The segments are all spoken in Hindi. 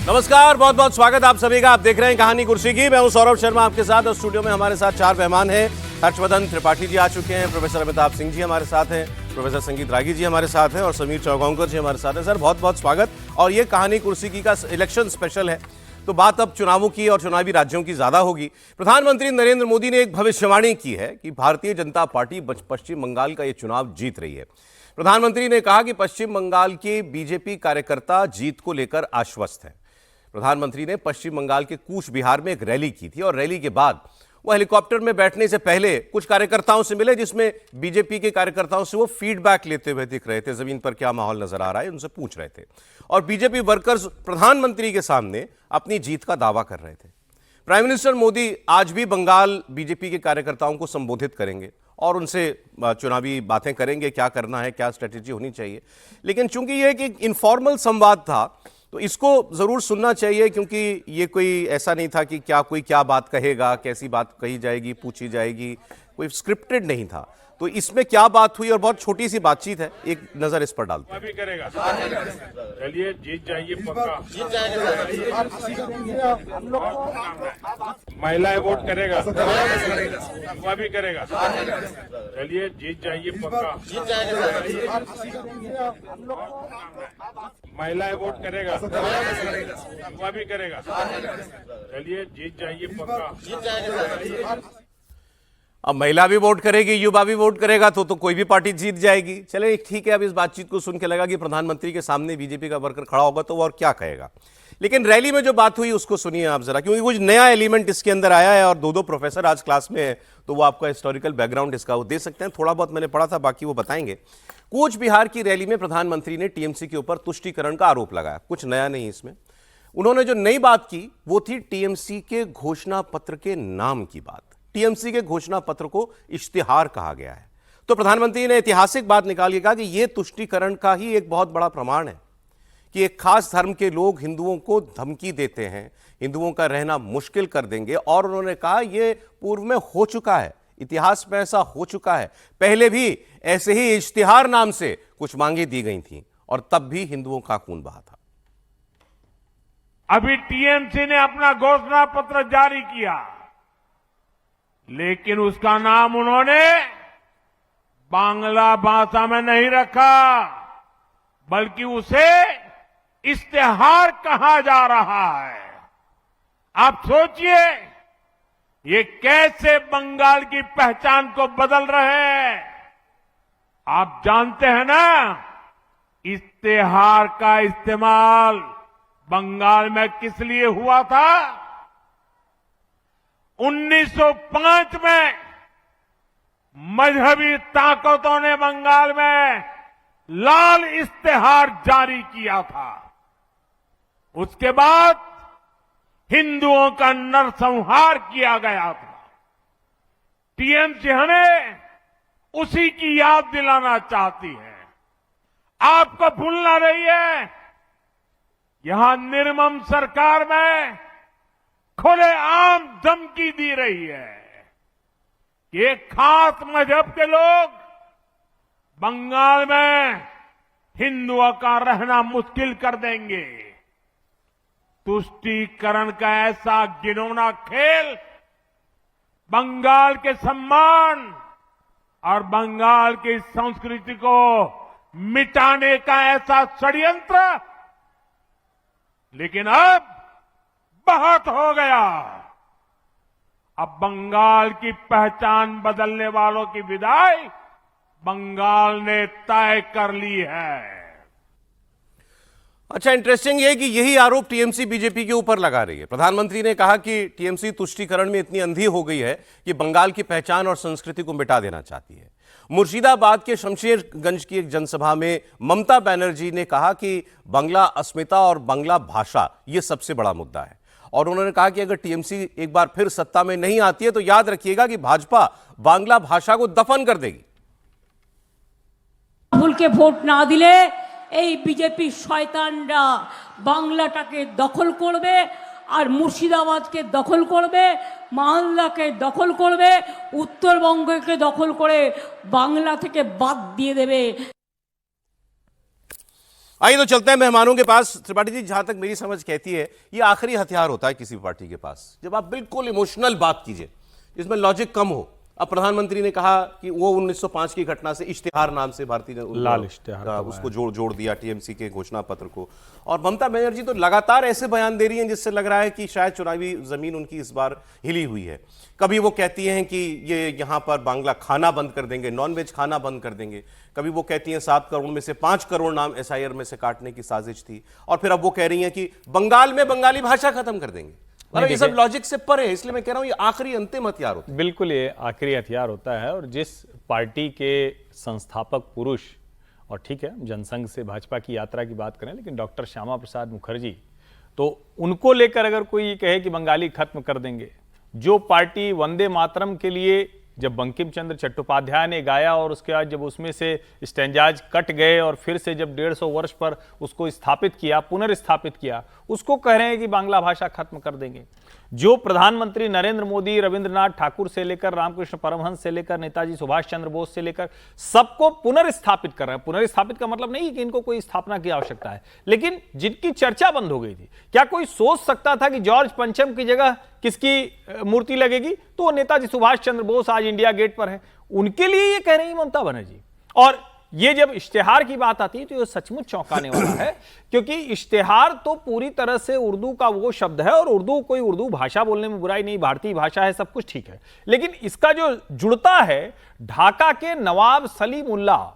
नमस्कार, बहुत बहुत स्वागत आप सभी का। आप देख रहे हैं कहानी कुर्सी की। मैं हूं सौरभ शर्मा आपके साथ, और स्टूडियो में हमारे साथ चार मेहमान हैं। हर्षवर्धन त्रिपाठी जी आ चुके हैं, प्रोफेसर अमिताभ सिंह जी हमारे साथ हैं, प्रोफेसर संगीत रागी जी हमारे साथ हैं, और समीर चौगांवकर जी हमारे साथ हैं। सर, बहुत बहुत स्वागत। और ये कहानी कुर्सी की का इलेक्शन स्पेशल है, तो बात अब चुनावों की और चुनावी राज्यों की ज्यादा होगी। प्रधानमंत्री नरेंद्र मोदी ने एक भविष्यवाणी की है कि भारतीय जनता पार्टी पश्चिम बंगाल का ये चुनाव जीत रही है। प्रधानमंत्री ने कहा कि पश्चिम बंगाल के बीजेपी कार्यकर्ता जीत को लेकर आश्वस्त हैं। प्रधानमंत्री ने पश्चिम बंगाल के कूच बिहार में एक रैली की थी, और रैली के बाद वो हेलीकॉप्टर में बैठने से पहले कुछ कार्यकर्ताओं से मिले, जिसमें बीजेपी के कार्यकर्ताओं से वो फीडबैक लेते हुए दिख रहे थे। जमीन पर क्या माहौल नजर आ रहा है, उनसे पूछ रहे थे। और बीजेपी वर्कर्स प्रधानमंत्री के सामने अपनी जीत का दावा कर रहे थे। प्राइम मिनिस्टर मोदी आज भी बंगाल बीजेपी के कार्यकर्ताओं को संबोधित करेंगे और उनसे चुनावी बातें करेंगे, क्या करना है, क्या स्ट्रेटेजी होनी चाहिए। लेकिन चूंकि ये एक इनफॉर्मल संवाद था, तो इसको जरूर सुनना चाहिए, क्योंकि ये कोई ऐसा नहीं था कि कोई क्या बात कहेगा, कैसी बात कही जाएगी, पूछी जाएगी, कोई स्क्रिप्टेड नहीं था। तो इसमें क्या बात हुई, और बहुत छोटी सी बातचीत है, एक नजर इस पर डालते हैं। करेगा, चलिए जीत जाइए पक्का, जीत जाएंगे। महिलाएं वोट करेगा, वह भी करेगा, चलिए जीत जाइए पक्का, जीत जाएंगे। महिलाएं वोट करेगा, वह भी करेगा, चलिए जीत जाइए पक्का, जीत जाएंगे। अब महिला भी वोट करेगी, युवा भी वोट करेगा, तो कोई भी पार्टी जीत जाएगी। चले ठीक है। अब इस बातचीत को सुन के लगा कि प्रधानमंत्री के सामने बीजेपी का वर्कर खड़ा होगा तो वो और क्या कहेगा। लेकिन रैली में जो बात हुई उसको सुनिए आप जरा, क्योंकि कुछ नया एलिमेंट इसके अंदर आया है। और दो प्रोफेसर आज क्लास में है, तो वो आपका हिस्टोरिकल बैकग्राउंड इसका वो दे सकते हैं। थोड़ा बहुत मैंने पढ़ा था, बाकी वो बताएंगे। कूच बिहार की रैली में प्रधानमंत्री ने टीएमसी के ऊपर तुष्टीकरण का आरोप लगाया। कुछ नया नहीं इसमें। उन्होंने जो नई बात की वो थी टीएमसी के घोषणा पत्र के नाम की बात। टीएमसी के घोषणा पत्र को इश्तिहार कहा गया है। तो प्रधानमंत्री ने ऐतिहासिक बात निकाल के कहा कि यह तुष्टीकरण का ही एक बहुत बड़ा प्रमाण है कि एक खास धर्म के लोग हिंदुओं को धमकी देते हैं, हिंदुओं का रहना मुश्किल कर देंगे। और उन्होंने कहा यह पूर्व में हो चुका है, इतिहास में ऐसा हो चुका है। पहले भी ऐसे ही इश्तिहार नाम से कुछ मांगे दी गई थी, और तब भी हिंदुओं का खून बहा था। अभी टीएमसी ने अपना घोषणा पत्र जारी किया, लेकिन उसका नाम उन्होंने बांग्ला भाषा में नहीं रखा, बल्कि उसे इश्तिहार कहा जा रहा है। आप सोचिए, ये कैसे बंगाल की पहचान को बदल रहे हैं। आप जानते हैं ना, इश्तिहार का इस्तेमाल बंगाल में किस लिए हुआ था। 1905 में मजहबी ताकतों ने बंगाल में लाल इश्तिहार जारी किया था। उसके बाद हिंदुओं का नरसंहार किया गया था। टीएमसी हमें उसी की याद दिलाना चाहती है। आपको भूलना नहीं है, यहां निर्मम सरकार में खुलेआम धमकी दी रही है कि एक खास मजहब के लोग बंगाल में हिंदुओं का रहना मुश्किल कर देंगे। तुष्टीकरण का ऐसा घिनौना खेल बंगाल के सम्मान और बंगाल की संस्कृति को मिटाने का ऐसा षड्यंत्र, लेकिन अब बहुत हो गया। अब बंगाल की पहचान बदलने वालों की विदाई बंगाल ने तय कर ली है। अच्छा, इंटरेस्टिंग ये है कि यही आरोप टीएमसी बीजेपी के ऊपर लगा रही है। प्रधानमंत्री ने कहा कि टीएमसी तुष्टीकरण में इतनी अंधी हो गई है कि बंगाल की पहचान और संस्कृति को मिटा देना चाहती है। मुर्शिदाबाद के शमशेरगंज की एक जनसभा में ममता बनर्जी ने कहा कि बांग्ला अस्मिता और बांग्ला भाषा ये सबसे बड़ा मुद्दा है। और उन्होंने कहा कि अगर टीएमसी एक बार फिर सत्ता में नहीं आती है तो याद रखिएगा कि भाजपा बांग्ला भाषा को दफन कर देगी। ভুল के ভোট না দিলে এই বিজেপি শয়তানরা বাংলাটাকে দখল করবে, আর মুর্শিদাবাদকে দখল করবে, মালদাকে দখল করবে, উত্তরবঙ্গকে দখল করে বাংলা থেকে বাদ দিয়ে দেবে। आइए तो चलते हैं मेहमानों के पास। त्रिपाठी जी, जहां तक मेरी समझ कहती है, ये आखिरी हथियार होता है किसी भी पार्टी के पास, जब आप बिल्कुल इमोशनल बात कीजिए, जिसमें लॉजिक कम हो। अब प्रधानमंत्री ने कहा कि वो 1905 की घटना से इश्तिहार नाम से भारतीय लाल इश्तिहार उसको जोड़ दिया टीएमसी के घोषणा पत्र को। और ममता बनर्जी तो लगातार ऐसे बयान दे रही हैं जिससे लग रहा है कि शायद चुनावी जमीन उनकी इस बार हिली हुई है। कभी वो कहती हैं कि ये यहाँ पर बांग्ला खाना बंद कर देंगे, नॉनवेज खाना बंद कर देंगे। कभी वो कहती हैं 7 करोड़ में से 5 करोड़ नाम एसआईआर में से काटने की साजिश थी। और फिर अब वो कह रही हैं कि बंगाल में बंगाली भाषा खत्म कर देंगे। मतलब ये सब लॉजिक से परे है, इसलिए मैं कह रहा हूं ये आखिरी अंतिम हथियार होता है। बिल्कुल, ये आखिरी हथियार होता है। और जिस पार्टी के संस्थापक पुरुष, और ठीक है जनसंघ से भाजपा की यात्रा की बात करें, लेकिन डॉक्टर श्यामा प्रसाद मुखर्जी, तो उनको लेकर अगर कोई ये कहे कि बंगाली खत्म कर देंगे, जो पार्टी वंदे मातरम के लिए जब बंकिम चंद्र चट्टोपाध्याय ने गाया और उसके बाद जब उसमें से स्टैंजाज कट गए और फिर से जब 150 वर्ष पर उसको स्थापित किया, पुनर्स्थापित किया, उसको कह रहे हैं कि बांग्ला भाषा खत्म कर देंगे। जो प्रधानमंत्री नरेंद्र मोदी रविंद्रनाथ ठाकुर से लेकर रामकृष्ण परमहंस से लेकर नेताजी सुभाष चंद्र बोस से लेकर सबको पुनर्स्थापित कर रहे हैं। पुनर्स्थापित का मतलब नहीं कि इनको कोई स्थापना की आवश्यकता है, लेकिन जिनकी चर्चा बंद हो गई थी, क्या कोई सोच सकता था कि जॉर्ज पंचम की जगह किसकी मूर्ति लगेगी? तो वो नेताजी सुभाष चंद्र बोस आज इंडिया गेट पर है, उनके लिए ये कह रही ममता बनर्जी। और ये जब इश्तिहार की बात आती है तो ये सचमुच चौंकाने वाला है, क्योंकि इश्तिहार तो पूरी तरह से उर्दू का वो शब्द है, और उर्दू भाषा बोलने में बुराई नहीं, भारतीय भाषा है, सब कुछ ठीक है। लेकिन इसका जो जुड़ता है, ढाका के नवाब सलीमुल्लाह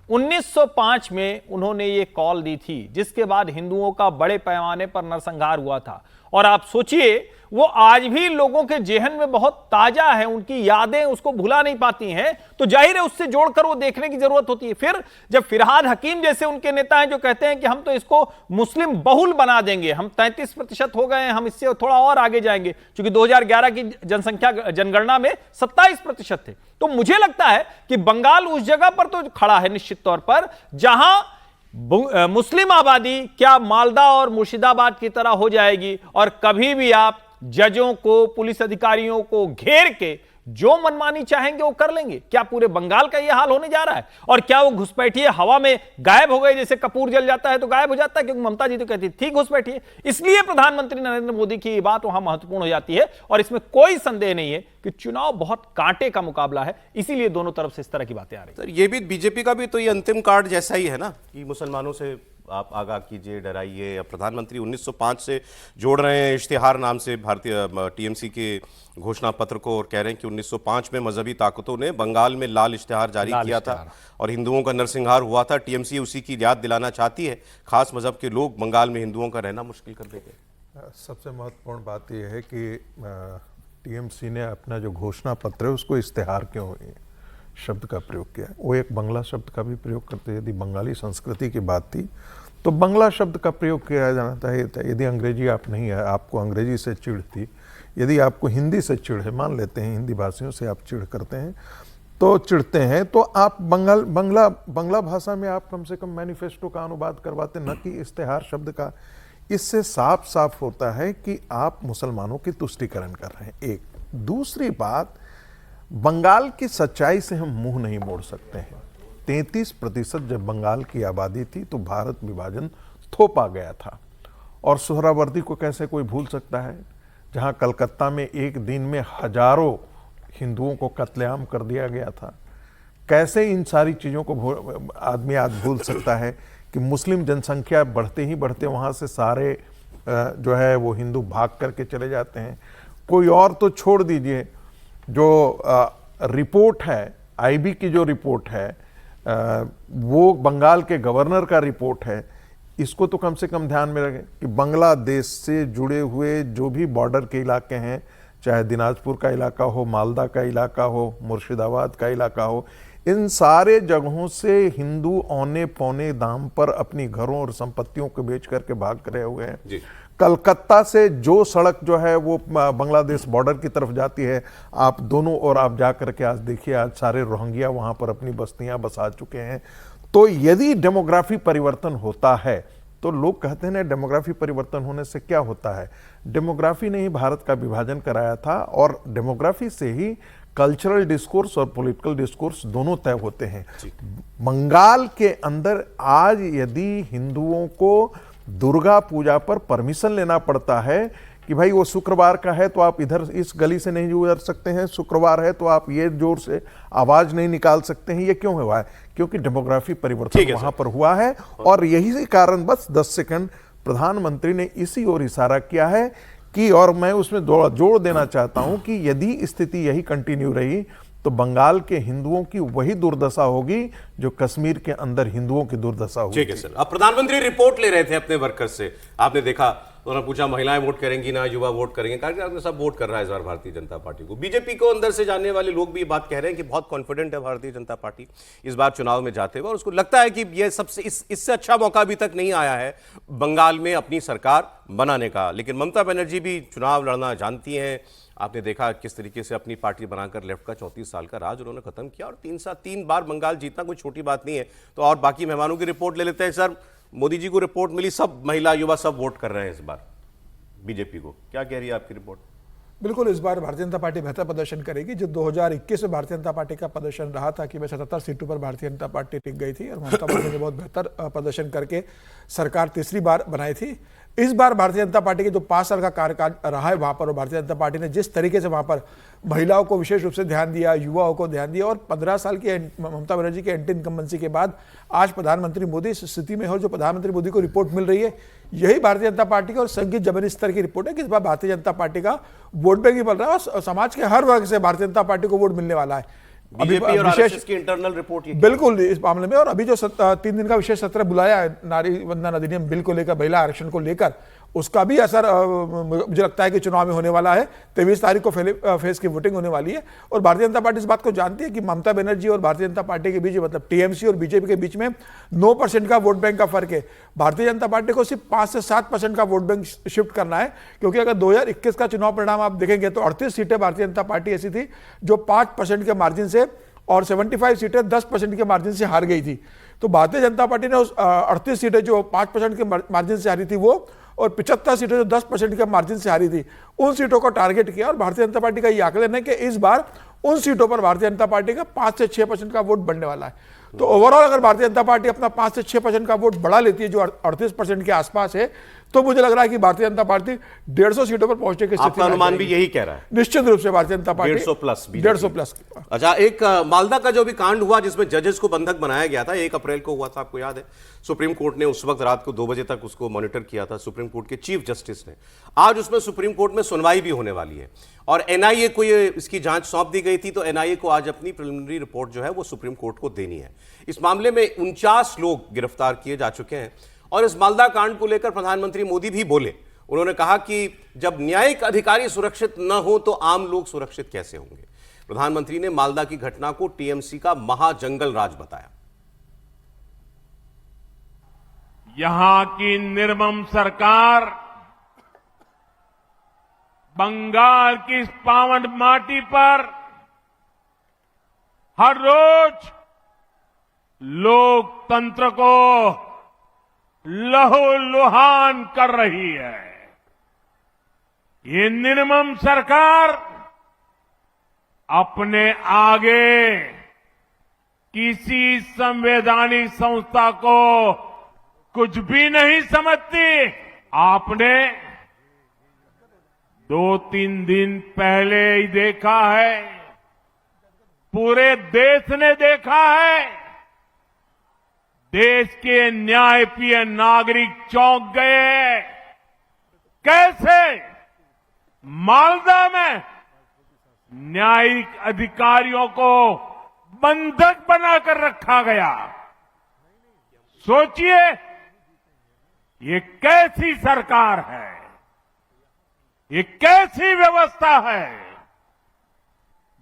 1905 में उन्होंने ये कॉल दी थी, जिसके बाद हिंदुओं का बड़े पैमाने पर नरसंहार हुआ था। और आप सोचिए, वो आज भी लोगों के जेहन में बहुत ताजा है, उनकी यादें उसको भुला नहीं पाती हैं। तो जाहिर है उससे जोड़कर वो देखने की जरूरत होती है। फिर जब फिरहाद हकीम जैसे उनके नेता हैं जो कहते हैं कि हम तो इसको मुस्लिम बहुल बना देंगे, हम 33% हो गए हैं, हम इससे थोड़ा और आगे जाएंगे, क्योंकि 2011 की जनगणना में 27% थे। तो मुझे लगता है कि बंगाल उस जगह पर तो खड़ा है निश्चित तौर पर, जहां मुस्लिम आबादी क्या मालदा और मुर्शिदाबाद की तरह हो जाएगी, और कभी भी आप जजों को, पुलिस अधिकारियों को घेर के जो मनमानी चाहेंगे वो कर लेंगे। क्या पूरे बंगाल का यह हाल होने जा रहा है? और क्या वो घुसपैठिए हवा में गायब हो गए, जैसे कपूर जल जाता है तो गायब हो जाता है? क्योंकि ममता जी तो कहती थी घुसपैठिए। इसलिए प्रधानमंत्री नरेंद्र मोदी की ये बात वहां महत्वपूर्ण हो जाती है, और इसमें कोई संदेह नहीं है कि चुनाव बहुत कांटे का मुकाबला है, इसीलिए दोनों तरफ से इस तरह की बातें आ रही है। सर, ये भी बीजेपी का भी तो ये अंतिम कार्ड जैसा ही है ना, कि मुसलमानों से आप आगाह कीजिए, डराइए। या प्रधानमंत्री 1905 से जोड़ रहे हैं इश्तिहार नाम से भारतीय टीएमसी के घोषणा पत्र को, और कह रहे हैं कि 1905 में मजहबी ताकतों ने बंगाल में लाल इश्तिहार जारी किया था और हिंदुओं का नरसंहार हुआ था। टीएमसी उसी की याद दिलाना चाहती है। खास मजहब के लोग बंगाल में हिंदुओं का रहना मुश्किल कर देंगे। सबसे महत्वपूर्ण बात यह है कि टीएमसी ने अपना जो घोषणा पत्र है उसको इश्तिहार क्यों शब्द का प्रयोग किया। वो एक बंगला शब्द का भी प्रयोग करते। यदि बंगाली संस्कृति की बात थी तो बंगला शब्द का प्रयोग किया जाना चाहिए। यदि अंग्रेजी आप नहीं है, आपको अंग्रेजी से चिढ़ थी, यदि आपको हिंदी से चिढ़ है, मान लेते हैं हिंदी भाषियों से आप चिढ़ करते हैं, तो चिढ़ते हैं, तो आप बंगला भाषा में आप कम से कम मैनिफेस्टो का अनुवाद करवाते, न कि इश्तिहार शब्द का। इससे साफ साफ होता है कि आप मुसलमानों की तुष्टीकरण कर रहे हैं। एक दूसरी बात, बंगाल की सच्चाई से हम मुंह नहीं मोड़ सकते हैं। 33% जब बंगाल की आबादी थी तो भारत विभाजन थोपा गया था, और सोहरावर्दी को कैसे कोई भूल सकता है, जहां कलकत्ता में एक दिन में हजारों हिंदुओं को कत्लेआम कर दिया गया था। कैसे इन सारी चीज़ों को आदमी आज भूल सकता है कि मुस्लिम जनसंख्या बढ़ते ही बढ़ते वहाँ से सारे जो है वो हिंदू भाग करके चले जाते हैं। कोई और तो छोड़ दीजिए, जो रिपोर्ट है, आईबी की जो रिपोर्ट है, वो बंगाल के गवर्नर का रिपोर्ट है, इसको तो कम से कम ध्यान में रखें कि बांग्लादेश से जुड़े हुए जो भी बॉर्डर के इलाके हैं, चाहे दिनाजपुर का इलाका हो, मालदा का इलाका हो, मुर्शिदाबाद का इलाका हो, इन सारे जगहों से हिंदू औने पौने दाम पर अपनी घरों और संपत्तियों को बेच करके भाग रहे हुए हैं। कलकत्ता से जो सड़क जो है वो बांग्लादेश बॉर्डर की तरफ जाती है, आप दोनों ओर आप जा करके आज देखिए, आज सारे रोहिंग्या वहां पर अपनी बस्तियां बसा चुके हैं। तो यदि डेमोग्राफी परिवर्तन होता है, तो लोग कहते हैं डेमोग्राफी परिवर्तन होने से क्या होता है। डेमोग्राफी ने ही भारत का विभाजन कराया था, और डेमोग्राफी से ही कल्चरल डिस्कोर्स और पॉलिटिकल डिस्कोर्स दोनों तय होते हैं। बंगाल के अंदर आज यदि हिंदुओं को दुर्गा पूजा पर परमिशन लेना पड़ता है कि भाई वो शुक्रवार का है तो आप इधर इस गली से नहीं गुजर सकते हैं, शुक्रवार है तो आप ये जोर से आवाज नहीं निकाल सकते हैं, ये क्यों हुआ है? क्योंकि डेमोग्राफी परिवर्तन वहां पर हुआ है। और यही कारण, बस 10 सेकंड, प्रधानमंत्री ने इसी ओर इशारा किया है कि, और मैं उसमें जोड़ देना चाहता हूं कि यदि स्थिति यही कंटिन्यू रही तो बंगाल के हिंदुओं की वही दुर्दशा होगी जो कश्मीर के अंदर हिंदुओं की दुर्दशा होगी। ठीक है सर। अब प्रधानमंत्री रिपोर्ट ले रहे थे अपने वर्कर्स से, आपने देखा, तो उन्होंने पूछा महिलाएं वोट करेंगी ना, युवा वोट करेंगे, कहा सब वोट कर रहा है इस बार भारतीय जनता पार्टी को। बीजेपी को अंदर से जानने वाले लोग भी ये बात कह रहे हैं कि बहुत कॉन्फिडेंट है भारतीय जनता पार्टी इस बार चुनाव में जाते हुए, और उसको लगता है कि ये सबसे इससे अच्छा मौका अभी तक नहीं आया है बंगाल में अपनी सरकार बनाने का। लेकिन ममता बनर्जी भी चुनाव लड़ना जानती हैं। आपने देखा किस तरीके से अपनी पार्टी बनाकर लेफ्ट का 34 साल का राज उन्होंने खत्म किया, और 3 बार बंगाल जीतना कोई छोटी बात नहीं है। तो और बाकी मेहमानों की रिपोर्ट ले लेते हैं। सर, मोदी जी को रिपोर्ट मिली, सब महिला युवा सब वोट कर रहे हैं इस बार बीजेपी को, क्या कह रही है आपकी रिपोर्ट? बिल्कुल, इस बार भारतीय जनता पार्टी बेहतर प्रदर्शन करेगी। जो 2021 में भारतीय जनता पार्टी का प्रदर्शन रहा था कि 77 सीटों पर भारतीय जनता पार्टी टिक गई थी और ममता बनर्जी ने बहुत बेहतर प्रदर्शन करके सरकार तीसरी बार बनाई थी। इस बार भारतीय जनता पार्टी के जो 5 साल का कार्यकाल रहा है वहां पर, और भारतीय जनता पार्टी ने जिस तरीके से वहां पर महिलाओं को विशेष रूप से ध्यान दिया, युवाओं को ध्यान दिया, और 15 साल की ममता बनर्जी के एंटी इनकम्बेंसी के बाद आज प्रधानमंत्री मोदी इस स्थिति में हो जो प्रधानमंत्री मोदी को रिपोर्ट मिल रही है, यही भारतीय जनता पार्टी की और संगीत जमीनी स्तर की रिपोर्ट है कि इस बार भारतीय जनता पार्टी का वोट बैंक ही बन रहा है और समाज के हर वर्ग से भारतीय जनता पार्टी को वोट मिलने वाला है। बीजेपी और आरएसएस की इंटरनल रिपोर्ट ये बिल्कुल इस मामले में, और अभी जो 3 दिन का विशेष सत्र बुलाया है नारी वंदन अधिनियम बिल को लेकर, महिला आरक्षण को लेकर, उसका भी असर मुझे लगता है कि चुनाव में होने वाला है। 23 तारीख को फेज की वोटिंग होने वाली है, और भारतीय जनता पार्टी इस बात को जानती है कि ममता बनर्जी और भारतीय जनता पार्टी के बीच, मतलब टीएमसी और बीजेपी के बीच में 9% का वोट बैंक का फर्क है। भारतीय जनता पार्टी को सिर्फ 5 से 7% का वोट बैंक शिफ्ट करना है, क्योंकि अगर 2021 का चुनाव परिणाम आप देखेंगे तो 38 सीटें भारतीय जनता पार्टी ऐसी थी जो 5% के मार्जिन से, और 75 सीटें 10% के मार्जिन से हार गई थी। तो भारतीय जनता पार्टी ने उस 38 सीटें जो 5% के मार्जिन से हारी थी वो, और 75 सीटें जो 10% के मार्जिन से हारी थी, उन सीटों को टारगेट किया। और भारतीय जनता पार्टी का ये आकलन है कि इस बार उन सीटों पर भारतीय जनता पार्टी का 5 से 6% का वोट बढ़ने वाला है। तो ओवरऑल अगर भारतीय जनता पार्टी अपना 5 से 6% का वोट बढ़ा लेती है, जो 38% के आसपास है, तो मुझे लग रहा है कि भारतीय जनता पार्टी 150 सीटों पर पहुंचने की स्थिति आपका अनुमान भी यही कह रहा है? निश्चित रूप से भारतीय जनता पार्टी 150 प्लस। अच्छा, एक मालदा का जो भी कांड हुआ जिसमें जजेस को बंधक बनाया गया था, 1 अप्रैल को हुआ था, आपको याद है? सुप्रीम कोर्ट ने उस वक्त रात को 2 बजे तक उसको मॉनिटर किया था, सुप्रीम कोर्ट के चीफ जस्टिस ने। आज उसमें सुप्रीम कोर्ट में सुनवाई भी होने वाली है, और एनआईए को ये इसकी जांच सौंप दी गई थी, तो एनआईए को आज अपनी प्रिलिमिनरी रिपोर्ट जो है वो सुप्रीम कोर्ट को देनी है। इस मामले में 49 लोग गिरफ्तार किए जा चुके हैं, और इस मालदा कांड को लेकर प्रधानमंत्री मोदी भी बोले। उन्होंने कहा कि जब न्यायिक अधिकारी सुरक्षित न हो तो आम लोग सुरक्षित कैसे होंगे। प्रधानमंत्री ने मालदा की घटना को टीएमसी का महाजंगल राज बताया। यहां की निर्मम सरकार बंगाल की इस पावन माटी पर हर रोज लोकतंत्र को लहूलुहान कर रही है। ये निर्मम सरकार अपने आगे किसी संवैधानिक संस्था को कुछ भी नहीं समझती। आपने 2-3 दिन पहले ही देखा है, पूरे देश ने देखा है, देश के न्यायप्रिय नागरिक चौंक गए। कैसे मालदा में न्यायिक अधिकारियों को बंधक बनाकर रखा गया। सोचिए, ये कैसी सरकार है, ये कैसी व्यवस्था है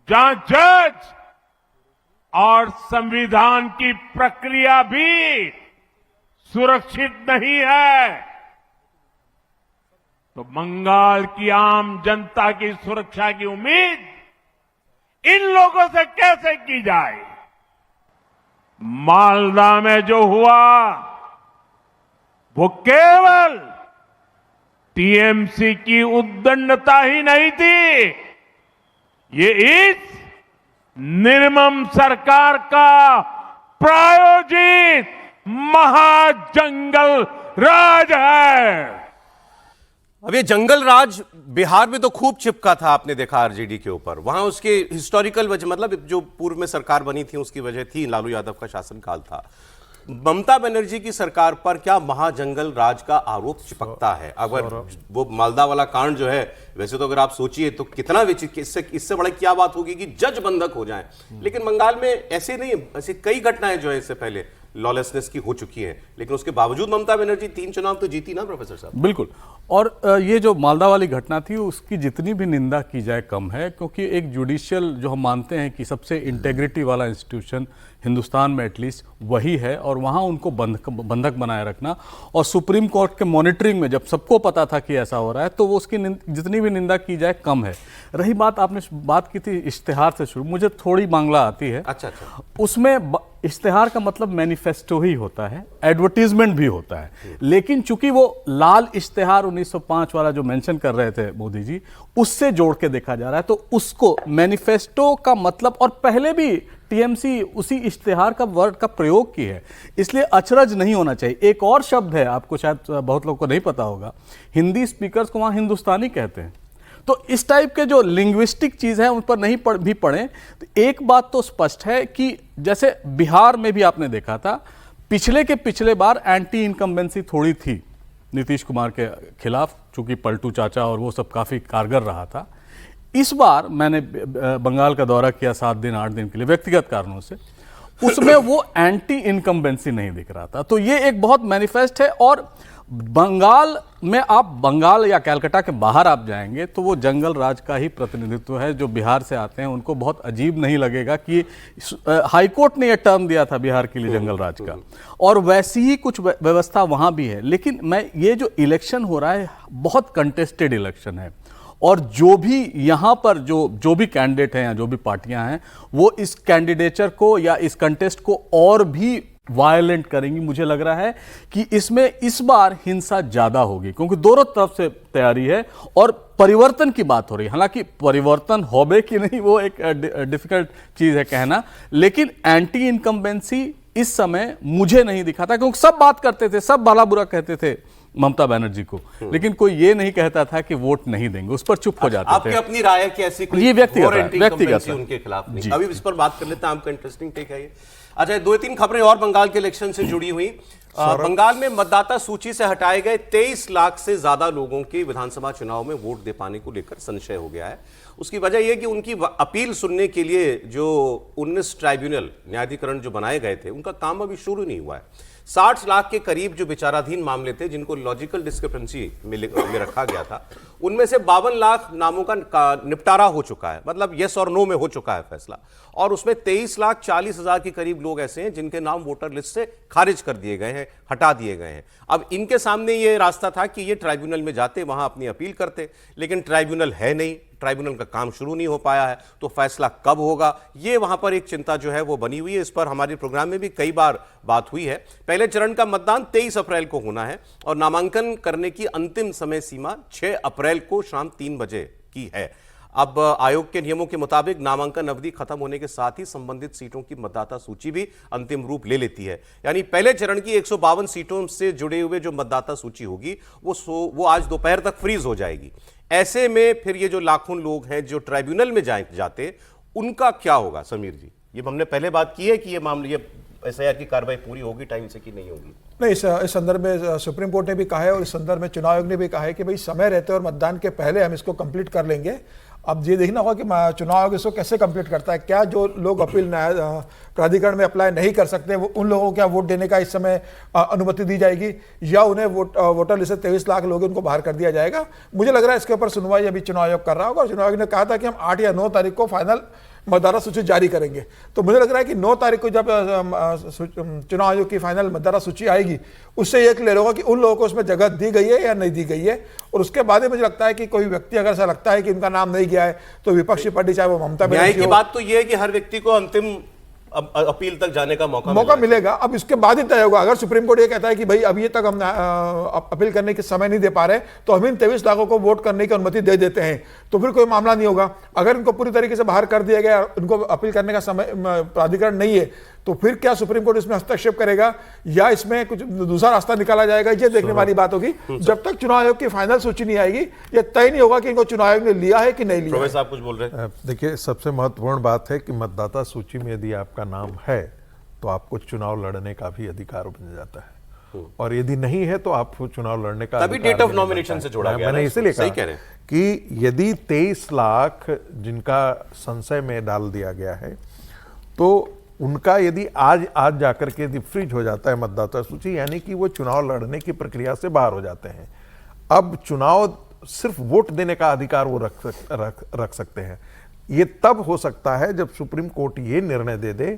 जहां जज और संविधान की प्रक्रिया भी सुरक्षित नहीं है। तो बंगाल की आम जनता की सुरक्षा की उम्मीद इन लोगों से कैसे की जाए। मालदा में जो हुआ वो केवल टीएमसी की उद्दंडता ही नहीं थी, ये इस निर्मम सरकार का प्रायोजित महाजंगल राज है। अब ये जंगल राज बिहार में तो खूब चिपका था, आपने देखा आरजेडी के ऊपर। वहां उसके हिस्टोरिकल वजह, मतलब जो पूर्व में सरकार बनी थी उसकी वजह थी, लालू यादव का शासनकाल था। ममता बनर्जी की सरकार पर क्या महाजंगल राज का आरोप चिपकता है? अगर वो मालदा वाला कांड जो है, वैसे तो अगर आप सोचिए तो कितना इससे बड़ा क्या बात होगी कि जज बंधक हो जाएं, लेकिन बंगाल में ऐसे नहीं, ऐसे कई घटनाएं जो है इससे पहले लॉलेसनेस की हो चुकी है, लेकिन उसके बावजूद ममता बनर्जी 3 चुनाव तो जीती ना प्रोफेसर साहब। बिल्कुल। और ये जो मालदा वाली घटना थी उसकी जितनी भी निंदा की जाए कम है, क्योंकि एक जुडिशियल जो हम मानते हैं कि सबसे इंटेग्रिटी वाला इंस्टीट्यूशन हिंदुस्तान में एटलीस्ट वही है, और वहाँ उनको बंधक बनाए रखना, और सुप्रीम कोर्ट के मॉनिटरिंग में जब सबको पता था कि ऐसा हो रहा है, तो वो उसकी जितनी भी निंदा की जाए कम है। रही बात, आपने बात की थी इश्तिहार से शुरू, मुझे थोड़ी बांग्ला आती है। अच्छा। उसमें इश्तिहार का मतलब मैनिफेस्टो ही होता है, एडवर्टीजमेंट भी होता है, लेकिन चूंकि वो लाल इश्तिहार 1905 वाला जो मेंशन कर रहे थे मोदी जी, उससे जोड़ के देखा जा रहा है, तो उसको मैनिफेस्टो का मतलब, और पहले भी टीएमसी उसी इश्तिहार का वर्ड का प्रयोग की है, इसलिए अचरज नहीं होना चाहिए। एक और शब्द है, आपको शायद बहुत लोगों को नहीं पता होगा, हिंदी स्पीकर्स को वहां हिंदुस्तानी कहते हैं। तो इस टाइप के जो लिंग्विस्टिक चीज़ है उन पर नहीं भी पढ़ें। तो एक बात तो स्पष्ट है कि जैसे बिहार में भी आपने देखा था, पिछले बार एंटी इनकम्बेंसी थोड़ी थी नीतीश कुमार के खिलाफ, चूंकि पलटू चाचा और वो सब काफ़ी कारगर रहा था। इस बार मैंने बंगाल का दौरा किया 7 दिन 8 दिन के लिए व्यक्तिगत कारणों से, उसमें वो एंटी इनकम्बेंसी नहीं दिख रहा था। तो ये एक बहुत मैनिफेस्ट है। और बंगाल में आप बंगाल या कलकत्ता के बाहर आप जाएंगे तो वो जंगल राज का ही प्रतिनिधित्व है। जो बिहार से आते हैं उनको बहुत अजीब नहीं लगेगा कि हाईकोर्ट ने यह टर्म दिया था बिहार के लिए जंगल राज का, और वैसी ही कुछ व्यवस्था वहाँ भी है। लेकिन ये जो इलेक्शन हो रहा है बहुत कंटेस्टेड इलेक्शन है, और जो भी यहाँ पर जो भी कैंडिडेट हैं या जो भी पार्टियां हैं, वो इस कैंडिडेचर को या इस कंटेस्ट को और भी वायलेंट करेंगी। मुझे लग रहा है कि इसमें इस बार हिंसा ज्यादा होगी, क्योंकि दोनों तरफ से तैयारी है और परिवर्तन की बात हो रही है। हालांकि परिवर्तन होबे कि नहीं वो एक डिफिकल्ट चीज है कहना, लेकिन एंटी इनकम्बेंसी इस समय मुझे नहीं दिखा था, क्योंकि सब बात करते थे, सब भला बुरा कहते थे ममता बनर्जी को, लेकिन कोई ये नहीं कहता था कि वोट नहीं देंगे, उस पर चुप हो जाते थे। आपकी अपनी राय है कि ऐसी कोई ये व्यक्तिगत उनके खिलाफ नहीं। अभी इस पर बात कर लेते हैं, आपका इंटरेस्टिंग टेक है ये। अच्छा, 2-3 खबरें और बंगाल के इलेक्शन से जुड़ी हुई। बंगाल में मतदाता सूची से हटाए गए 23 लाख से ज्यादा लोगों की विधानसभा चुनाव में वोट दे पाने को लेकर संशय हो गया है। उसकी वजह यह कि उनकी अपील सुनने के लिए जो 19 ट्राइब्यूनल न्यायाधिकरण जो बनाए गए थे, उनका काम अभी शुरू नहीं हुआ है। 60 लाख के करीब जो विचाराधीन मामले थे, जिनको लॉजिकल डिस्क्रिपेंसी में रखा गया था, उनमें से 52 लाख नामों का निपटारा हो चुका है, मतलब यस और नो में हो चुका है फैसला। और उसमें 23,40,000 के करीब लोग ऐसे हैं जिनके नाम वोटर लिस्ट से खारिज कर दिए गए हैं, हटा दिए गए हैं। अब इनके सामने ये रास्ता था कि ये ट्राइब्यूनल में जाते, वहां अपनी अपील करते, लेकिन ट्राइब्यूनल है नहीं, ट्राइब्यूनल का काम शुरू नहीं हो पाया है, तो फैसला कब होगा, ये वहां पर एक चिंता जो है वो बनी हुई है। इस पर हमारे प्रोग्राम में भी कई बार बात हुई है। पहले चरण का मतदान 23 अप्रैल को होना है और नामांकन करने की अंतिम समय सीमा 6 अप्रैल को शाम 3 बजे की है। अब आयोग के नियमों के मुताबिक नामांकन अवधि खत्म होने के साथ ही संबंधित सीटों की मतदाता सूची भी अंतिम रूप ले लेती है। यानी पहले चरण की 152 सीटों से जुड़े हुए जो मतदाता सूची होगी वो आज दोपहर तक फ्रीज हो जाएगी। ऐसे में फिर ये जो लाखों लोग हैं जो ट्राइब्यूनल में जाते, उनका क्या होगा समीर जी? ये हमने पहले बात की है कि ये मामले, ये एसआईआर की कार्रवाई पूरी होगी टाइम से कि नहीं होगी? नहीं, इस संदर्भ में सुप्रीम कोर्ट ने भी कहा है और इस संदर्भ में चुनाव आयोग ने भी कहा है कि भाई समय रहते और मतदान के पहले हम इसको कंप्लीट कर लेंगे। अब ये देखना होगा कि चुनाव आयोग इसको कैसे कंप्लीट करता है। क्या जो लोग अपील प्राधिकरण में अप्लाई नहीं कर सकते वो उन लोगों को क्या वोट देने का इस समय अनुमति दी जाएगी, या उन्हें वोटर लिस्ट से 23 लाख लोग उनको बाहर कर दिया जाएगा? मुझे लग रहा है इसके ऊपर सुनवाई अभी चुनाव आयोग कर रहा होगा, और चुनाव आयोग ने कहा था कि हम 8 या 9 तारीख को फाइनल मतदाता सूची जारी करेंगे। तो मुझे लग रहा है कि 9 तारीख को जब चुनाव आयोग की फाइनल मतदाता सूची आएगी, उससे यह क्लियर होगा कि उन लोगों को उसमें जगह दी गई है या नहीं दी गई है। और उसके बाद मुझे लगता है कि कोई व्यक्ति अगर ऐसा लगता है कि उनका नाम नहीं गया है, तो विपक्षी पार्टी चाहे वो ममता बनर्जी की बात तो यह है कि हर व्यक्ति को अंतिम अपील तक जाने का मौका मौका मिलेगा। अब इसके बाद ही तय होगा। अगर सुप्रीम कोर्ट ये कहता है कि भाई अभी तक हम अपील करने के समय नहीं दे पा रहे, तो हम इन 23 लाखों को वोट करने की अनुमति दे देते हैं, तो फिर कोई मामला नहीं होगा। अगर इनको पूरी तरीके से बाहर कर दिया गया, उनको अपील करने का समय प्राधिकरण नहीं है, तो फिर क्या सुप्रीम कोर्ट इसमें हस्तक्षेप करेगा या इसमें कुछ दूसरा रास्ता निकाला जाएगा, ये देखने वाली बात होगी। जब तक चुनाव आयोग की फाइनल सूची नहीं आएगी, यह तय नहीं होगा कि इनको चुनाव आयोग ने लिया है कि नहीं लिया। प्रोफेसर आप कुछ बोल रहे हैं? देखिए, सबसे महत्वपूर्ण बात है कि मतदाता सूची में यदि आपका नाम है तो आपको चुनाव लड़ने का भी अधिकार बन जाता है, और यदि नहीं है तो आपको चुनाव लड़ने का तभी डेट ऑफ नॉमिनेशन से जोड़ा गया। मैंने इसीलिए सही कहा कह रहे हैं कि यदि 23 लाख जिनका संशय में डाल दिया गया है, तो उनका यदि आज जाकर के यदि फ्रीज हो जाता है मतदाता सूची, यानी कि वो चुनाव लड़ने की प्रक्रिया से बाहर हो जाते हैं। अब चुनाव सिर्फ वोट देने का अधिकार वो रख सकते हैं। ये तब हो सकता है जब सुप्रीम कोर्ट ये निर्णय दे दे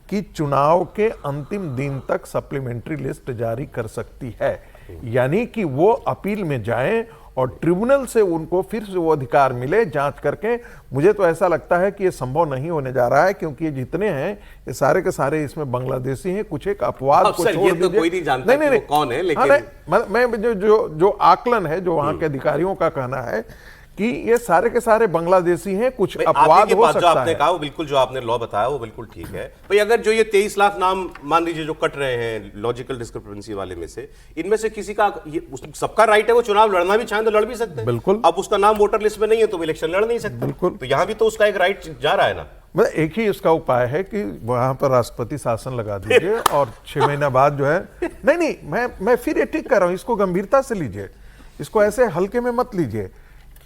कि चुनाव के अंतिम दिन तक सप्लीमेंट्री लिस्ट जारी कर सकती है, यानी कि वो अपील में जाएं और ट्रिब्यूनल से उनको फिर से वो अधिकार मिले जांच करके। मुझे तो ऐसा लगता है कि ये संभव नहीं होने जा रहा है, क्योंकि ये जितने हैं ये सारे के सारे इसमें बांग्लादेशी हैं। कुछ एक अपवाद को छोड़ ये तो कोई नहीं जानता कि वो कौन है, लेकिन मैं जो आकलन है, जो वहां के अधिकारियों का कहना है कि ये सारे के सारे बांग्लादेशी हैं। कुछ अपवाद हो सकता है। आपने कहा वो बिल्कुल, जो आपने लॉ बताया वो बिल्कुल ठीक है भाई। अगर जो ये 23 लाख नाम मान लीजिए जो कट रहे हैं लॉजिकल डिस्क्रिपेंसी वाले में से, इनमें से किसी का सबका राइट है, वो चुनाव लड़ना भी चाहे तो लड़ भी सकते हैं। बिल्कुल। अब उसका नाम वोटर लिस्ट में नहीं है तो इलेक्शन लड़ नहीं सकते। बिल्कुल। तो यहां भी तो उसका एक राइट जा रहा है ना। मतलब एक ही उसका उपाय है कि वहां पर राष्ट्रपति शासन लगा दीजिए और 6 महीना बाद जो है, नहीं मैं फिर ये ठीक कर रहा हूं, इसको गंभीरता से लीजिए, इसको ऐसे हल्के में मत लीजिए।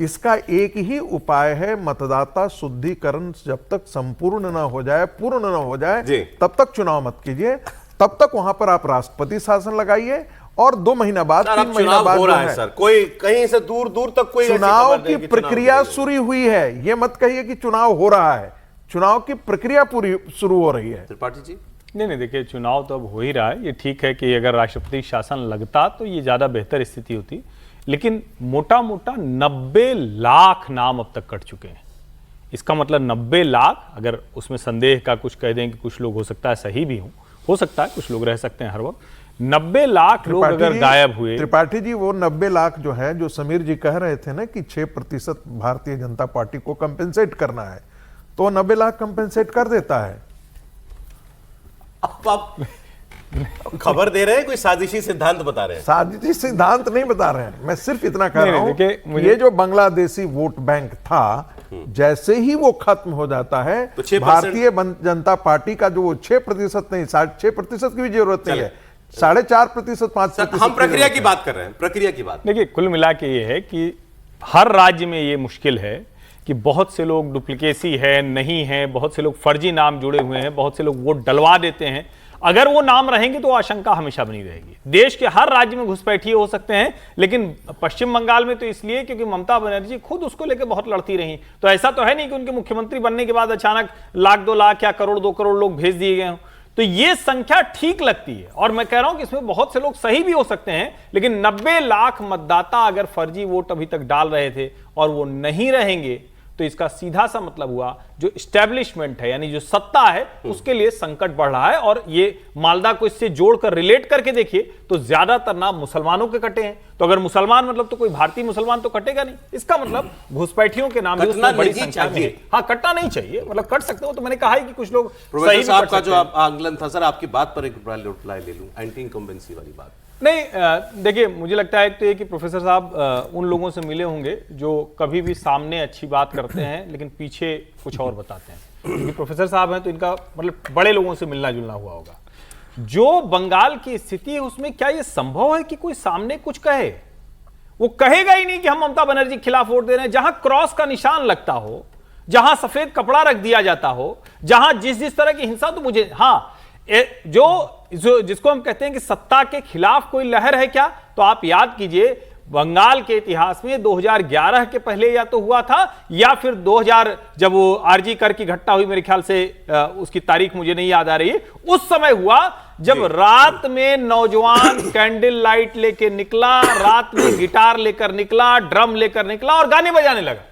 इसका एक ही उपाय है, मतदाता शुद्धिकरण जब तक संपूर्ण ना हो जाए, पूर्ण ना हो जाए, तब तक चुनाव मत कीजिए। तब तक वहां पर आप राष्ट्रपति शासन लगाइए और 2 महीना बाद, 3 महीना बाद हो रहा है सर, कोई कहीं से दूर दूर तक कोई चुनाव की प्रक्रिया शुरू हुई है। ये मत कहिए कि चुनाव हो रहा है, चुनाव की प्रक्रिया पूरी शुरू हो रही है। त्रिपाठी जी नहीं, देखिए चुनाव तो अब हो ही रहा है। ये ठीक है कि अगर राष्ट्रपति शासन लगता तो ये ज्यादा बेहतर स्थिति होती, लेकिन मोटा मोटा 90 लाख नाम अब तक कट चुके हैं। इसका मतलब 90 लाख, अगर उसमें संदेह का कुछ कह दें कि कुछ लोग हो सकता है सही भी हो सकता है, कुछ लोग रह सकते हैं हर वक्त, 90 लाख लोग अगर गायब हुए। त्रिपाठी जी, वो 90 लाख जो है, जो समीर जी कह रहे थे ना कि 6% भारतीय जनता पार्टी को कंपेंसेट करना है, तो 90 लाख कंपेंसेट कर देता है। अब आप खबर दे रहे हैं, कोई साजिशी सिद्धांत बता रहे हैं? साजिशी सिद्धांत नहीं बता रहे हैं, मैं सिर्फ इतना कह रहा हूं कि ये जो बांग्लादेशी वोट बैंक था, जैसे ही वो खत्म हो जाता है, तो भारतीय जनता पार्टी का जो 6% नहीं, 6% की भी जरूरत नहीं है, 4.5%, 5%। हम प्रक्रिया की बात कर रहे हैं, प्रक्रिया की बात। देखिए, कुल मिला के ये है कि हर राज्य में ये मुश्किल है कि बहुत से लोग डुप्लीकेसी है, नहीं है, बहुत से लोग फर्जी नाम जुड़े हुए हैं, बहुत से लोग वोट डलवा देते हैं। अगर वो नाम रहेंगे तो आशंका हमेशा बनी रहेगी। देश के हर राज्य में घुसपैठिए हो सकते हैं, लेकिन पश्चिम बंगाल में तो इसलिए क्योंकि ममता बनर्जी खुद उसको लेकर बहुत लड़ती रही। तो ऐसा तो है नहीं कि उनके मुख्यमंत्री बनने के बाद अचानक 1 लाख 2 लाख या करोड़ 2 करोड़ लोग भेज दिए गए हों। तो ये संख्या ठीक लगती है, और मैं कह रहा हूं कि इसमें बहुत से लोग सही भी हो सकते हैं, लेकिन 90 लाख मतदाता अगर फर्जी वोट अभी तक डाल रहे थे और वो नहीं रहेंगे, तो इसका सीधा सा मतलब हुआ जो एस्टेब्लिशमेंट है, यानी जो सत्ता है, उसके लिए संकट बढ़ रहा है। और ये मालदा को इससे जोड़कर रिलेट करके देखिए तो ज्यादातर नाम मुसलमानों के कटे हैं। तो अगर मुसलमान मतलब तो कोई भारतीय मुसलमान तो कटेगा नहीं। इसका मतलब घुसपैठियों के नाम बड़ी संख्या में। हाँ, कटना नहीं चाहिए, मतलब कट सकते हो। तो मैंने कहा है कि कुछ लोग सही साहब का जो आकलन था सर, आपकी बात पर एक रिप्लाई ले लूं, एंटी इनकम्बेंसी वाली बात। नहीं, देखिए, मुझे लगता है तो ये कि प्रोफेसर साहब उन लोगों से मिले होंगे जो कभी भी सामने अच्छी बात करते हैं लेकिन पीछे कुछ और बताते हैं। क्योंकि प्रोफेसर साहब हैं तो इनका मतलब बड़े लोगों से मिलना जुलना हुआ होगा। जो बंगाल की स्थिति है उसमें क्या ये संभव है कि कोई सामने कुछ कहे? वो कहेगा ही नहीं कि हम ममता बनर्जी के खिलाफ वोट दे रहे हैं। जहां क्रॉस का निशान लगता हो, जहां सफेद कपड़ा रख दिया जाता हो, जहां जिस तरह की हिंसा, तो मुझे जो जिसको हम कहते हैं कि सत्ता के खिलाफ कोई लहर है क्या, तो आप याद कीजिए बंगाल के इतिहास में 2011 के पहले या तो हुआ था, या फिर 2000 जब वो आरजी कर की घटना हुई, मेरे ख्याल से उसकी तारीख मुझे नहीं याद आ रही है, उस समय हुआ जब रात में नौजवान कैंडल लाइट लेके निकला, रात में गिटार लेकर निकला, ड्रम लेकर निकला और गाने बजाने लगा।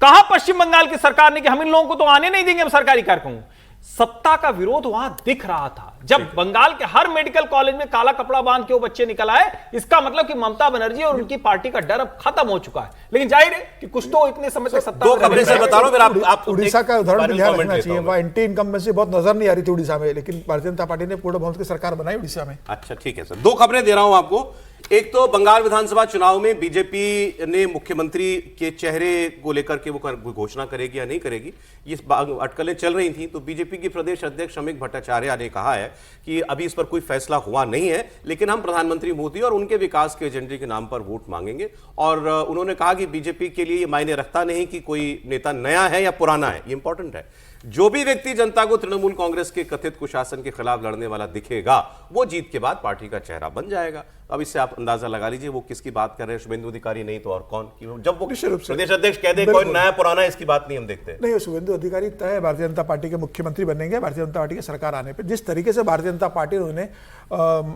कहा पश्चिम बंगाल की सरकार ने कि हम इन लोगों को तो आने नहीं देंगे हम सरकारी कार्यक्रमों। सत्ता का विरोध वहां दिख रहा था। जब बंगाल के हर मेडिकल कॉलेज में काला कपड़ा बांध के वो बच्चे निकल आए, इसका मतलब कि ममता बनर्जी और उनकी पार्टी का डर अब खत्म हो चुका है। लेकिन जाहिर है कि कुछ तो इतने समय तक सत्ता दो खबरें से बता रहा हूं, फिर आप उड़ीसा का उदाहरण final ध्यान comment रखना लेता चाहिए। हूं। वहाँ एंटी इनकम्बेंसी बहुत नजर नहीं आ रही थी उड़ीसा में, लेकिन भारतीय जनता पार्टी ने पूर्ण बहुमत की सरकार बनाई उड़ीसा में। अच्छा ठीक है सर, दो खबरें दे रहा हूं आपको। एक तो बंगाल विधानसभा चुनाव में बीजेपी ने मुख्यमंत्री के चेहरे को लेकर के वो घोषणा करेगी या नहीं करेगी, ये अटकलें चल रही थी। तो बीजेपी के प्रदेश अध्यक्ष अमित भट्टाचार्य ने कहा है कि अभी इस पर कोई फैसला हुआ नहीं है, लेकिन हम प्रधानमंत्री मोदी और उनके विकास के एजेंडे के नाम पर वोट मांगेंगे। और उन्होंने कहा कि बीजेपी के लिए ये मायने रखता नहीं कि कोई नेता नया है या पुराना है, ये इंपॉर्टेंट है। जो भी व्यक्ति जनता को तृणमूल कांग्रेस के कथित कुशासन के खिलाफ लड़ने वाला दिखेगा, वो जीत के बाद पार्टी का चेहरा बन जाएगा। अब इससे आप अंदाजा लगा लीजिए वो किसकी बात कर रहे हैं, शुभेंदु अधिकारी नहीं तो और कौन। जब वो प्रदेश अध्यक्ष कह दे कोई नया पुराना, इसकी बात नहीं हम देखते नहीं। शुभेंदु अधिकारी तय भारतीय जनता पार्टी के मुख्यमंत्री बनेंगे भारतीय जनता पार्टी की सरकार आने पर। जिस तरीके से भारतीय जनता पार्टी ने उन्हें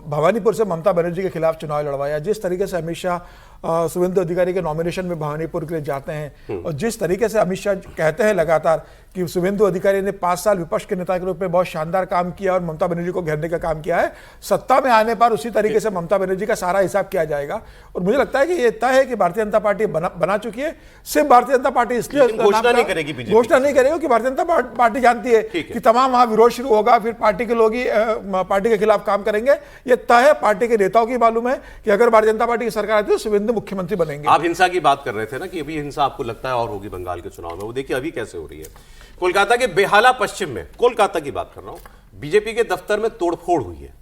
भवानीपुर से ममता बनर्जी के खिलाफ चुनाव लड़वाया, जिस तरीके से अमित शाह शुभेंदु अधिकारी के नॉमिनेशन में भवानीपुर के लिए जाते हैं, और जिस तरीके से अमित शाह कहते हैं लगातार कि शुभेंदु अधिकारी ने 5 साल विपक्ष के नेता के रूप में बहुत शानदार काम किया और ममता बनर्जी को घेरने का काम किया है, सत्ता में आने पर उसी तरीके से ममता बनर्जी का सारा हिसाब किया जाएगा। और मुझे लगता है कि ये तय है कि भारतीय जनता पार्टी बना चुकी है। सिर्फ भारतीय जनता पार्टी इसलिए घोषणा नहीं करेगी, घोषणा नहीं करेगी कि भारतीय जनता पार्टी जानती है कि तमाम वहां विरोध शुरू होगा, फिर पार्टी के लोग ही पार्टी के खिलाफ काम करेंगे। ये तय है, पार्टी के नेताओं की मालूम है कि अगर भारतीय जनता पार्टी की सरकार आती है तो शुभेंदु मुख्यमंत्री बनेंगे। आप हिंसा की बात कर रहे थे ना कि अभी हिंसा आपको लगता है और होगी बंगाल के चुनाव में, वो देखिए अभी कैसे हो रही है। कोलकाता के बेहाला पश्चिम में, कोलकाता की बात कर रहा हूं, बीजेपी के दफ्तर में तोड़फोड़ हुई है।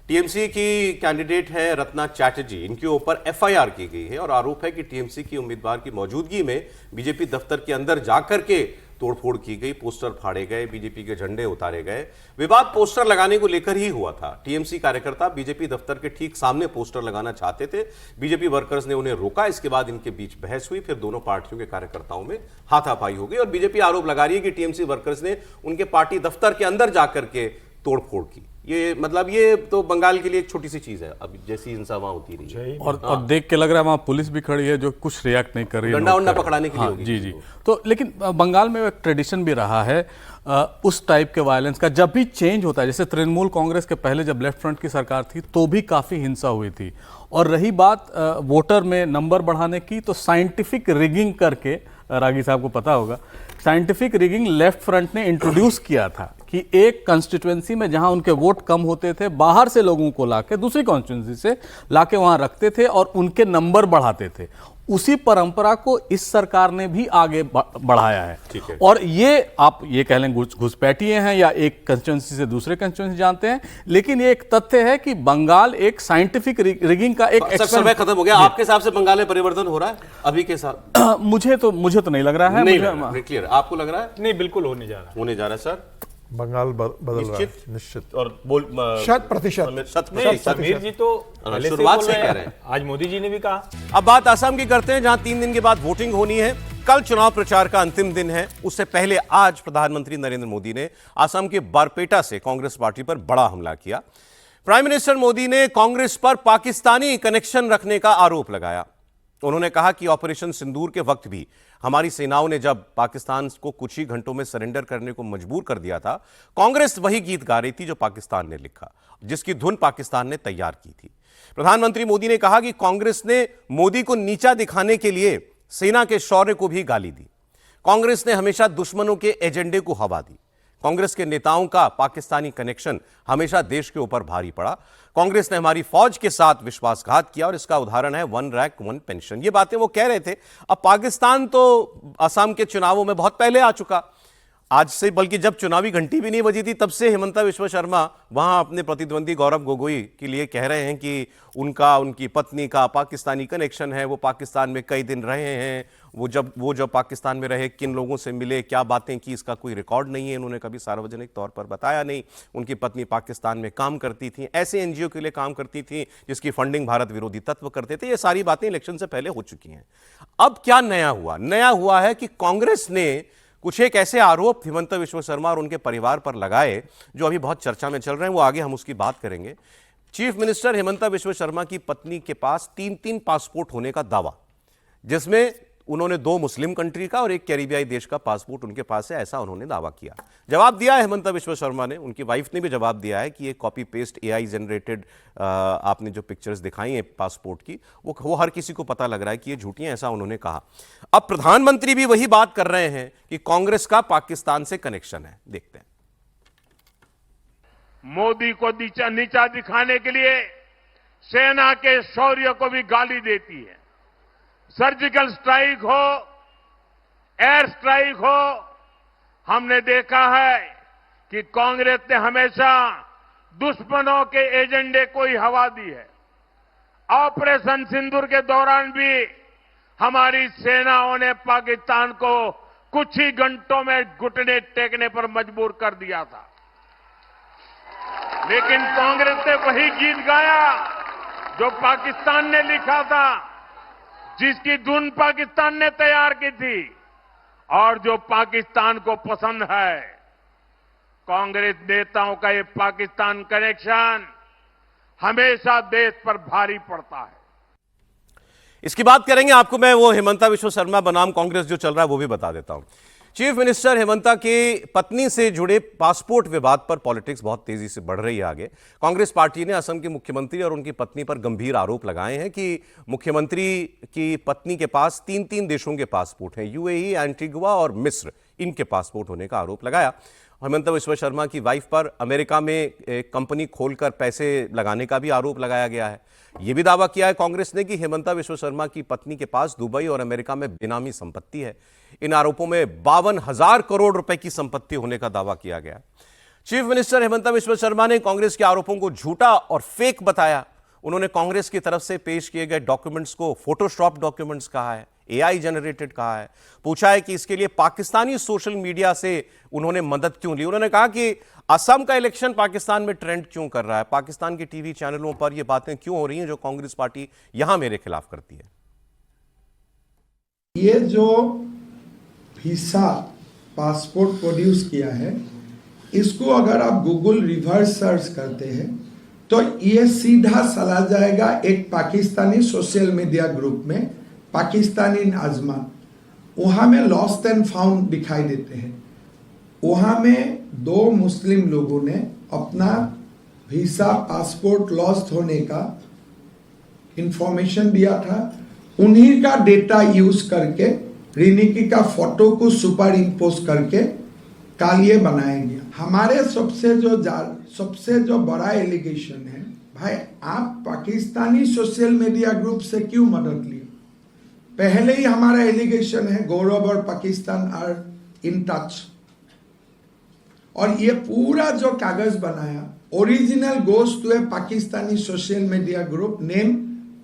टीएमसी की कैंडिडेट है रत्ना चैटर्जी, इनके ऊपर एफआईआर की गई है और आरोप है कि टीएमसी की उम्मीदवार की मौजूदगी में बीजेपी दफ्तर के अंदर जाकर के तोड़फोड़ की गई, पोस्टर फाड़े गए, बीजेपी के झंडे उतारे गए। विवाद पोस्टर लगाने को लेकर ही हुआ था। टीएमसी कार्यकर्ता बीजेपी दफ्तर के ठीक सामने पोस्टर लगाना चाहते थे, बीजेपी वर्कर्स ने उन्हें रोका। इसके बाद इनके बीच बहस हुई, फिर दोनों पार्टियों के कार्यकर्ताओं में हाथापाई हो गई और बीजेपी आरोप लगा रही है कि टीएमसी वर्कर्स ने उनके पार्टी दफ्तर के अंदर जाकर के तोड़फोड़ की। ये मतलब ये तो बंगाल के लिए एक छोटी सी चीज है, अब जैसी हिंसा वहां होती रही है। और देख के लग रहा है वहाँ पुलिस भी खड़ी है जो कुछ रिएक्ट नहीं कर रही है, डंडा उंडा पकड़ाने के लिए होगी। जी जी। तो लेकिन बंगाल में एक ट्रेडिशन भी रहा है उस टाइप के वायलेंस का। जब भी चेंज होता है, जैसे तृणमूल कांग्रेस के पहले जब लेफ्ट फ्रंट की सरकार थी तो भी काफ़ी हिंसा हुई थी। और रही बात वोटर में नंबर बढ़ाने की, तो साइंटिफिक रिगिंग करके, रागी साहब को पता होगा, साइंटिफिक रिगिंग लेफ्ट फ्रंट ने इंट्रोड्यूस किया था कि एक कंस्टिट्यूएंसी में जहां उनके वोट कम होते थे, बाहर से लोगों को लाके, दूसरी कॉन्स्टिट्यूएंसी से लाके वहां रखते थे और उनके नंबर बढ़ाते थे। उसी परंपरा को इस सरकार ने भी आगे बढ़ाया है। और ये आप ये कह लें घुसपैठिए हैं या एक कंस्टिट्यूएंसी से दूसरे कंस्टिट्यूएंसी जानते हैं, लेकिन ये एक तथ्य है कि बंगाल एक साइंटिफिक रिगिंग का एक समय खत्म हो गया। आपके हिसाब से बंगाल में परिवर्तन हो रहा है अभी के साथ? मुझे तो नहीं लग रहा है। नहीं क्लियर, आपको लग रहा है? नहीं, बिल्कुल होने जा रहा है सर। बंगाल बदल रहा है निश्चित, और बोल 100%। समीर जी तो शुरुआत से कह रहे हैं, आज मोदी जी ने भी कहा। अब बात असम की करते हैं, जहां 3 दिन के बाद वोटिंग होनी है। कल चुनाव प्रचार का अंतिम दिन है। उससे पहले आज प्रधानमंत्री नरेंद्र मोदी ने असम के बारपेटा से कांग्रेस पार्टी पर बड़ा हमला किया। प्राइम मिनिस्टर मोदी ने कांग्रेस पर पाकिस्तानी कनेक्शन रखने का आरोप लगाया। उन्होंने कहा कि ऑपरेशन सिंदूर के वक्त भी हमारी सेनाओं ने जब पाकिस्तान को कुछ ही घंटों में सरेंडर करने को मजबूर कर दिया था, कांग्रेस वही गीत गा रही थी जो पाकिस्तान ने लिखा, जिसकी धुन पाकिस्तान ने तैयार की थी। प्रधानमंत्री मोदी ने कहा कि कांग्रेस ने मोदी को नीचा दिखाने के लिए सेना के शौर्य को भी गाली दी। कांग्रेस ने हमेशा दुश्मनों के एजेंडे को हवा दी। कांग्रेस के नेताओं का पाकिस्तानी कनेक्शन हमेशा देश के ऊपर भारी पड़ा। कांग्रेस ने हमारी फौज के साथ विश्वासघात किया और इसका उदाहरण है 1 रैंक 1 पेंशन। ये बातें वो कह रहे थे। अब पाकिस्तान तो असम के चुनावों में बहुत पहले आ चुका, आज से, बल्कि जब चुनावी घंटी भी नहीं बजी थी तब से हिमंता बिस्वा शर्मा वहां अपने प्रतिद्वंदी गौरव गोगोई के लिए कह रहे हैं कि उनकी पत्नी का पाकिस्तानी कनेक्शन है, वो पाकिस्तान में कई दिन रहे हैं, वो जब पाकिस्तान में रहे किन लोगों से मिले, क्या बातें की, इसका कोई रिकॉर्ड नहीं है, उन्होंने कभी सार्वजनिक तौर पर बताया नहीं। उनकी पत्नी पाकिस्तान में काम करती थी, ऐसे एनजीओ के लिए काम करती थी जिसकी फंडिंग भारत विरोधी तत्व करते थे। ये सारी बातें इलेक्शन से पहले हो चुकी हैं। अब क्या नया हुआ? नया हुआ है कि कांग्रेस ने कुछ एक ऐसे आरोप हिमंता बिस्वा शर्मा और उनके परिवार पर लगाए जो अभी बहुत चर्चा में चल रहे हैं। वो आगे हम उसकी बात करेंगे। चीफ मिनिस्टर हिमंता बिस्वा शर्मा की पत्नी के पास 3-3 पासपोर्ट होने का दावा, जिसमें उन्होंने 2 मुस्लिम कंट्री का और एक कैरिबियाई देश का पासपोर्ट उनके पास है, ऐसा उन्होंने दावा किया। जवाब दिया है हेमंता विश्व शर्मा ने, उनकी वाइफ ने भी जवाब दिया है कि ये कॉपी पेस्ट AI जनरेटेड आपने जो पिक्चर्स दिखाई हैं पासपोर्ट की, वो हर किसी को पता लग रहा है कि ये झूठी हैं, ऐसा उन्होंने कहा। अब प्रधानमंत्री भी वही बात कर रहे हैं कि कांग्रेस का पाकिस्तान से कनेक्शन है। देखते हैं। मोदी को नीचा दिखाने के लिए सेना के शौर्य को भी गाली देती है। सर्जिकल स्ट्राइक हो, एयर स्ट्राइक हो, हमने देखा है कि कांग्रेस ने हमेशा दुश्मनों के एजेंडे को ही हवा दी है। ऑपरेशन सिंदूर के दौरान भी हमारी सेनाओं ने पाकिस्तान को कुछ ही घंटों में घुटने टेकने पर मजबूर कर दिया था, लेकिन कांग्रेस ने वही गीत गाया जो पाकिस्तान ने लिखा था, जिसकी धुन पाकिस्तान ने तैयार की थी और जो पाकिस्तान को पसंद है। कांग्रेस नेताओं का ये पाकिस्तान कनेक्शन हमेशा देश पर भारी पड़ता है। इसकी बात करेंगे, आपको मैं वो हेमंता विश्व शर्मा बनाम कांग्रेस जो चल रहा है वो भी बता देता हूं। चीफ मिनिस्टर हेमंता की पत्नी से जुड़े पासपोर्ट विवाद पर पॉलिटिक्स बहुत तेजी से बढ़ रही है आगे। कांग्रेस पार्टी ने असम के मुख्यमंत्री और उनकी पत्नी पर गंभीर आरोप लगाए हैं कि मुख्यमंत्री की पत्नी के पास 3 देशों के पासपोर्ट हैं, UAE, एंटीगुआ और मिस्र, इनके पासपोर्ट होने का आरोप लगाया। हेमंता विश्व शर्मा की वाइफ पर अमेरिका में एक कंपनी खोलकर पैसे लगाने का भी आरोप लगाया गया है। यह भी दावा किया है कांग्रेस ने कि हेमंता विश्व शर्मा की पत्नी के पास दुबई और अमेरिका में बेनामी संपत्ति है। इन आरोपों में 52,000 करोड़ रुपए की संपत्ति होने का दावा किया गया। चीफ मिनिस्टर हेमंता विश्व शर्मा ने कांग्रेस के आरोपों को झूठा और फेक बताया। उन्होंने कांग्रेस की तरफ से पेश किए गए डॉक्यूमेंट्स को फोटोशॉप डॉक्यूमेंट्स कहा है, AI जनरेटेड कहा है। पूछा है कि इसके लिए पाकिस्तानी सोशल मीडिया से उन्होंने मदद क्यों ली। उन्होंने कहा कि असम का इलेक्शन पाकिस्तान में ट्रेंड क्यों कर रहा है, पाकिस्तान के टीवी चैनलों पर यह बातें क्यों हो रही हैं जो कांग्रेस पार्टी यहां मेरे खिलाफ करती है। ये जो वीसा पासपोर्ट प्रोड्यूस किया है, इसको अगर आप गूगल रिवर्स सर्च करते हैं तो ये सीधा चला जाएगा एक पाकिस्तानी सोशल मीडिया ग्रुप में, पाकिस्तानी इन आजमान। वहां में लॉस्ट एंड फाउंड दिखाई देते हैं। वहां में 2 मुस्लिम लोगों ने अपना वीसा पासपोर्ट लॉस्ट होने का इंफॉर्मेशन दिया था। उन्हीं का डेटा यूज करके रिनिकी का फोटो को सुपर इम्पोज करके कल ये बनाया गया। हमारे सबसे जो बड़ा एलिगेशन है, भाई आप पाकिस्तानी सोशल मीडिया ग्रुप से क्यों मदद ली? पहले ही हमारा एलिगेशन है गौरव और पाकिस्तान आर इन टच, और ये पूरा जो कागज बनाया original goes to a Pakistani social media group name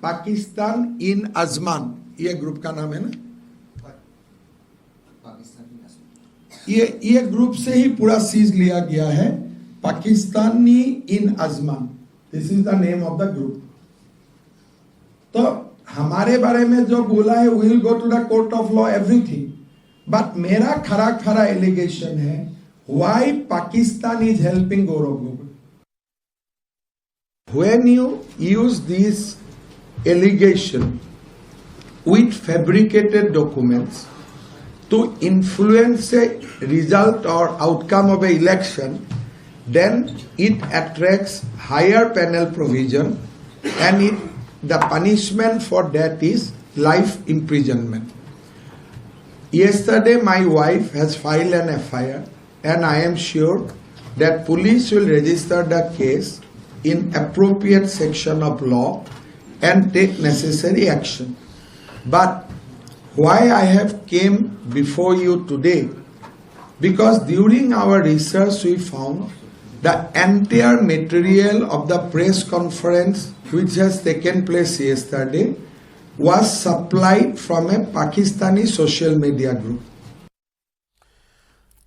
Pakistan in Ajman, ये ग्रुप का नाम है ना, ये ग्रुप से ही पूरा सीज लिया गया है, Pakistani in Ajman, this is the name of the group. तो हमारे बारे में जो बोला है, we will go to the court of law everything, but मेरा खरा एलिगेशन है why Pakistan is helping Gaurav Gogoi. When you use this allegation with fabricated documents to influence a result or outcome of an election, then it attracts higher penal provision, and the punishment for that is life imprisonment. Yesterday my wife has filed an FIR, and I am sure that police will register the case in appropriate section of law and take necessary action. But why I have came before you today? Because during our research we found the entire material of the press conference which has taken place yesterday was supplied from a Pakistani social media group.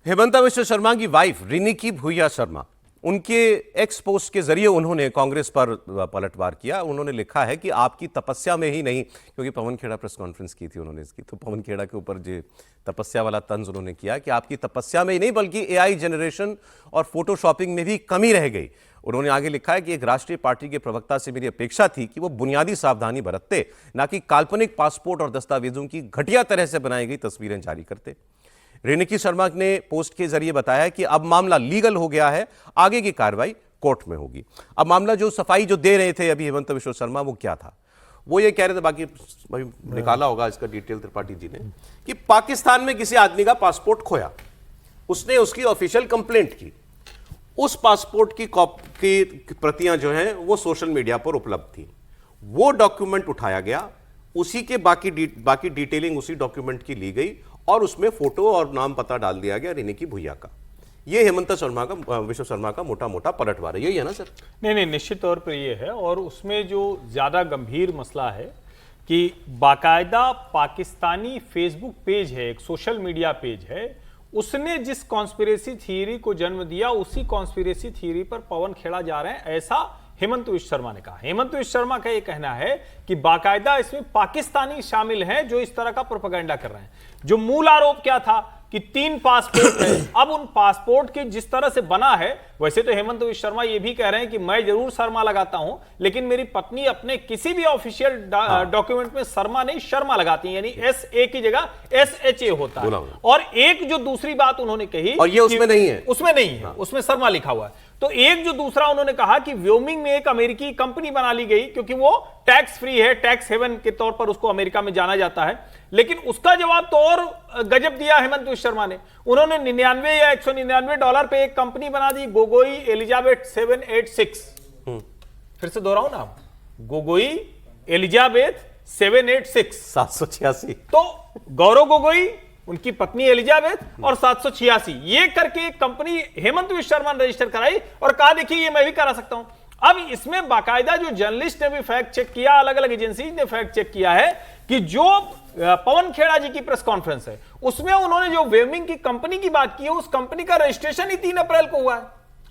Himanta Biswa Sarma की वाइफ रिनिकी भूया शर्मा, उनके एक्स पोस्ट के जरिए उन्होंने कांग्रेस पर पलटवार किया। उन्होंने लिखा है कि आपकी तपस्या में ही नहीं, क्योंकि पवन खेड़ा प्रेस कॉन्फ्रेंस की थी उन्होंने इसकी, तो पवन खेड़ा के ऊपर जो तपस्या वाला तंज उन्होंने किया कि आपकी तपस्या में ही नहीं बल्कि AI जनरेशन और फोटोशॉपिंग में भी कमी रह गई। उन्होंने आगे लिखा है कि एक राष्ट्रीय पार्टी के प्रवक्ता से मेरी अपेक्षा थी कि वो बुनियादी सावधानी बरतते, ना कि काल्पनिक पासपोर्ट और दस्तावेजों की घटिया तरह से बनाई गई तस्वीरें जारी करते। रेणुकी शर्मा ने पोस्ट के जरिए बताया कि अब मामला लीगल हो गया है, आगे की कार्रवाई कोर्ट में होगी। अब मामला जो सफाई जो दे रहे थे अभी हेमंत बिश्व शर्मा, वो क्या था? वो ये कह रहे थे, बाकी निकाला होगा इसका डिटेल त्रिपाठी जी ने, कि पाकिस्तान में किसी आदमी का पासपोर्ट खोया, उसने उसकी ऑफिशियल कंप्लेंट की, उस पासपोर्ट की प्रतियां जो हैं वो सोशल मीडिया पर उपलब्ध थी, वो डॉक्यूमेंट उठाया गया, उसी के बाकी डिटेलिंग उसी डॉक्यूमेंट की ली गई और उसमें फोटो और नाम पता डाल दिया गया रेणुकी भुइया का। ये हेमंत बिश्व शर्मा का मोटा मोटा पलटवार है, यही है ना सर? नहीं, निश्चित तौर पर ये है। और उसमें जो ज्यादा गंभीर मसला है कि बाकायदा पाकिस्तानी फेसबुक पेज है, एक सोशल मीडिया पेज है, उसने जिस कॉन्स्पिरेसी थियरी को जन्म दिया, उसी कॉन्स्पिरेसी थियरी पर पवन खेड़ा जा रहे हैं, ऐसा हेमंत बिश्व शर्मा ने कहा। हेमंत बिश्व शर्मा का यह कहना है कि बाकायदा इसमें पाकिस्तानी शामिल हैं जो इस तरह का प्रोपेगेंडा कर रहे हैं। जो मूल आरोप क्या था कि 3 पासपोर्ट है। अब उन पासपोर्ट के जिस तरह से बना है, वैसे तो हेमंत बिश्व शर्मा ये भी कह रहे हैं कि मैं जरूर शर्मा लगाता हूं, लेकिन मेरी पत्नी अपने किसी भी ऑफिशियल डॉक्यूमेंट में शर्मा नहीं शर्मा लगाती है, यानी SA की जगह SHA होता है। और एक जो दूसरी बात उन्होंने कही, और ये उसमें नहीं है, उसमें नहीं है, उसमें शर्मा लिखा हुआ है। तो एक जो दूसरा उन्होंने कहा कि व्योमिंग में एक अमेरिकी कंपनी बना ली गई क्योंकि वो टैक्स फ्री है, टैक्स हेवन के तौर पर उसको अमेरिका में जाना जाता है। लेकिन उसका जवाब तो और गजब दिया हेमंत बिश्व शर्मा ने। उन्होंने 99 या $199 पे एक कंपनी बना दी, गोगोई एलिजाबेथ 786। फिर से दोहराऊं ना, गोगोई एलिजाबेथ 786। तो गौरव गोगोई, उनकी पत्नी एलिजाबेथ और 786 ये करके एक कंपनी हेमंत बिश्व शर्मा ने रजिस्टर कराई और कहा देखिए ये मैं भी करा सकता हूं। अब इसमें बाकायदा जो जर्नलिस्ट ने भी फैक्ट चेक किया, अलग अलग एजेंसी ने फैक्ट चेक किया है कि जो पवन खेड़ा जी की प्रेस कॉन्फ्रेंस है उसमें उन्होंने जो वेमिंग की कंपनी की बात की है, उस कंपनी का रजिस्ट्रेशन ही 3 अप्रैल को हुआ है।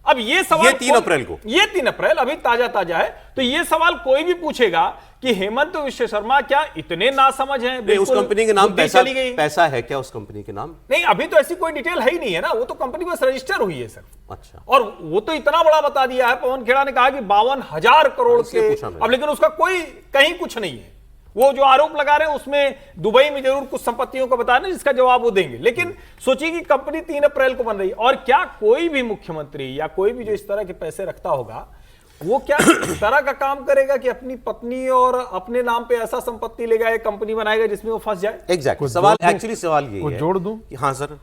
अब ये सवाल, ये 3 अप्रैल को, ये 3 अप्रैल अभी ताजा है। तो ये सवाल कोई भी पूछेगा कि हेमंत बिश्व शर्मा क्या इतने नासमझ हैं? उस कंपनी के नाम पैसा है क्या? उस कंपनी के नाम नहीं, अभी तो ऐसी कोई डिटेल है ही नहीं है ना, वो तो कंपनी बस रजिस्टर हुई है सर। अच्छा। और वो तो इतना बड़ा बता दिया है, पवन खेड़ा ने कहा कि 52,000 करोड़ के। अब लेकिन उसका कोई कहीं कुछ नहीं है। वो जो आरोप लगा रहे हैं उसमें दुबई में जरूर कुछ संपत्तियों को बताना, जिसका जवाब वो देंगे। लेकिन सोचिए कि कंपनी 3 अप्रैल को बन रही, और क्या कोई भी मुख्यमंत्री या कोई भी जो इस तरह के पैसे रखता होगा, वो क्या इस तरह का काम करेगा कि अपनी पत्नी और अपने नाम पे ऐसा संपत्ति लेगा, एक कंपनी बनाएगा जिसमें वो फंस जाए? एग्जैक्टली सवाल यही है। जोड़ दूं? हाँ सर,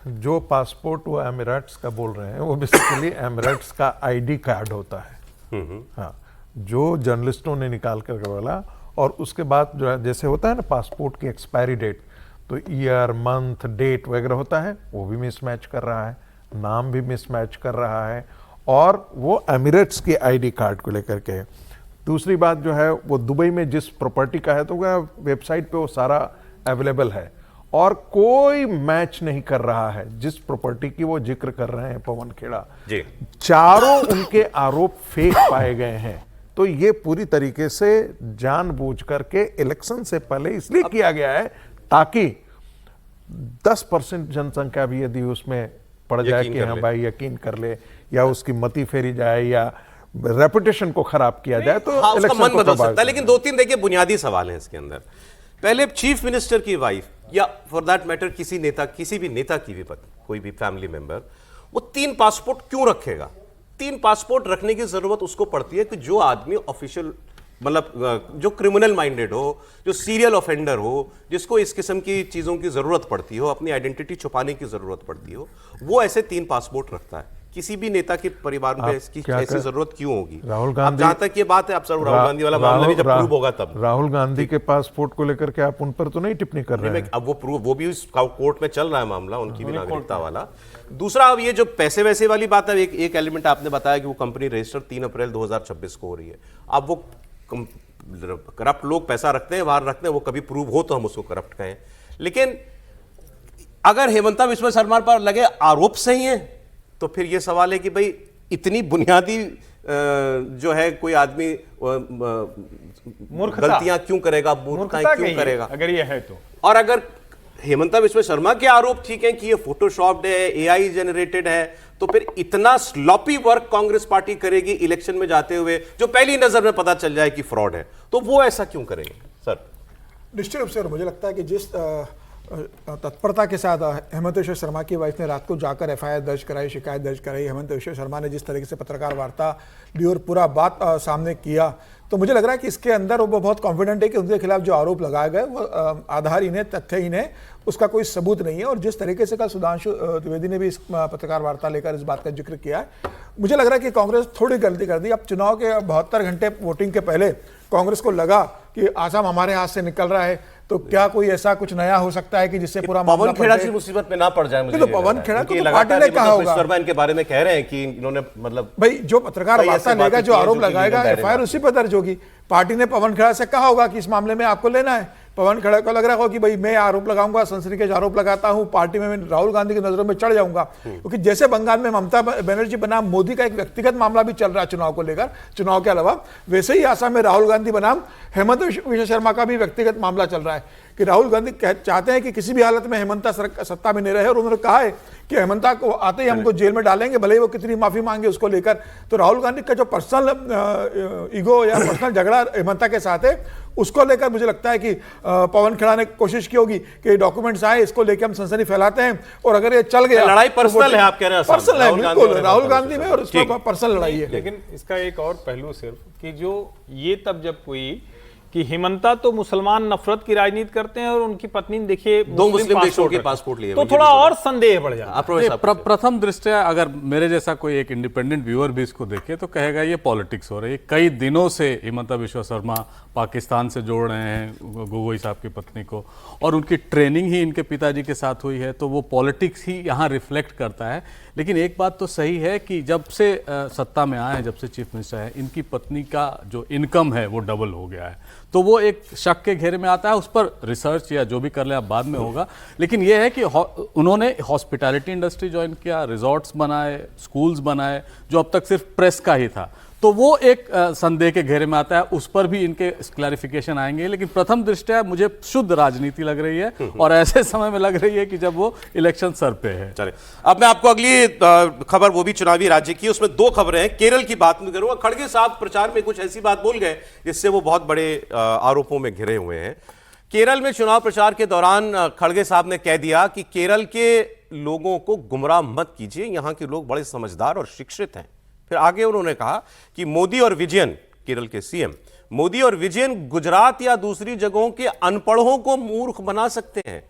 जो पासपोर्ट वो एमिरेट्स का बोल रहे हैं, वो बेसिकली एमिरेट्स का ID कार्ड होता है। हाँ, जो जर्नलिस्टों ने निकाल कर बोला। और उसके बाद जो है, जैसे होता है ना पासपोर्ट की एक्सपायरी डेट, तो ईयर, मंथ, डेट वगैरह होता है, वो भी मिसमैच कर रहा है, नाम भी मिसमैच कर रहा है, और वो एमिरेट्स के ID कार्ड को लेकर के। दूसरी बात जो है, वो दुबई में जिस प्रॉपर्टी का है, तो वह वेबसाइट पे वो सारा अवेलेबल है, और कोई मैच नहीं कर रहा है जिस प्रॉपर्टी की वो जिक्र कर रहे हैं पवन खेड़ा जी। चारों उनके आरोप फेक पाए गए हैं। तो ये पूरी तरीके से जानबूझ करके इलेक्शन से पहले इसलिए किया गया है ताकि 10% जनसंख्या भी यदि उसमें पड़ जाए कि हाँ भाई यकीन कर ले, या उसकी मती फेरी जाए, या रेपुटेशन को खराब किया जाए, तो हाँ, उसका मन बदल सकता है। लेकिन 2-3 देखिए बुनियादी सवाल हैं इसके अंदर। पहले चीफ मिनिस्टर की वाइफ, या फॉर दैट मैटर किसी भी नेता की भी पत्नी, कोई भी फैमिली मेंबर, वो 3 पासपोर्ट क्यों रखेगा? 3 पासपोर्ट रखने की जरूरत उसको पड़ती है कि जो आदमी ऑफिशियल, मतलब जो क्रिमिनल माइंडेड हो, जो सीरियल ऑफेंडर हो, जिसको इस किस्म की चीजों की जरूरत पड़ती हो, अपनी आइडेंटिटी छुपाने की जरूरत पड़ती हो, वो ऐसे 3 पासपोर्ट रखता है। किसी भी नेता के परिवार में इसकी ऐसी जरूरत क्यों होगी? राहुल गांधी, जहां तक ये बात है, आप सर राहुल गांधी वाला मामला भी जब प्रूव होगा तब। राहुल गांधी के पासपोर्ट को लेकर के आप उन पर तो नहीं टिप्पणी कर रहे हैं? अब वो भी कोर्ट में चल रहा है मामला, उनकी भी नागरिकता वाला। दूसरा, अब ये जो पैसे वैसे वाली बात है, एक एलिमेंट आपने बताया कि वो कंपनी रजिस्टर 3 अप्रैल 2026 को हो रही है। अब वो करप्ट लोग पैसा रखते हैं, बाहर रखते हैं, वो कभी प्रूव हो तो हम उसको करप्ट कहें। लेकिन अगर हेमंत बिश्व शर्मा पर लगे आरोप सही है, तो फिर यह सवाल है कि भाई इतनी बुनियादी जो है कोई आदमी गलतियां क्यों करेगा, मूर्खताएं क्यों करेगा? अगर ये है तो। और अगर हेमंता बिश्व शर्मा के आरोप ठीक है कि ये फोटोशॉप्ड है, एआई जनरेटेड है, तो फिर इतना स्लॉपी वर्क कांग्रेस पार्टी करेगी इलेक्शन में जाते हुए जो पहली नजर में पता चल जाए कि फ्रॉड है, तो वो ऐसा क्यों करेंगे सर? निश्चित रूप से। और मुझे लगता है कि जिस तत्परता के साथ हेमंत बिश्व शर्मा की वाइफ ने रात को जाकर एफआईआर दर्ज कराई, शिकायत दर्ज कराई, हेमंत बिश्व शर्मा ने जिस तरीके से पत्रकार वार्ता ली और पूरा बात सामने किया, तो मुझे लग रहा है कि इसके अंदर वो बहुत कॉन्फिडेंट है कि उनके खिलाफ जो आरोप लगाए गए वो आधारहीन है, तथ्यहीन है, उसका कोई सबूत नहीं है। और जिस तरीके से कल सुधांशु द्विवेदी ने भी इस पत्रकार वार्ता लेकर इस बात का जिक्र किया है, मुझे लग रहा है कि कांग्रेस थोड़ी गलती कर दी। अब चुनाव के 72 घंटे वोटिंग के पहले कांग्रेस को लगा कि आसाम हमारे हाथ से निकल रहा है, तो क्या कोई ऐसा कुछ नया हो सकता है कि जिससे पूरा पवन खेड़ा जी मुसीबत में ना पड़ जाए? मुझे तो पवन खेड़ा को तो पार्टी ने कहा होगा, शर्मा इनके बारे में कह रहे हैं कि इन्होंने मतलब भाई जो पत्रकार वार्ता लेगा, जो आरोप लगाएगा, एफआईआर उसी पर दर्ज होगी। पार्टी ने पवन खेड़ा से कहा होगा कि इस मामले में आपको लेना है। पवन खेड़ा को लग रहा होगा कि भाई मैं आरोप लगाऊंगा, सनसनीखेज आरोप लगाता हूं, पार्टी में मैं राहुल गांधी की नजरों में चढ़ जाऊंगा, क्योंकि जैसे बंगाल में ममता बनर्जी बनाम मोदी का एक व्यक्तिगत मामला भी चल रहा है चुनाव को लेकर, चुनाव के अलावा, वैसे ही आसाम में राहुल गांधी बनाम हेमंत बिश्व शर्मा का भी व्यक्तिगत मामला चल रहा है कि राहुल गांधी चाहते हैं कि किसी भी हालत में हेमंता सत्ता में नहीं रहे, और उन्होंने कहा है कि हेमंता को आते ही हमको जेल में डालेंगे, भले ही वो कितनी माफी मांगे उसको लेकर। तो राहुल गांधी का जो पर्सनल ईगो या पर्सनल झगड़ा हेमंता के साथ है, उसको लेकर मुझे लगता है कि पवन खेड़ा ने कोशिश की होगी कि डॉक्यूमेंट्स आए, इसको लेकर हम सनसनी फैलाते हैं, और अगर ये चल गया, लड़ाई पर्सनल है आप कह रहे हैं? पर्सनल है, बिल्कुल राहुल गांधी में, और उसमें पर्सनल लड़ाई है। लेकिन इसका एक और पहलू सिर्फ कि जो ये तब जब हुई कि हेमंता तो मुसलमान नफरत की राजनीति करते हैं और उनकी पत्नी ने देखिए दो मुस्लिम देशों के पासपोर्ट लिए, तो थोड़ा और संदेह बढ़ जाता है। प्रथम दृष्टया अगर मेरे जैसा कोई एक इंडिपेंडेंट व्यूअर भी इसको देखे तो कहेगा ये पॉलिटिक्स हो रही है। कई दिनों से हेमंता बिश्व शर्मा पाकिस्तान से जोड़ रहे हैं गोगोई साहब की पत्नी को, और उनकी ट्रेनिंग ही इनके पिताजी के साथ हुई है, तो वो पॉलिटिक्स ही यहाँ रिफ्लेक्ट करता है। लेकिन एक बात तो सही है कि जब से सत्ता में आए हैं, जब से चीफ मिनिस्टर है, इनकी पत्नी का जो इनकम है वो डबल हो गया है, तो वो एक शक के घेरे में आता है। उस पर रिसर्च या जो भी कर ले आप बाद में होगा, लेकिन ये है कि उन्होंने हॉस्पिटैलिटी इंडस्ट्री ज्वाइन किया, रिजॉर्ट्स बनाए, स्कूल्स बनाए, जो अब तक सिर्फ प्रेस का ही था, तो वो एक संदेह के घेरे में आता है। उस पर भी इनके क्लैरिफिकेशन आएंगे, लेकिन प्रथम दृष्टया मुझे शुद्ध राजनीति लग रही है, और ऐसे समय में लग रही है कि जब वो इलेक्शन सर पे है। चले अब मैं आपको अगली खबर, वो भी चुनावी राज्य की, उसमें दो खबरें हैं। केरल की बात मैं करूंगा। खड़गे साहब प्रचार में कुछ ऐसी बात बोल गए जिससे वो बहुत बड़े आरोपों में घिरे हुए हैं। केरल में चुनाव प्रचार के दौरान खड़गे साहब ने कह दिया कि केरल के लोगों को गुमराह मत कीजिए, यहां के लोग बड़े समझदार और शिक्षित हैं। फिर आगे उन्होंने कहा कि मोदी और विजयन, केरल के सीएम मोदी और विजयन गुजरात या दूसरी जगहों के अनपढ़ों को मूर्ख बना सकते हैं,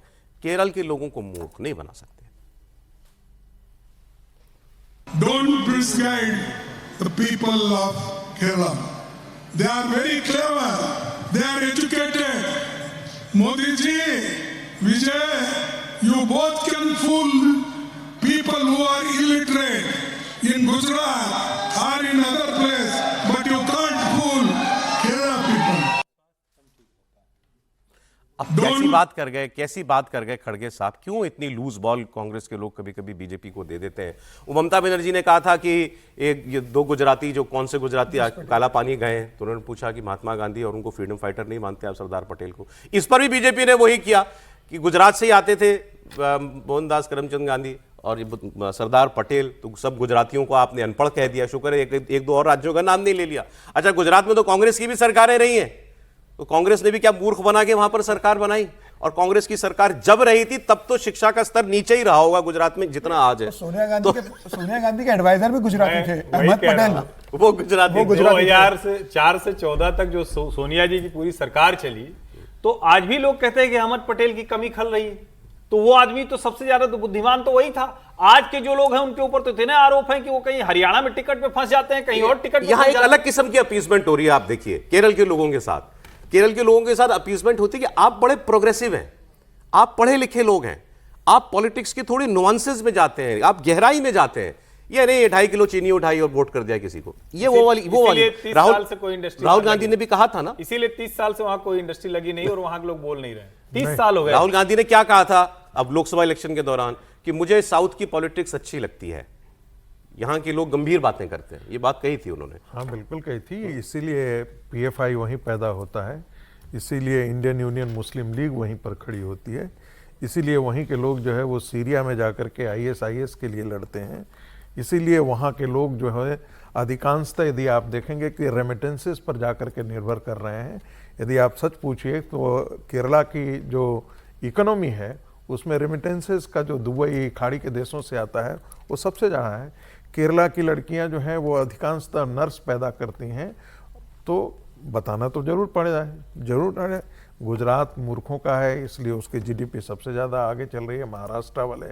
केरल के लोगों को मूर्ख नहीं बना सकते। Don't misguide the people of Kerala. They are very clever. They are educated. Modi ji, Vijay, you both can fool people who are illiterate in Gujarat or in other place, but you can't fool Kerala people. अब कैसी बात कर गए खड़गे साहब? क्यों इतनी लूज बॉल कांग्रेस के लोग कभी कभी बीजेपी को दे देते हैं? ममता बनर्जी ने कहा था कि ये दो गुजराती, जो कौन से गुजराती काला पानी गए हैं, तो उन्होंने पूछा कि महात्मा गांधी और उनको फ्रीडम फाइटर नहीं मानते आप सरदार पटेल को। इस पर भी बीजेपी ने वही किया कि गुजरात से ही आते थे मोहनदास करमचंद गांधी और ये सरदार पटेल, तो सब गुजरातियों को आपने अनपढ़ कह दिया। शुक्र है एक दो और राज्यों का नाम नहीं ले लिया। अच्छा, गुजरात में तो कांग्रेस की भी सरकारें रही हैं, तो कांग्रेस ने भी क्या मूर्ख बना के वहां पर सरकार बनाई? और कांग्रेस की सरकार जब रही थी तब तो शिक्षा का स्तर नीचे ही रहा होगा गुजरात में जितना आज है। सोनिया गांधी के एडवाइजर भी गुजराती थे, अहमद पटेल, वो गुजराती। 2004 से 14 तक जो सोनिया जी की पूरी सरकार चली, तो आज भी लोग कहते हैं कि अहमद पटेल की कमी खल रही है। तो वो आदमी तो सबसे ज्यादा तो बुद्धिमान तो वही था। आज के जो लोग हैं उनके ऊपर तो इतने आरोप हैं कि वो कहीं हरियाणा में टिकट पे फंस जाते हैं, कहीं और टिकट। यहां एक अलग किस्म की अपीसमेंट हो रही है। आप देखिए केरल के लोगों के साथ अपीसमेंट होती है कि आप बड़े प्रोग्रेसिव हैं, आप पढ़े लिखे लोग हैं, आप पॉलिटिक्स की थोड़ी नुआंसेस में जाते हैं, आप गहराई में जाते हैं। ये नहीं 2.5 किलो चीनी उठाई और वोट कर दिया किसी को, ये वो वाली राहुल गांधी ने भी कहा था ना, इसीलिए 30 साल से वहां कोई इंडस्ट्री लगी नहीं और वहां के लोग बोल नहीं रहे। 30 साल हो गए। राहुल गांधी ने क्या कहा था अब लोकसभा इलेक्शन के दौरान कि मुझे साउथ की पॉलिटिक्स अच्छी लगती है, यहाँ के लोग गंभीर बातें करते हैं, ये बात कही थी उन्होंने। हाँ बिल्कुल कही थी, इसीलिए पीएफआई वहीं पैदा होता है, इसीलिए इंडियन यूनियन मुस्लिम लीग वहीं पर खड़ी होती है, इसीलिए वहीं के लोग जो है वो सीरिया में जाकर के IS के लिए लड़ते हैं। इसीलिए वहाँ के लोग जो है अधिकांशतः यदि आप देखेंगे कि रेमिटेंसेस पर जाकर के निर्भर कर रहे हैं। यदि आप सच पूछिए तो केरला की जो इकोनॉमी है उसमें रेमिटेंसेस का जो दुबई खाड़ी के देशों से आता है वो सबसे ज़्यादा है। केरला की लड़कियां जो हैं वो अधिकांशतः नर्स पैदा करती हैं, तो बताना तो जरूर पड़ेगा। गुजरात मूर्खों का है, इसलिए उसके GDP सबसे ज़्यादा आगे चल रही है। महाराष्ट्र वाले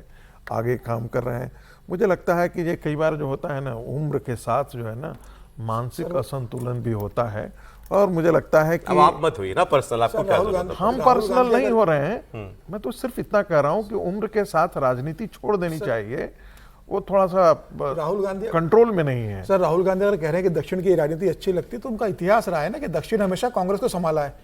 आगे काम कर रहे हैं। मुझे लगता है कि ये कई बार जो होता है ना, उम्र के साथ जो है ना मानसिक असंतुलन भी होता है। और मुझे लगता है कि अब आप मत हुई ना पर्सनल, आपको क्या जरूरत है? हम पर्सनल नहीं हो रहे हैं, मैं तो सिर्फ इतना कह रहा हूं कि उम्र के साथ राजनीति छोड़ देनी चाहिए। वो थोड़ा सा राहुल गांधी कंट्रोल में नहीं है। सर, राहुल गांधी अगर कह रहे हैं कि दक्षिण की राजनीति अच्छी लगती है, तो उनका इतिहास रहा है ना कि दक्षिण हमेशा कांग्रेस को संभाला है।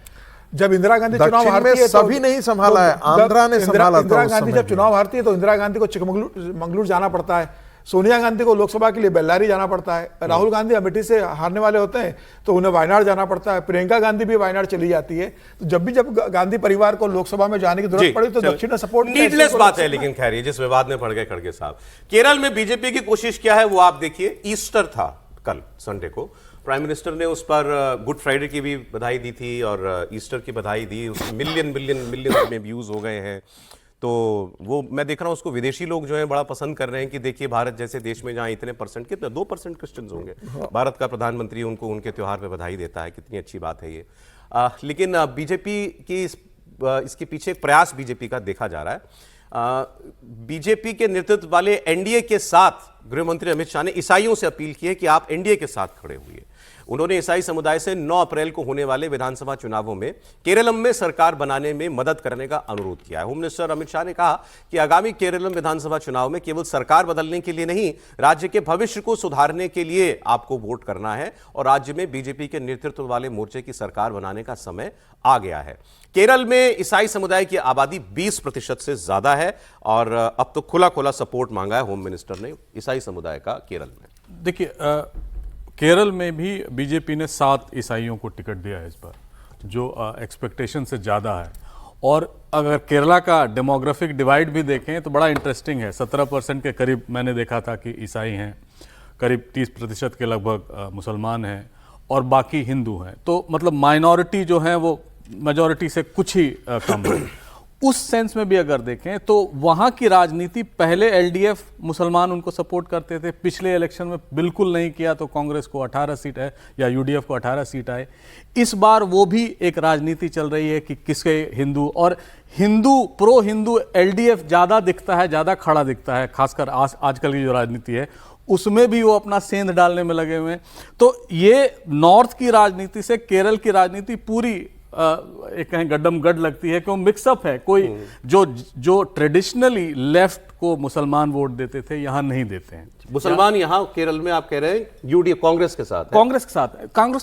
जब इंदिरा गांधी चुनाव हारती है सभी नहीं संभाला है, आंध्रा ने संभाला था। इंदिरा गांधी जब चुनाव हारती है तो इंदिरा गांधी को चिकमंगलुरु जाना पड़ता है, सोनिया गांधी को लोकसभा के लिए बेल्लारी जाना पड़ता है, राहुल गांधी अमेठी से हारने वाले होते हैं तो उन्हें वायनाड जाना पड़ता है, प्रियंका गांधी भी वायनाड चली जाती है। तो जब गांधी परिवार को लोकसभा में जाने की जरूरत पड़ी तो दक्षिण ने सपोर्ट किया। नीडलेस बात है, लेकिन खैर ये जिस विवाद में पड़ गए खड़गे साहब। केरल में बीजेपी की कोशिश क्या है वो आप देखिए। ईस्टर था कल संडे को, प्राइम मिनिस्टर ने उस पर गुड फ्राइडे की भी बधाई दी थी और ईस्टर की बधाई दी। मिलियन में व्यूज हो गए हैं। तो वो मैं देख रहा हूं, उसको विदेशी लोग जो हैं बड़ा पसंद कर रहे हैं कि देखिए भारत जैसे देश में जहां इतने परसेंट, कितने 2% क्रिश्चियंस होंगे, भारत का प्रधानमंत्री उनको उनके त्योहार पे बधाई देता है। कितनी अच्छी बात है ये। लेकिन बीजेपी की इसके पीछे एक प्रयास बीजेपी का देखा जा रहा है। बीजेपी के नेतृत्व वाले NDA के साथ गृह मंत्री अमित शाह ने ईसाइयों से अपील की है कि आप NDA के साथ खड़े हुए। उन्होंने ईसाई समुदाय से 9 अप्रैल को होने वाले विधानसभा चुनावों में केरलम में सरकार बनाने में मदद करने का अनुरोध किया है। होम मिनिस्टर अमित शाह ने कहा कि आगामी केरलम विधानसभा चुनाव में केवल सरकार बदलने के लिए नहीं, राज्य के भविष्य को सुधारने के लिए आपको वोट करना है और राज्य में बीजेपी के नेतृत्व वाले मोर्चे की सरकार बनाने का समय आ गया है। केरल में ईसाई समुदाय की आबादी 20% से ज्यादा है और अब तो खुला सपोर्ट मांगा है होम मिनिस्टर ने ईसाई समुदाय का केरल में। देखिए, केरल में भी बीजेपी ने 7 ईसाइयों को टिकट दिया है इस बार, जो एक्सपेक्टेशन से ज़्यादा है। और अगर केरला का डेमोग्राफिक डिवाइड भी देखें तो बड़ा इंटरेस्टिंग है। 17% के करीब मैंने देखा था कि ईसाई हैं, करीब 30% के लगभग मुसलमान हैं और बाकी हिंदू हैं। तो मतलब माइनॉरिटी जो है वो मेजॉरिटी से कुछ ही कम है। उस सेंस में भी अगर देखें तो वहाँ की राजनीति, पहले LDF मुसलमान उनको सपोर्ट करते थे, पिछले इलेक्शन में बिल्कुल नहीं किया तो कांग्रेस को 18 सीट है या UDF को 18 सीट आए। इस बार वो भी एक राजनीति चल रही है कि किसके हिंदू और प्रो हिंदू LDF ज़्यादा दिखता है, ज़्यादा खड़ा दिखता है। खासकर आजकल की जो राजनीति है उसमें भी वो अपना सेंध डालने में लगे हुए हैं। तो ये नॉर्थ की राजनीति से केरल की राजनीति पूरी एक कहीं गड्डम गड लगती है कि वो मिक्सअप है। कोई जो ट्रेडिशनली लेफ्ट को मुसलमान वोट देते थे यहाँ नहीं देते हैं। मुसलमान यहाँ केरल में आप कह रहे हैं UDF कांग्रेस के साथ कांग्रेस के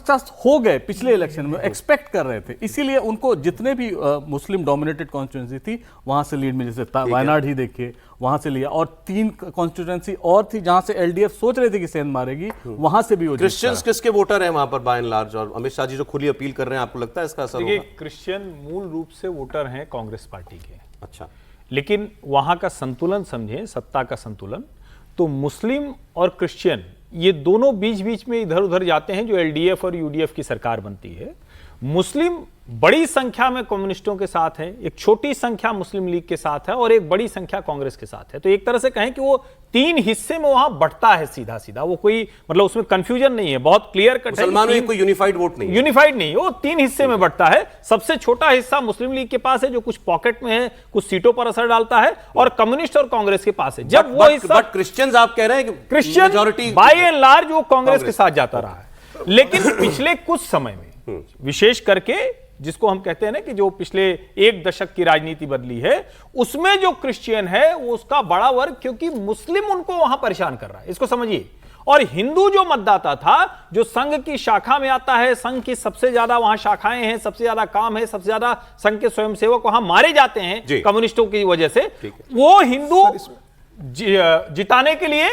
साथ हो गए पिछले इलेक्शन में, एक्सपेक्ट कर रहे थे। इसीलिए उनको जितने भी मुस्लिम डोमिनेटेड कॉन्स्टिट्यूंसी थी वहां से लीड में, जैसे वायनाड ही देखिए वहां से लिया, और 3 कॉन्स्टिट्यूंसी और थी जहां से LDF सोच रहे थे कि सेंध मारेगी, वहां से भी वो क्रिश्चियंस किसके वोटर हैं वहां पर बाय एंड लार्ज? और अमित शाह जी जो खुली अपील कर रहे हैं, आपको लगता है इसका असर होगा? क्रिश्चियन मूल रूप से वोटर हैं कांग्रेस पार्टी के। अच्छा, लेकिन वहां का संतुलन समझें, सत्ता का संतुलन, तो मुस्लिम और क्रिश्चियन ये दोनों बीच में इधर उधर जाते हैं जो LDF और UDF की सरकार बनती है। मुस्लिम बड़ी संख्या में कम्युनिस्टों के साथ है, एक छोटी संख्या मुस्लिम लीग के साथ है और एक बड़ी संख्या कांग्रेस के साथ है। तो एक तरह से कहें कि वो 3 हिस्से में वहां बंटता है सीधा। वो कोई मतलब उसमें कंफ्यूजन नहीं है, बहुत क्लियर कट है। मुसलमानों में कोई यूनिफाइड वोट नहीं, यूनिफाइड नहीं, वो 3 हिस्से में बंटता है। सबसे छोटा हिस्सा मुस्लिम लीग के पास है जो कुछ पॉकेट में है, कुछ सीटों पर असर डालता है, और कम्युनिस्ट और कांग्रेस के पास है। जब वो हिस्सा क्रिश्चियंस आप कह रहे हैं कि Christian majority by and large वो कांग्रेस के साथ जाता रहा है। लेकिन पिछले कुछ समय में विशेष करके जिसको हम कहते हैं ना कि जो पिछले 1 दशक की राजनीति बदली है, उसमें जो क्रिश्चियन है वो उसका बड़ा वर्ग, क्योंकि मुस्लिम उनको वहां परेशान कर रहा है, इसको समझिए। और हिंदू जो मतदाता था, जो संघ की शाखा में आता है, संघ की सबसे ज्यादा वहां शाखाएं हैं, सबसे ज्यादा काम है, सबसे ज्यादा संघ के स्वयंसेवक वहां मारे जाते हैं कम्युनिस्टों की वजह से, वो हिंदू जिताने के लिए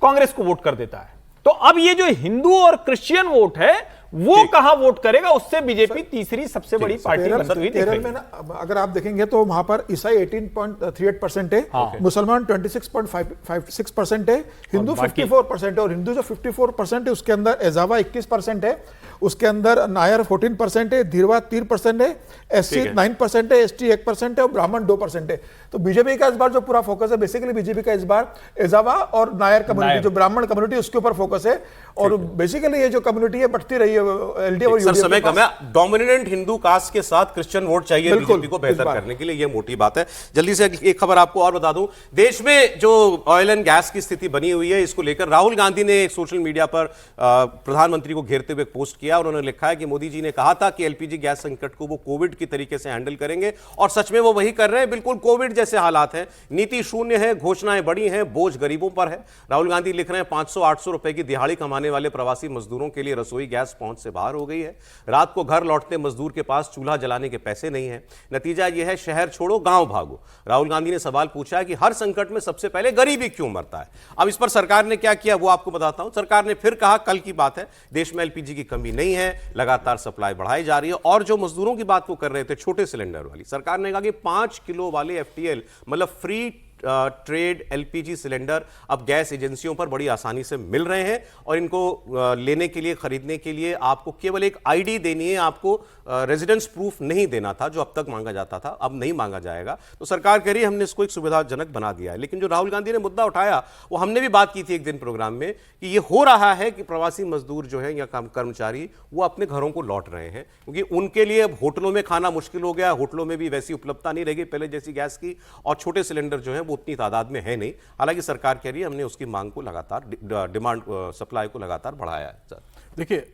कांग्रेस को वोट कर देता है। तो अब ये जो हिंदू और क्रिश्चियन वोट है वो कहां वोट करेगा, उससे बीजेपी तीसरी सबसे बड़ी पार्टी बनती हुई दिख केरल रही में है। ना अगर आप देखेंगे तो वहां पर ईसाई 18.38% है, मुसलमान 26.56% है, हिंदू 54% है, और हिंदू जो 54% है उसके अंदर एजावा 21% है, उसके अंदर नायर 14% है, धीरवा 3% है, एससी 9% है, एसटी 1% है और ब्राह्मण 2% है। तो बीजेपी का इस बार जो पूरा फोकस है, बेसिकली बीजेपी का इस बार एजावा और नायर कम्युनिटी, जो ब्राह्मण कम्युनिटी, उसके ऊपर फोकस है। और बेसिकली ये जो कम्युनिटी है बढ़ती रही है एलडीएफ और सर यूडीएफ समय के कम है, डोमिनेंट हिंदू कास्ट के साथ क्रिश्चियन वोट चाहिए बिल्कुल, बीजेपी को बेहतर इस बार। करने के लिए, ये मोटी बात है। जल्दी से एक खबर आपको और बता दूं, देश में जो ऑयल एंड गैस की स्थिति बनी हुई है, इसको लेकर राहुल गांधी ने एक सोशल मीडिया पर प्रधानमंत्री को घेरते हुए पोस्ट किया। उन्होंने लिखा है कि मोदी जी ने कहा था कि एलपीजी गैस संकट को वो कोविड की तरीके से हैंडल करेंगे, और सच में वो वही कर रहे हैं। बिल्कुल कोविड जैसे हालात हैं, नीति शून्य है, घोषणाएं बड़ी हैं, बोझ गरीबों पर है। राहुल गांधी लिख रहे हैं 500-800 रुपए की दिहाड़ी कमाने वाले प्रवासी मजदूरों के लिए रसोई गैस पहुंच से बाहर हो गई है। रात को घर लौटते मजदूर के पास चूल्हा जलाने के पैसे नहीं है। नतीजा यह है, शहर छोड़ो गांव भागो। राहुल गांधी ने सवाल पूछा है कि हर संकट में सबसे पहले गरीबी क्यों मरता है। अब इस पर सरकार ने क्या किया वो आपको बताता हूं। सरकार ने फिर कहा, कल की बात है, देश में एलपीजी की कमी नहीं है, लगातार सप्लाई बढ़ाई जा रही है। और जो मजदूरों की बात वो कर रहे थे, छोटे सिलेंडर वाली, सरकार ने कहा कि 5 किलो वाले एफटीएल मतलब फ्री ट्रेड एलपीजी सिलेंडर अब गैस एजेंसियों पर बड़ी आसानी से मिल रहे हैं, और इनको लेने के लिए, खरीदने के लिए आपको केवल एक आईडी देनी है, आपको रेजिडेंस प्रूफ नहीं देना था जो अब तक मांगा जाता था, अब नहीं मांगा जाएगा। तो सरकार कह रही है हमने इसको एक सुविधाजनक बना दिया है। लेकिन जो राहुल गांधी ने मुद्दा उठाया, वो हमने भी बात की थी एक दिन प्रोग्राम में, कि ये हो रहा है कि प्रवासी मजदूर जो है या कर्मचारी वो अपने घरों को लौट रहे हैं, क्योंकि उनके लिए अब होटलों में खाना मुश्किल हो गया, होटलों में भी वैसी उपलब्धता नहीं रहेगी पहले जैसी गैस की, और छोटे सिलेंडर जो है वो उतनी तादाद में है नहीं। हालांकि सरकार कह रही है हमने उसकी मांग को लगातार, डिमांड सप्लाई को लगातार बढ़ाया है। सर देखिए,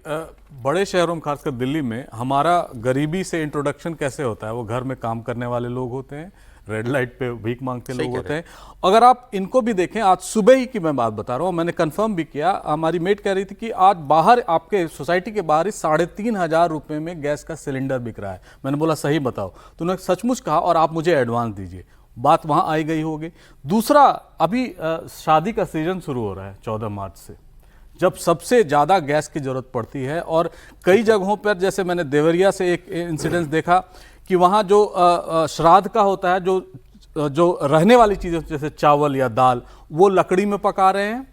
बड़े शहरों में खासकर दिल्ली में हमारा गरीबी से इंट्रोडक्शन कैसे होता है, वो घर में काम करने वाले लोग होते हैं, रेड लाइट पे भीख मांगते लोग होते हैं। अगर आप इनको भी देखें, आज सुबह ही की मैं बात बता रहा हूँ, मैंने कंफर्म भी किया, हमारी मेट कह रही थी कि आज बाहर आपके सोसाइटी के बाहर ही 3,500 रुपये में गैस का सिलेंडर बिक रहा है। मैंने बोला सही बताओ, तो उन्होंने सचमुच कहा और आप मुझे एडवांस दीजिए। बात वहाँ आई गई होगी। दूसरा, अभी शादी का सीजन शुरू हो रहा है 14 मार्च से, जब सबसे ज़्यादा गैस की ज़रूरत पड़ती है। और कई जगहों पर, जैसे मैंने देवरिया से एक इंसिडेंस देखा कि वहाँ जो श्राद्ध का होता है, जो रहने वाली चीज़ें जैसे चावल या दाल, वो लकड़ी में पका रहे हैं,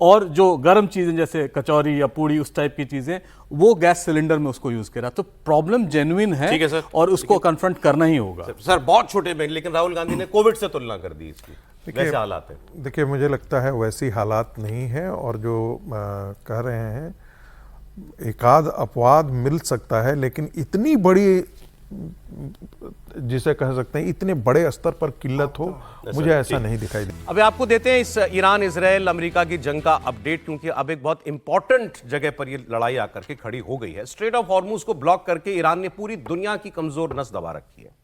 और जो गर्म चीज़ें जैसे कचौरी या पूड़ी उस टाइप की चीज़ें वो गैस सिलेंडर में उसको यूज़ करा। तो प्रॉब्लम जेन्युइन है सर, और उसको कन्फ्रंट करना ही होगा। सर बहुत छोटे में, लेकिन राहुल गांधी ने कोविड से तुलना कर दी इसकी, वैसे हालात है। देखिए, मुझे लगता है वैसी हालात नहीं है, और जो कह रहे हैं एकाध अपवाद मिल सकता है, लेकिन इतनी बड़ी, जिसे कह सकते हैं इतने बड़े स्तर पर किल्लत हो, मुझे ऐसा नहीं दिखाई देता। अभी आपको देते हैं इस ईरान इजराइल अमेरिका की जंग का अपडेट, क्योंकि अब एक बहुत इंपॉर्टेंट जगह पर यह लड़ाई आकर के खड़ी हो गई है। स्ट्रेट ऑफ हॉर्मुज को ब्लॉक करके ईरान ने पूरी दुनिया की कमजोर नस दबा रखी है।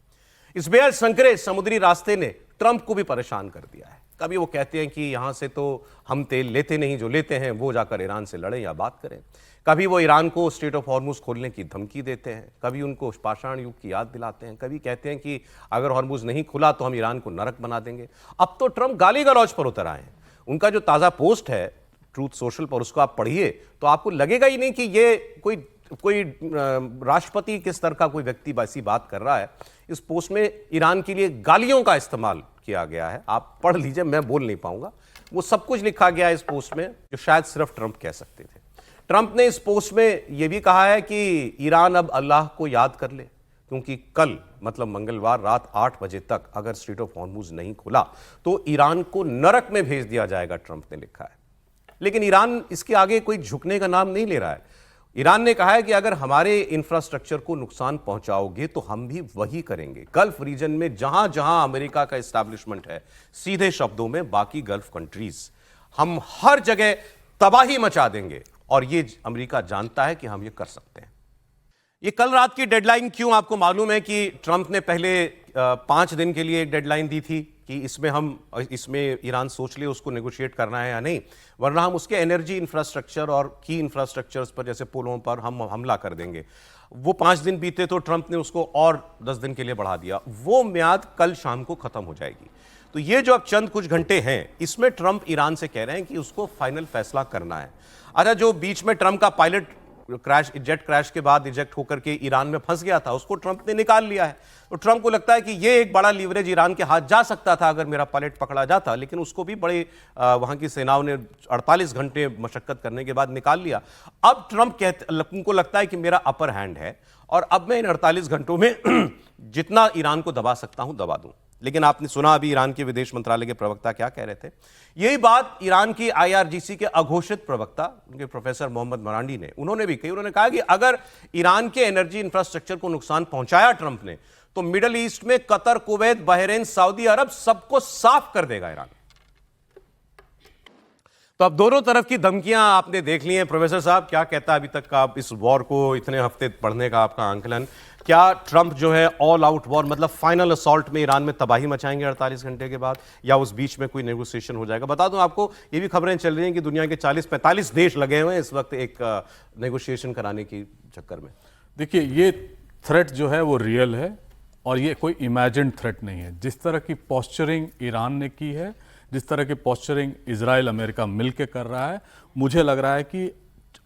इस बेहद संकरे समुद्री रास्ते ने ट्रंप को भी परेशान कर दिया है। कभी वो कहते हैं कि यहां से तो हम तेल लेते नहीं, जो लेते हैं वो जाकर ईरान से लड़ें या बात करें। कभी वो ईरान को स्ट्रेट ऑफ हॉर्मुज खोलने की धमकी देते हैं, कभी उनको पाषाण युग की याद दिलाते हैं, कभी कहते हैं कि अगर हॉर्मुज नहीं खुला तो हम ईरान को नरक बना देंगे। अब तो ट्रंप गाली गलौज पर उतर आए हैं। उनका जो ताज़ा पोस्ट है ट्रूथ सोशल पर, उसको आप पढ़िए तो आपको लगेगा ही नहीं कि ये कोई राष्ट्रपति के स्तर का कोई व्यक्ति वैसी बात कर रहा है। इस पोस्ट में ईरान के लिए गालियों का इस्तेमाल किया गया है, आप पढ़ लीजिए, मैं बोल नहीं पाऊंगा। वो सब कुछ लिखा गया है इस पोस्ट में जो शायद सिर्फ ट्रंप कह सकते थे। ट्रंप ने इस पोस्ट में यह भी कहा है कि ईरान अब अल्लाह को याद कर ले, क्योंकि कल मतलब मंगलवार रात 8 बजे तक अगर स्ट्रेट ऑफ हॉर्मुज नहीं खुला तो ईरान को नरक में भेज दिया जाएगा, ट्रंप ने लिखा है। लेकिन ईरान इसके आगे कोई झुकने का नाम नहीं ले रहा है। ईरान ने कहा है कि अगर हमारे इंफ्रास्ट्रक्चर को नुकसान पहुंचाओगे तो हम भी वही करेंगे। गल्फ रीजन में जहां जहां अमेरिका का एस्टैब्लिशमेंट है, सीधे शब्दों में बाकी गल्फ कंट्रीज, हम हर जगह तबाही मचा देंगे, और ये अमेरिका जानता है कि हम ये कर सकते हैं। ये कल रात की डेडलाइन क्यों? आपको मालूम है कि ट्रंप ने पहले 5 दिन के लिए एक डेडलाइन दी थी कि इसमें ईरान सोच ले उसको नेगोशिएट करना है या नहीं, वरना हम उसके एनर्जी इंफ्रास्ट्रक्चर और की इंफ्रास्ट्रक्चर्स पर जैसे पुलों पर हम हमला कर देंगे। वो 5 दिन बीते तो ट्रंप ने उसको और 10 दिन के लिए बढ़ा दिया। वो म्याद कल शाम को खत्म हो जाएगी। तो ये जो अब चंद कुछ घंटे हैं, इसमें ट्रंप ईरान से कह रहे हैं कि उसको फाइनल फैसला करना है। अच्छा, जो बीच में ट्रंप का पायलट जेट क्रैश के बाद इजेक्ट होकर के ईरान में फंस गया था, उसको ट्रंप ने निकाल लिया है। तो ट्रंप को लगता है कि ये एक बड़ा लीवरेज ईरान के हाथ जा सकता था अगर मेरा पायलट पकड़ा जाता, लेकिन उसको भी बड़े वहां की सेनाओं ने 48 घंटे मशक्कत करने के बाद निकाल लिया। अब ट्रंप उनको लगता है कि मेरा अपर हैंड है और अब मैं इन 48 घंटों में जितना ईरान को दबा सकता हूं दबा दूं। लेकिन आपने सुना अभी ईरान के विदेश मंत्रालय के प्रवक्ता क्या कह रहे थे। यही बात ईरान की IRGC के अघोषित प्रवक्ता उनके प्रोफेसर मोहम्मद मरांडी ने उन्होंने भी कही। उन्होंने कहा कि अगर ईरान के एनर्जी इंफ्रास्ट्रक्चर को नुकसान पहुंचाया ट्रंप ने, तो मिडल ईस्ट में कतर, कुवैत, बहरीन, सऊदी अरब सबको साफ कर देगा ईरान। तो अब दोनों तरफ की धमकियां आपने देख ली हैं। प्रोफेसर साहब, क्या कहता है अभी तक का इस वॉर को इतने हफ्ते पढ़ने का आपका आंकलन? क्या ट्रंप जो है ऑल आउट वॉर मतलब फाइनल असॉल्ट में ईरान में तबाही मचाएंगे 48 घंटे के बाद, या उस बीच में कोई नेगोशिएशन हो जाएगा? बता दूं आपको, ये भी खबरें चल रही हैं कि दुनिया के 40-45 देश लगे हुए हैं इस वक्त एक नेगोशिएशन कराने की चक्कर में। देखिए, ये थ्रेट जो है वो रियल है और ये कोई इमेजिन्ड थ्रेट नहीं है। जिस तरह की पोस्चरिंग ईरान ने की है, जिस तरह की पोस्चरिंग इजराइल अमेरिका मिलकर कर रहा है, मुझे लग रहा है कि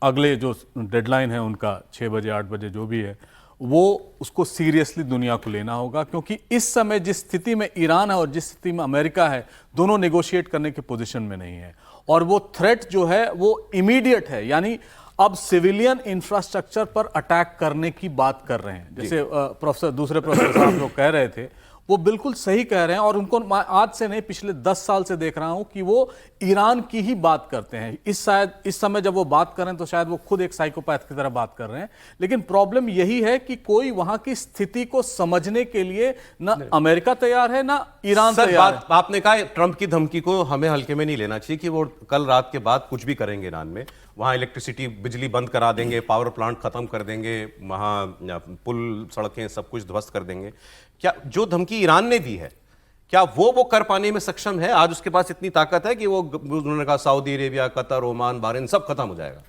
अगले जो डेडलाइन है उनका 6 बजे 8 बजे जो भी है, वो उसको सीरियसली दुनिया को लेना होगा। क्योंकि इस समय जिस स्थिति में ईरान है और जिस स्थिति में अमेरिका है, दोनों नेगोशिएट करने की पोजीशन में नहीं है। और वो थ्रेट जो है वो इमीडिएट है, यानी अब सिविलियन इंफ्रास्ट्रक्चर पर अटैक करने की बात कर रहे हैं। जैसे दूसरे प्रोफेसर साहब लोग कह रहे थे, वो बिल्कुल सही कह रहे हैं। और उनको आज से नहीं, पिछले 10 साल से देख रहा हूं कि वो ईरान की ही बात करते हैं। इस समय जब वो बात कर रहे हैं तो शायद वो खुद एक साइकोपैथ की तरह बात कर रहे हैं। लेकिन प्रॉब्लम यही है कि कोई वहां की स्थिति को समझने के लिए ना अमेरिका तैयार है ना ईरान तैयार है। आपने कहा ट्रंप की धमकी को हमें हल्के में नहीं लेना चाहिए कि वो कल रात के बाद कुछ भी करेंगे ईरान में। वहां इलेक्ट्रिसिटी, बिजली बंद करा देंगे, पावर प्लांट खत्म कर देंगे, वहां पुल, सड़कें सब कुछ ध्वस्त कर देंगे। क्या जो धमकी ईरान ने दी है, क्या वो कर पाने में सक्षम है? आज उसके पास इतनी ताकत है कि वो, उन्होंने कहा Saudi Arabia, Qatar, Oman, Bahrain सब खत्म हो जाएगा।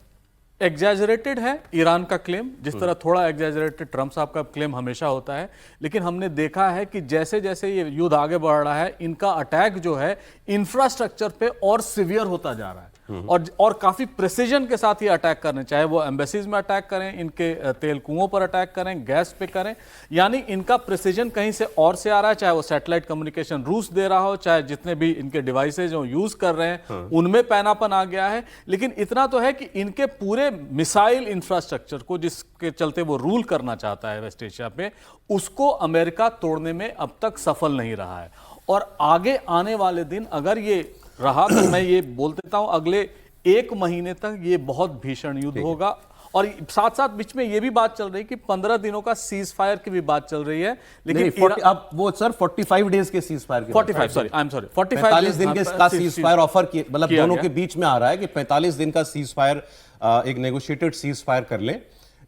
एग्जैजरेटेड है ईरान का क्लेम, जिस तरह थोड़ा एग्जैजरेटेड ट्रंप साहब का क्लेम हमेशा होता है। लेकिन हमने देखा है कि जैसे जैसे ये युद्ध आगे बढ़ रहा है, इनका अटैक जो है इंफ्रास्ट्रक्चर पे और सिवियर होता जा रहा है। और काफी प्रिसीजन के साथ ये अटैक करने, चाहे वो एम्बेसीज में अटैक करें, इनके तेल कुओं पर अटैक करें, गैस पे करें, यानी इनका प्रिसीजन कहीं से और से आ रहा है। चाहे वो सैटेलाइट कम्युनिकेशन रूस दे रहा हो, चाहे जितने भी इनके डिवाइसेज जो यूज कर रहे हैं उनमें पैनापन आ गया है। लेकिन इतना तो है कि इनके पूरे मिसाइल इंफ्रास्ट्रक्चर को, जिसके चलते वो रूल करना चाहता है वेस्ट एशिया पे, उसको अमेरिका तोड़ने में अब तक सफल नहीं रहा है। और आगे आने वाले दिन अगर ये रहा तो मैं ये बोल देता हूं, अगले 1 महीने तक ये बहुत भीषण युद्ध होगा। और साथ साथ बीच में ये भी बात चल रही है कि 15 दिनों का सीज फायर की भी बात चल रही है। लेकिन अब वो सर 45 डेज के cease fire, 45 sorry I am sorry 45 दिन के का सीज फायर ऑफर किए, मतलब दोनों के बीच में आ रहा है कि 45 दिन का सीज फायर, एक नेगोशिएटेड सीज फायर कर ले।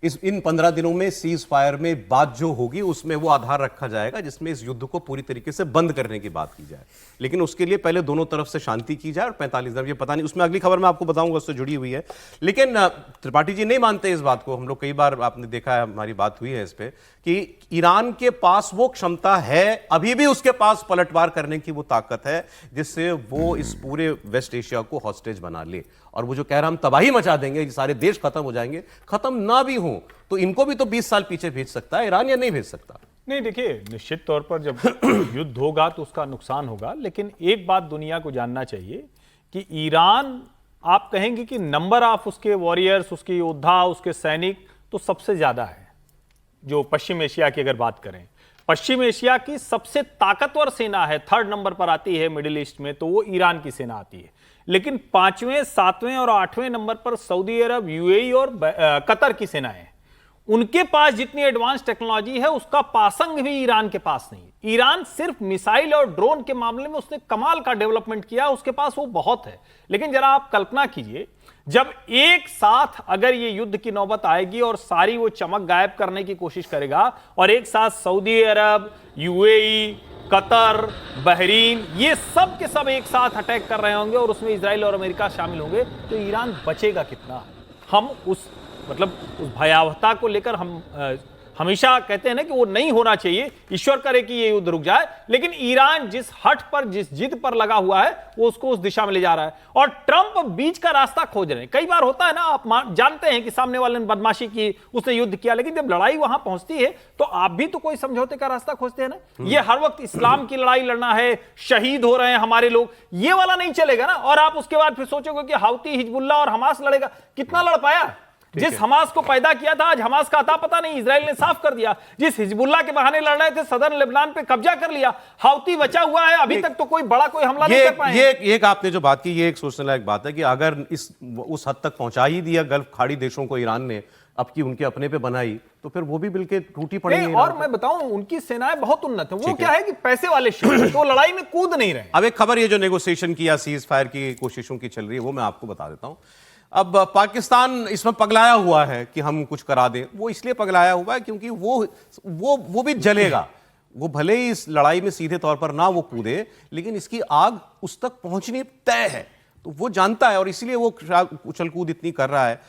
इन 15 दिनों में सीज फायर में बात जो होगी उसमें वो आधार रखा जाएगा जिसमें इस युद्ध को पूरी तरीके से बंद करने की बात की जाए। लेकिन उसके लिए पहले दोनों तरफ से शांति की जाए। और 45 दिन, ये पता नहीं, उसमें अगली खबर मैं आपको बताऊंगा, उससे जुड़ी हुई है। लेकिन त्रिपाठी जी नहीं मानते इस बात को। हम लोग कई बार, आपने देखा है, हमारी बात हुई है इस पे, कि ईरान के पास वो क्षमता है, अभी भी उसके पास पलटवार करने की वो ताकत है जिससे वो इस पूरे वेस्ट एशिया को हॉस्टेज बना ले। और वो जो कह रहा हम तबाही मचा देंगे, सारे देश खत्म हो जाएंगे, खत्म ना भी हो तो इनको भी तो 20 साल पीछे भेज सकता है ईरान, या नहीं भेज सकता? नहीं, देखिए, निश्चित तौर पर जब युद्ध होगा तो उसका नुकसान होगा। लेकिन एक बात दुनिया को जानना चाहिए कि ईरान, आप कहेंगे कि नंबर ऑफ उसके वॉरियर्स, उसके योद्धा, उसके सैनिक तो सबसे ज्यादा है। जो पश्चिम एशिया की अगर बात करें, पश्चिम एशिया की सबसे ताकतवर सेना है, 3rd नंबर पर आती है मिडिल ईस्ट में, तो वो ईरान की सेना आती है। लेकिन 5वें, 7वें और 8वें नंबर पर सऊदी अरब, यूएई और कतर की सेनाएं। उनके पास जितनी एडवांस टेक्नोलॉजी है उसका पासंग भी ईरान के पास नहीं। ईरान सिर्फ मिसाइल और ड्रोन के मामले में उसने कमाल का डेवलपमेंट किया, उसके पास वो बहुत है। लेकिन जरा आप कल्पना कीजिए, जब एक साथ अगर ये युद्ध की नौबत आएगी और सारी वो चमक गायब करने की कोशिश करेगा, और एक साथ सऊदी अरब, यूएई, कतर, बहरीन, ये सब के सब एक साथ अटैक कर रहे होंगे और उसमें इजराइल और अमेरिका शामिल होंगे, तो ईरान बचेगा कितना? हम उस भयावहता को लेकर हम हमेशा कहते हैं ना कि वो नहीं होना चाहिए, ईश्वर करे कि ये युद्ध रुक जाए, लेकिन ईरान जिस हट पर, जिस जिद पर लगा हुआ है, वो उसको उस दिशा में ले जा रहा है और ट्रंप बीच का रास्ता खोज रहे हैं। कई बार होता है ना, आप जानते हैं कि सामने वाले ने बदमाशी की, उसने युद्ध किया, लेकिन जब लड़ाई वहां पहुंचती है तो आप भी तो कोई समझौते का रास्ता खोजते हैं ना। ये हर वक्त इस्लाम की लड़ाई लड़ना है, शहीद हो रहे हैं हमारे लोग, ये वाला नहीं चलेगा ना। और आप उसके बाद फिर सोचोगे कि हाउती, हिजबुल्लाह और हमास लड़ेगा, कितना लड़ पाया? जिस हमास को पैदा किया था, आज हमास का अता पता नहीं, इजराइल ने साफ कर दिया। जिस हिजबुल्लाह के बहाने लड़ रहे थे, सदर्न लेबनान पे कब्जा कर लिया, हाउती बचा हुआ है, अभी तक तो कोई बड़ा कोई हमला नहीं कर पाए। ये आपने जो बात की, ये एक सोचने लायक बात है कि अगर उस हद तक पहुंचा ही दिया गल्फ खाड़ी देशों को ईरान ने, अब की उनके अपने पे बनाई, तो फिर वो भी बिल्कुल टूटी पड़ेगी। और मैं बताऊं, उनकी सेनाएं बहुत उन्नत है। वो क्या है कि पैसे वाले शेर, तो लड़ाई में कूद नहीं रहे। अब एक खबर, ये जो नेगोशिएशन की या सीज फायर की कोशिशों की चल रही है, वो मैं आपको बता देता हूं। अब पाकिस्तान इसमें पगलाया हुआ है कि हम कुछ करा दें। वो इसलिए पगलाया हुआ है क्योंकि वो भी जलेगा। वो भले ही इस लड़ाई में सीधे तौर पर ना वो कूदे, लेकिन इसकी आग उस तक पहुंचनी तय है, तो वो जानता है और इसीलिए वो उछल कूद इतनी कर रहा है।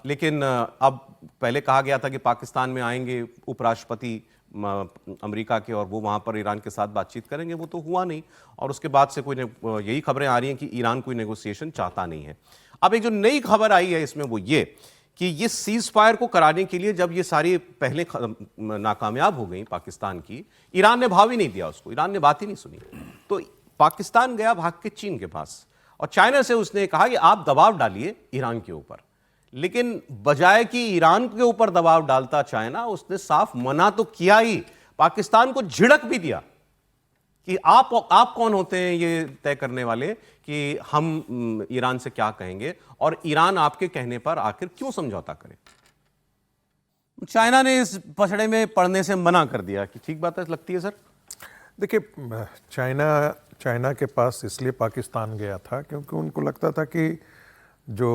लेकिन अब पहले कहा गया था कि पाकिस्तान में आएंगे उपराष्ट्रपति अमेरिका के और वो वहां पर ईरान के साथ बातचीत करेंगे, वो तो हुआ नहीं। और उसके बाद से यही खबरें आ रही हैं कि ईरान कोई नेगोशिएशन चाहता नहीं है। अब एक जो नई खबर आई है इसमें वो ये कि ये सीज फायर को कराने के लिए जब ये सारी पहले नाकामयाब हो गई पाकिस्तान की, ईरान ने भाव ही नहीं दिया उसको, ईरान ने बात ही नहीं सुनी। तो पाकिस्तान गया भाग के चीन के पास और चाइना से उसने कहा कि आप दबाव डालिए ईरान के ऊपर। लेकिन बजाय कि ईरान के ऊपर दबाव डालता चाइना, उसने साफ मना तो किया ही, पाकिस्तान को झिड़क भी दिया कि आप कौन होते हैं ये तय करने वाले कि हम ईरान से क्या कहेंगे और ईरान आपके कहने पर आखिर क्यों समझौता करे। चाइना ने इस पछड़े में पड़ने से मना कर दिया कि ठीक बात है, लगती है सर। देखिए, चाइना के पास इसलिए पाकिस्तान गया था क्योंकि उनको लगता था कि जो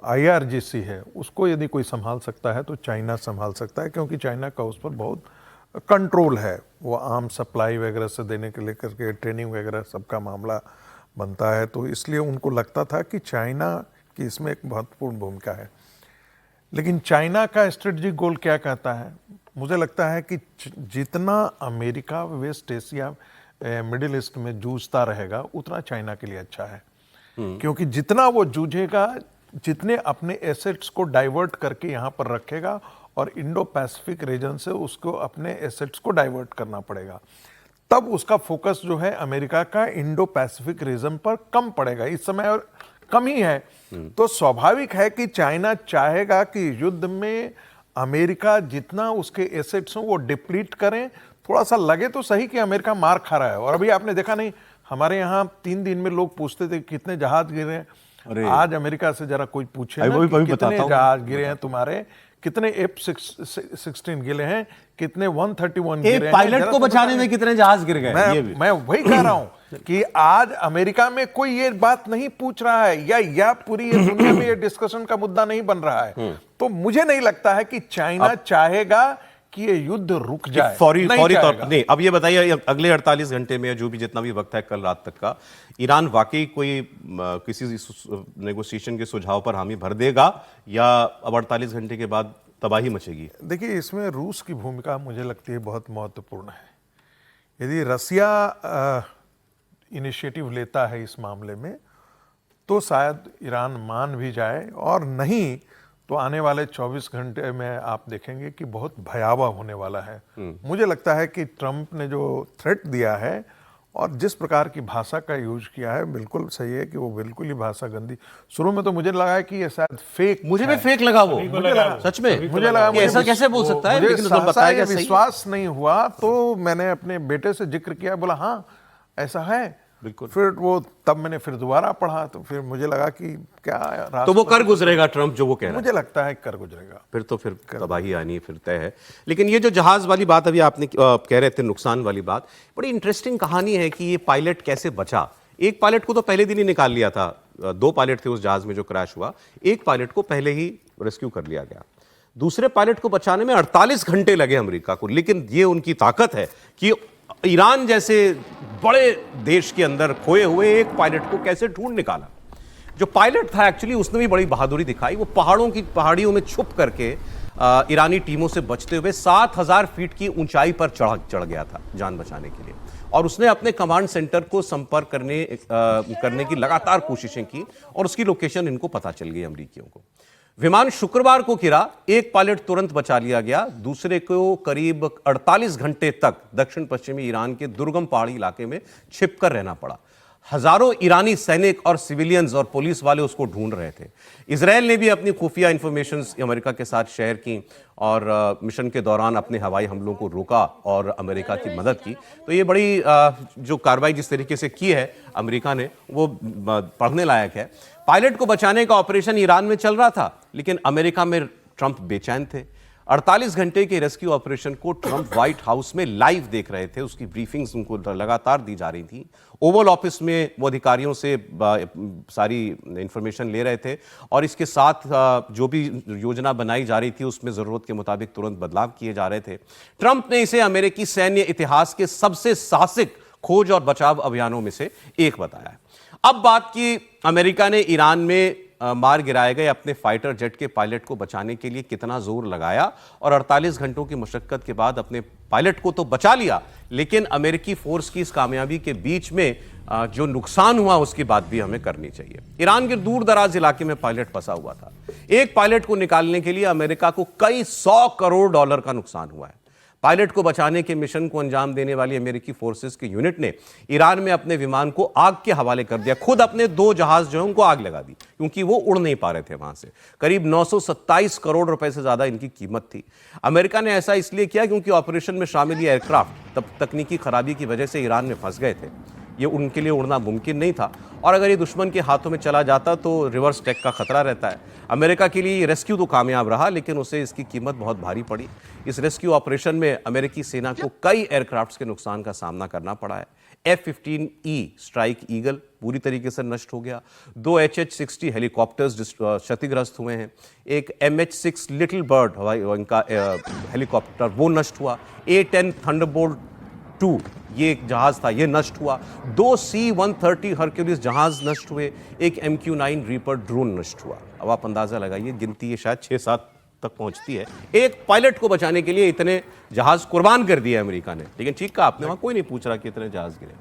IRGC है उसको यदि कोई संभाल सकता है तो चाइना संभाल सकता है, क्योंकि चाइना का उस पर बहुत कंट्रोल है। वो आर्म सप्लाई वगैरह से देने के लेकर के ट्रेनिंग वगैरह सबका मामला बनता है, तो इसलिए उनको लगता था कि चाइना की इसमें एक महत्वपूर्ण भूमिका है। लेकिन चाइना का स्ट्रेटजिक गोल क्या कहता है? मुझे लगता है कि जितना America West Asia Middle East में जूझता रहेगा उतना चाइना के लिए अच्छा है, क्योंकि जितना वो जूझेगा, जितने अपने एसेट्स को डाइवर्ट करके यहाँ पर रखेगा और इंडो पैसिफिक रीजन से उसको अपने एसेट्स को डाइवर्ट करना पड़ेगा, तब उसका फोकस जो है अमेरिका का इंडो पैसिफिक रीजन पर कम पड़ेगा। इस समय और कम ही है, तो स्वाभाविक है कि चाइना चाहेगा कि युद्ध में अमेरिका जितना उसके एसेट्स हैं वो डिप्लीट करें। थोड़ा सा लगे तो सही कि अमेरिका मार खा रहा है। और अभी आपने देखा नहीं, हमारे यहाँ 3 दिन में लोग पूछते थे कितने जहाज गिरे हैं। आज अमेरिका से जरा कोई पूछे ना कि कितने जहाज गिरे हैं तुम्हारे, कितने F-16 गिरे हैं, कितने 131 गिरे हैं, पायलट को बचाने में कितने जहाज गिर गए। मैं वही कह रहा हूं कि आज अमेरिका में कोई ये बात नहीं पूछ रहा है या पूरी ये दुनिया में ये डिस्कशन का मुद्दा नहीं बन रहा है। तो मुझे नहीं लगता है कि चाइना चाहेगा कि ये युद्ध रुक जाए फौरी तौर पर नहीं। अब ये बताइए, अगले 48 घंटे में जो भी जितना भी वक्त है कल रात तक का, ईरान वाकई कोई किसी नेगोशिएशन के सुझाव पर हामी भर देगा या अब 48 घंटे के बाद तबाही मचेगी? देखिए, इसमें रूस की भूमिका मुझे लगती है बहुत महत्वपूर्ण है। यदि रसिया इनिशिएटिव लेता है इस मामले में तो शायद ईरान मान भी जाए, और नहीं तो आने वाले 24 घंटे में आप देखेंगे कि बहुत भयावह होने वाला है। मुझे लगता है कि ट्रंप ने जो थ्रेट दिया है और जिस प्रकार की भाषा का यूज किया है, बिल्कुल सही है कि वो बिल्कुल ही भाषा गंदी। शुरू में तो मुझे लगा कि ये शायद फेक, मुझे भी फेक लगा वो, सच में मुझे लगा ऐसा कैसे बोल सकता है, लेकिन तो बताया गया, विश्वास नहीं हुआ तो मैंने अपने बेटे से जिक्र किया, बोला हाँ ऐसा है बिल्कुल। फिर वो तब मैंने फिर दोबारा पढ़ा तो फिर मुझे लगा कि क्या तो वो कर गुजरेगा ट्रंप जो वो कह रहा है। मुझे लगता है कर गुजरेगा, फिर तो फिर तबाही आनी फिर तय है। लेकिन ये जो जहाज वाली बात अभी आपने कह रहे थे, नुकसान वाली बात, बड़ी इंटरेस्टिंग कहानी है कि ये पायलट कैसे बचा। एक पायलट को तो पहले दिन ही निकाल लिया था, 2 पायलट थे उस जहाज में जो क्रैश हुआ, एक पायलट को पहले ही रेस्क्यू कर लिया गया। दूसरे पायलट को बचाने में 48 घंटे लगे अमेरिका को। लेकिन ये उनकी ताकत है कि ईरान जैसे बड़े देश के अंदर खोए हुए एक पायलट को कैसे ढूंढ निकाला। जो पायलट था एक्चुअली उसने भी बड़ी बहादुरी दिखाई। वो पहाड़ियों में छुप करके ईरानी टीमों से बचते हुए 7000 फीट की ऊंचाई पर चढ़ गया था जान बचाने के लिए, और उसने अपने कमांड सेंटर को संपर्क करने की लगातार कोशिशें की और उसकी लोकेशन इनको पता चल गई अमेरिकियों को। विमान शुक्रवार को गिरा, एक पायलट तुरंत बचा लिया गया, दूसरे को करीब 48 घंटे तक दक्षिण पश्चिमी ईरान के दुर्गम पहाड़ी इलाके में छिपकर रहना पड़ा। हजारों ईरानी सैनिक और सिविलियंस और पुलिस वाले उसको ढूंढ रहे थे। इजराइल ने भी अपनी खुफिया इंफॉर्मेशन अमेरिका के साथ शेयर की और मिशन के दौरान अपने हवाई हमलों को रोका और अमेरिका की मदद की। तो ये बड़ी जो कार्रवाई जिस तरीके से की है अमेरिका ने, वो पढ़ने लायक है। पायलट को बचाने का ऑपरेशन ईरान में चल रहा था, लेकिन अमेरिका में ट्रंप बेचैन थे। 48 घंटे के रेस्क्यू ऑपरेशन को ट्रंप व्हाइट हाउस में लाइव देख रहे थे, उसकी ब्रीफिंग्स उनको लगातार दी जा रही थी। ओवल ऑफिस में वो अधिकारियों से सारी इंफॉर्मेशन ले रहे थे और इसके साथ जो भी योजना बनाई जा रही थी उसमें जरूरत के मुताबिक तुरंत बदलाव किए जा रहे थे। ट्रंप ने इसे अमेरिकी सैन्य इतिहास के सबसे साहसिक खोज और बचाव अभियानों में से एक बताया है। अब बात की अमेरिका ने ईरान में मार गिराए गए अपने फाइटर जेट के पायलट को बचाने के लिए कितना जोर लगाया, और 48 घंटों की मशक्कत के बाद अपने पायलट को तो बचा लिया, लेकिन अमेरिकी फोर्स की इस कामयाबी के बीच में जो नुकसान हुआ उसकी बात भी हमें करनी चाहिए। ईरान के दूर दराज इलाके में पायलट फंसा हुआ था। एक पायलट को निकालने के लिए अमेरिका को कई 100 करोड़ डॉलर का नुकसान हुआ है। पायलट को बचाने के मिशन को अंजाम देने वाली अमेरिकी फोर्सेस की यूनिट ने ईरान में अपने विमान को आग के हवाले कर दिया। खुद अपने 2 जहाज जो हैं उनको आग लगा दी, क्योंकि वो उड़ नहीं पा रहे थे वहां से। करीब 927 करोड़ रुपए से ज्यादा इनकी कीमत थी। अमेरिका ने ऐसा इसलिए किया क्योंकि ऑपरेशन में शामिल ये एयरक्राफ्ट तब तकनीकी खराबी की वजह से ईरान में फंस गए थे। ये उनके लिए उड़ना मुमकिन नहीं था, और अगर ये दुश्मन के हाथों में चला जाता तो रिवर्स अटैक का खतरा रहता है। अमेरिका के लिए ये रेस्क्यू तो कामयाब रहा, लेकिन उसे इसकी कीमत बहुत भारी पड़ी। इस रेस्क्यू ऑपरेशन में अमेरिकी सेना को कई एयरक्राफ्ट्स के नुकसान का सामना करना पड़ा है। F-15E स्ट्राइक ईगल पूरी तरीके से नष्ट हो गया। 2 HH-60 हेलीकॉप्टर्स क्षतिग्रस्त हुए हैं। एक MH-6 लिटिल बर्ड इनका हेलीकॉप्टर वो नष्ट हुआ। A-10 थंडरबोल्ट 2 ये एक जहाज था, ये नष्ट हुआ। 2 C-130 हरक्यूलिस जहाज नष्ट हुए। एक MQ-9 रीपर ड्रोन नष्ट हुआ। अब आप अंदाजा लगाइए, गिनती ये शायद 6-7 तक पहुंचती है। एक पायलट को बचाने के लिए इतने जहाज कुर्बान कर दिए अमेरिका ने, लेकिन ठीक कहा आपने, वहां कोई नहीं पूछ रहा कि इतने जहाज गिरे।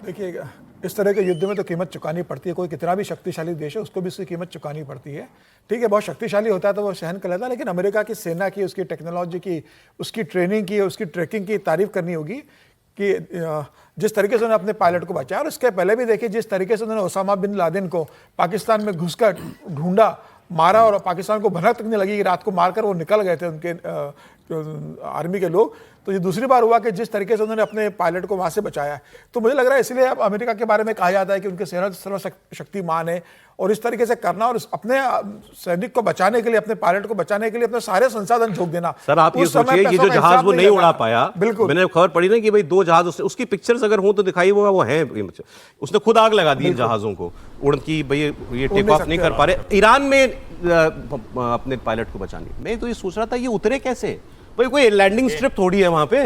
देखिए, इस तरह के युद्ध में तो कीमत चुकानी पड़ती है। कोई कितना भी शक्तिशाली देश है उसको भी उसकी कीमत चुकानी पड़ती है। ठीक है, बहुत शक्तिशाली होता है तो वो सहन कर लेता है, लेकिन अमेरिका की सेना की, उसकी टेक्नोलॉजी की, उसकी ट्रेनिंग की, उसकी ट्रैकिंग की तारीफ करनी होगी कि जिस तरीके से उन्होंने अपने पायलट को बचाया। और इसके पहले भी देखिए जिस तरीके से उन्होंने ओसामा बिन लादेन को पाकिस्तान में घुसकर ढूंढा, मारा, और पाकिस्तान को भनक तक नहीं लगी कि रात को मारकर वो निकल गए थे उनके आर्मी के लोग। तो ये दूसरी बार हुआ कि जिस तरीके से उन्होंने अपने पायलट को वहां से बचाया है। तो मुझे लग रहा है इसलिए अब अमेरिका के बारे में कहा जाता है कि उनके सेना सर्वशक्तिमान है, और इस तरीके से करना और अपने सैनिक को बचाने के लिए, अपने पायलट को बचाने के लिए अपने सारे संसाधन झोंक देना। सर आप ये सोचिए, ये जो जहाज वो नहीं उड़ा पाया, बिल्कुल मैंने खबर पड़ी ना कि भाई 2 जहाज उसकी पिक्चर्स अगर हो तो दिखाई वो है, उसने खुद आग लगा दी इन जहाजों को उड़ की, भाई ये टेक ऑफ नहीं कर पा रहे ईरान में अपने पायलट को बचाने। मैं तो ये सोच रहा था ये उतरे कैसे, भाई कोई लैंडिंग स्ट्रिप थोड़ी है वहां पे,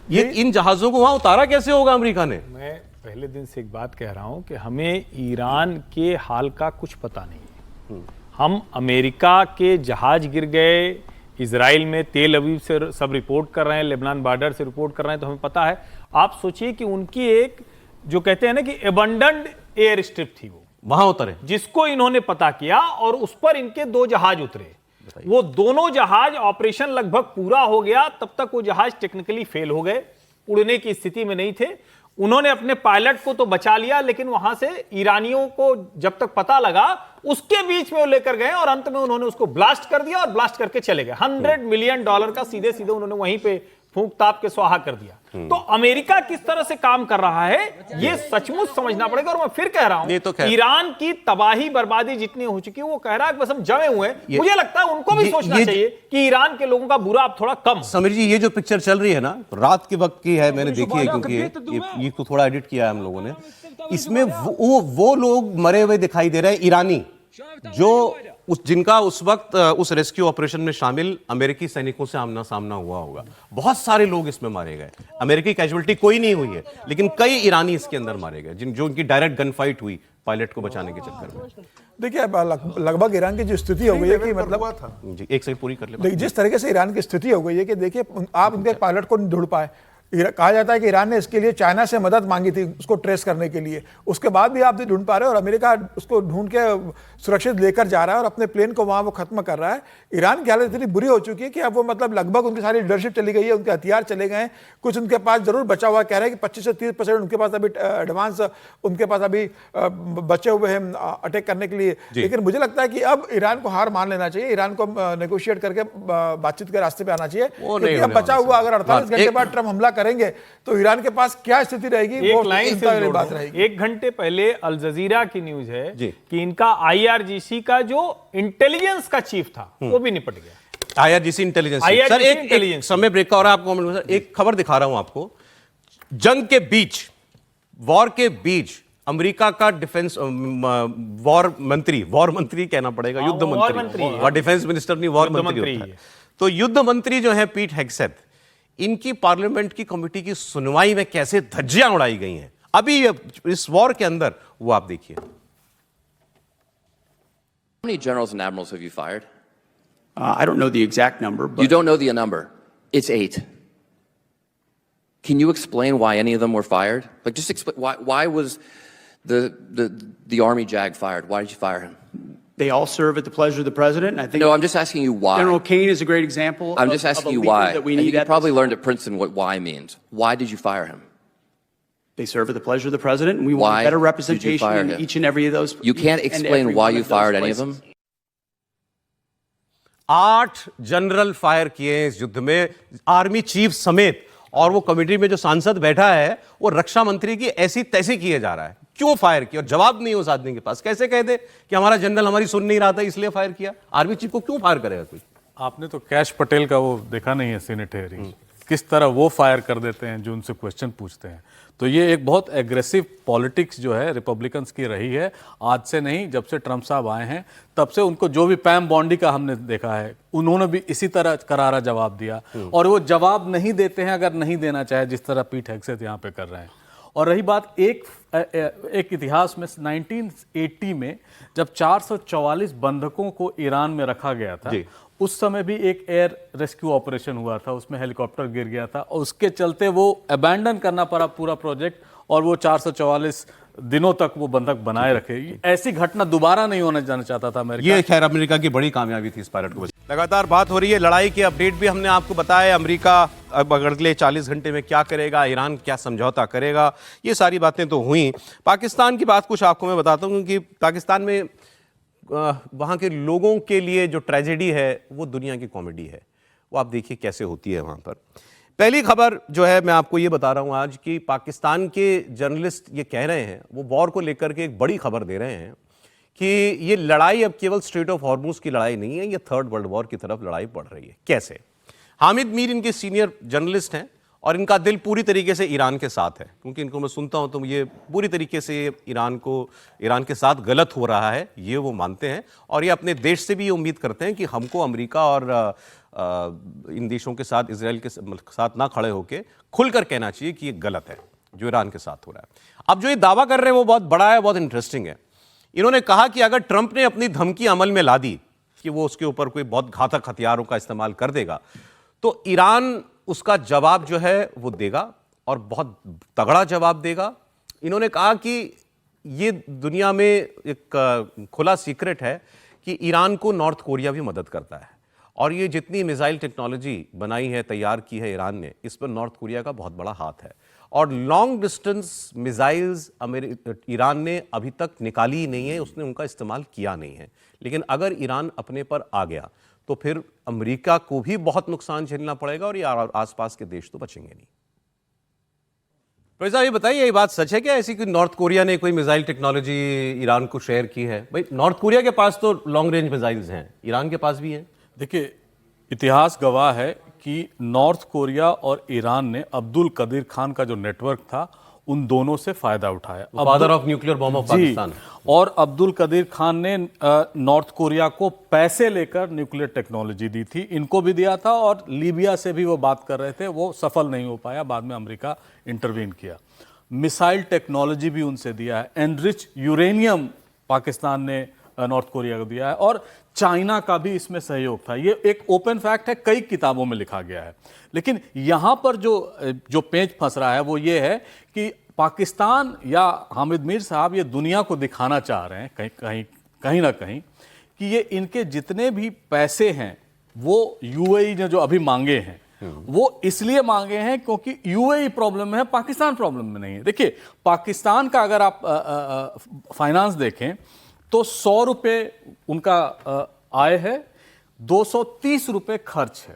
ये इन जहाजों को वहां उतारा कैसे होगा अमेरिका ने? मैं पहले दिन से एक बात कह रहा हूं कि हमें ईरान के हाल का कुछ पता नहीं है। हम अमेरिका के जहाज गिर गए, इजराइल में तेल अवीव से सब रिपोर्ट कर रहे हैं, लेबनान बॉर्डर से रिपोर्ट कर रहे हैं, तो हमें पता है। आप सोचिए कि उनकी एक जो कहते हैं ना कि एबंडन्ड एयर स्ट्रिप थी, वो वहां उतरे, जिसको इन्होंने पता किया और उस पर इनके 2 जहाज उतरे। वो दोनों जहाज ऑपरेशन लगभग पूरा हो गया, तब तक वो जहाज टेक्निकली फेल हो गए, उड़ने की स्थिति में नहीं थे। उन्होंने अपने पायलट को तो बचा लिया, लेकिन वहां से ईरानियों को जब तक पता लगा उसके बीच में वो लेकर गए और अंत में उन्होंने उसको ब्लास्ट कर दिया और ब्लास्ट करके चले गए। $100 मिलियन का सीधे सीधे उन्होंने वहीं पे फूंक ताप के स्वाहा कर दिया। तो अमेरिका किस तरह से काम कर रहा है ये सचमुच समझना पड़ेगा। और मैं फिर कह रहा हूं, तो ईरान की तबाही बर्बादी जितनी हो चुकी है, वो कह रहा है बस हम जमे हुए हैं। मुझे लगता है उनको भी सोचना चाहिए कि ईरान के लोगों का बुरा अब थोड़ा कम। समीर जी, ये जो पिक्चर चल रही है ना, रात के वक्त की है, मैंने देखी है क्योंकि ये तो थोड़ा एडिट किया है हम लोगों ने। इसमें वो लोग मरे हुए दिखाई दे रहे हैं, ईरानी, जो जिनका उस वक्त उस रेस्क्यू ऑपरेशन में शामिल अमेरिकी सैनिकों से आमना सामना हुआ होगा। बहुत सारे लोग इसमें मारे गए। अमेरिकी कैजुअल्टी कोई नहीं हुई है, लेकिन कई ईरानी इसके अंदर मारे गए, जो इनकी डायरेक्ट गन फाइट हुई पायलट को बचाने के चक्कर में। देखिए अब लगभग ईरान की जो स्थिति हो गई है कि मतलब हुआ था। जी, एक सेकंड पूरी कर ले। देखिए जिस तरीके से ईरान की स्थिति हो गई है कि देखिए आप उनके पायलट को नहीं ढूंढ पाए। कहा जाता है कि ईरान ने इसके लिए चाइना से मदद मांगी थी उसको ट्रेस करने के लिए, उसके बाद भी आप नहीं ढूंढ पा रहे और अमेरिका उसको ढूंढ के सुरक्षित लेकर जा रहा है और अपने प्लेन को वहां वो खत्म कर रहा है। ईरान की हालत इतनी बुरी हो चुकी है कि अब वो मतलब लगभग उनकी सारी लीडरशिप चली गई है, उनके हथियार चले गए हैं, कुछ उनके पास जरूर बचा हुआ, कह रहे हैं कि 25 से 30% उनके पास अभी एडवांस उनके पास अभी बचे हुए हैं अटैक करने के लिए। लेकिन मुझे लगता है कि अब ईरान को हार मान लेना चाहिए, ईरान को नेगोशिएट करके बातचीत के रास्ते पे आना चाहिए, क्योंकि अब बचा हुआ अगर 48 घंटे बाद ट्रम्प हमला करेंगे तो ईरान के पास क्या स्थिति रहेगी, एक लाइन से बात रहेगी। एक घंटे पहले अल जजीरा की न्यूज है कि इनका आईआरजीसी का जो इंटेलिजेंस का चीफ था वो भी निपट गया। आईआरजीसी इंटेलिजेंस सर, एक समय ब्रेक का और आपको एक खबर दिखा रहा हूं आपको। जंग के बीच, वॉर के बीच अमेरिका का डिफेंस वॉर मंत्री कहना पड़ेगा, युद्ध मंत्री, और डिफेंस मिनिस्टर नहीं वॉर मंत्री होता है। तो युद्ध मंत्री जो है पीट हेग्सेथ, इनकी पार्लियामेंट की कमेटी की सुनवाई में कैसे धज्जियां उड़ाई गई हैं अभी इस वॉर के अंदर, वो आप देखिए। How many generals and admirals have you fired? I don't know the exact number, but You don't know the number. It's 8. Can you explain why any of them were fired? Like, just explain why was the Army JAG fired? Why did you fire him? they all serve at the pleasure of the president. And I think No, I'm just asking you why. General Kane is a great example. I'm just asking you of a leader why. that we And need you at probably this- learned at Princeton what why means. Why did you fire him? They serve at the pleasure of the president, and we Why want better did you representation fire in him? each and every of those. You can't each and explain every why one you of those fired any of places. them? 8 general fire किए इस युद्ध में, आर्मी चीफ समेत, और वो कमेटी में जो सांसद बैठा है वो रक्षा मंत्री की ऐसी तैसी किए जा रहा है। क्यों फायर किया? और जवाब नहीं उस आदमी के पास। कैसे कह दे कि हमारा जनरल हमारी सुन नहीं रहा था इसलिए फायर किया? आर्मी चीफ को क्यों फायर करेगा कोई? आपने तो कैश पटेल का वो देखा नहीं है सीनेट हेयरिंग, किस तरह वो फायर कर देते हैं जो उनसे क्वेश्चन पूछते हैं। तो ये एक बहुत एग्रेसिव पॉलिटिक्स जो है रिपब्लिकन्स की रही है, आज से नहीं, जब से ट्रम्प साहब आए हैं तब से। उनको जो भी पैम बॉन्डी का हमने देखा है, उन्होंने भी इसी तरह करारा जवाब दिया, और वो जवाब नहीं देते हैं अगर नहीं देना चाहे, जिस तरह पीट हेग्सेथ यहाँ पे कर रहे हैं। और रही बात एक इतिहास में 1980 में जब 444 बंधकों को ईरान में रखा गया था, उस समय भी एक एयर रेस्क्यू ऑपरेशन हुआ था, उसमें हेलीकॉप्टर गिर गया था और उसके चलते वो अबैंडन करना पड़ा पूरा प्रोजेक्ट, और वो 444 दिनों तक वो बंधक बनाए रखे। ऐसी घटना दोबारा नहीं होना जाना चाहता था अमेरिका। ये खैर अमेरिका की बड़ी कामयाबी थी इस पायलट को। लगातार बात हो रही है, लड़ाई की अपडेट भी हमने आपको बताया। अमेरिका अब अगले 40 घंटे में क्या करेगा, ईरान क्या समझौता करेगा, ये सारी बातें तो हुई। पाकिस्तान की बात कुछ आपको मैं बताता हूँ कि पाकिस्तान में वहाँ के लोगों के लिए जो ट्रेजेडी है वो दुनिया की कॉमेडी है। वो आप देखिए कैसे होती है वहाँ पर। पहली खबर जो है मैं आपको ये बता रहा हूँ आज कि पाकिस्तान के जर्नलिस्ट ये कह रहे हैं, वो वॉर को लेकर के एक बड़ी खबर दे रहे हैं कि ये लड़ाई अब केवल स्ट्रेट ऑफ हॉर्मुज की लड़ाई नहीं है, ये थर्ड वर्ल्ड वॉर की तरफ लड़ाई बढ़ रही है। कैसे? हामिद मीर इनके सीनियर जर्नलिस्ट हैं और इनका दिल पूरी तरीके से ईरान के साथ है, क्योंकि इनको मैं सुनता हूं तो ये पूरी तरीके से ईरान के साथ गलत हो रहा है ये वो मानते हैं, और ये अपने देश से भी ये उम्मीद करते हैं कि हमको अमेरिका और इन देशों के साथ, इजराइल के साथ ना खड़े होकर खुलकर कहना चाहिए कि ये गलत है जो ईरान के साथ हो रहा है। अब जो ये दावा कर रहे हैं वो बहुत बड़ा है, बहुत इंटरेस्टिंग है। इन्होंने कहा कि अगर ट्रंप ने अपनी धमकी अमल में ला दी कि वो उसके ऊपर कोई बहुत घातक हथियारों का इस्तेमाल कर देगा, तो ईरान उसका जवाब जो है वो देगा और बहुत तगड़ा जवाब देगा। इन्होंने कहा कि ये दुनिया में एक खुला सीक्रेट है कि ईरान को नॉर्थ कोरिया भी मदद करता है, और ये जितनी मिसाइल टेक्नोलॉजी बनाई है, तैयार की है ईरान ने, इस पर नॉर्थ कोरिया का बहुत बड़ा हाथ है। और लॉन्ग डिस्टेंस मिसाइल्स ईरान ने अभी तक निकाली ही नहीं है, उसने उनका इस्तेमाल किया नहीं है। लेकिन अगर ईरान अपने पर आ गया तो फिर अमेरिका को भी बहुत नुकसान झेलना पड़ेगा, और ये आसपास के देश तो बचेंगे नहीं। साहब ये बताइए, ये बात सच है क्या ऐसी कि नॉर्थ कोरिया ने कोई मिसाइल टेक्नोलॉजी ईरान को शेयर की है? भाई नॉर्थ कोरिया के पास तो लॉन्ग रेंज मिसाइल्स हैं, ईरान के पास भी हैं। देखिए, इतिहास गवाह है कि नॉर्थ कोरिया और ईरान ने अब्दुल कदीर खान का जो नेटवर्क था उन दोनों से फायदा उठाया। Father of nuclear bomb of Pakistan. और अब्दुल कदीर खान ने नॉर्थ कोरिया को पैसे लेकर न्यूक्लियर टेक्नोलॉजी दी थी, इनको भी दिया था, और लीबिया से भी वो बात कर रहे थे, वो सफल नहीं हो पाया, बाद में अमेरिका इंटरवीन किया। मिसाइल टेक्नोलॉजी भी उनसे दिया है। एनरिच यूरेनियम पाकिस्तान ने नॉर्थ कोरिया को दिया है, और चाइना का भी इसमें सहयोग था। ये एक ओपन फैक्ट है, कई किताबों में लिखा गया है। लेकिन यहाँ पर जो पेंच फंस रहा है वो ये है कि पाकिस्तान या हामिद मीर साहब ये दुनिया को दिखाना चाह रहे हैं कहीं ना कहीं कि ये इनके जितने भी पैसे हैं वो यूएई ने जो अभी मांगे हैं वो इसलिए मांगे हैं क्योंकि यूएई प्रॉब्लम में है, पाकिस्तान प्रॉब्लम में नहीं है। देखिए, पाकिस्तान का अगर आप फाइनेंस देखें तो 100 रुपये उनका आय है, 230 रुपये खर्च है।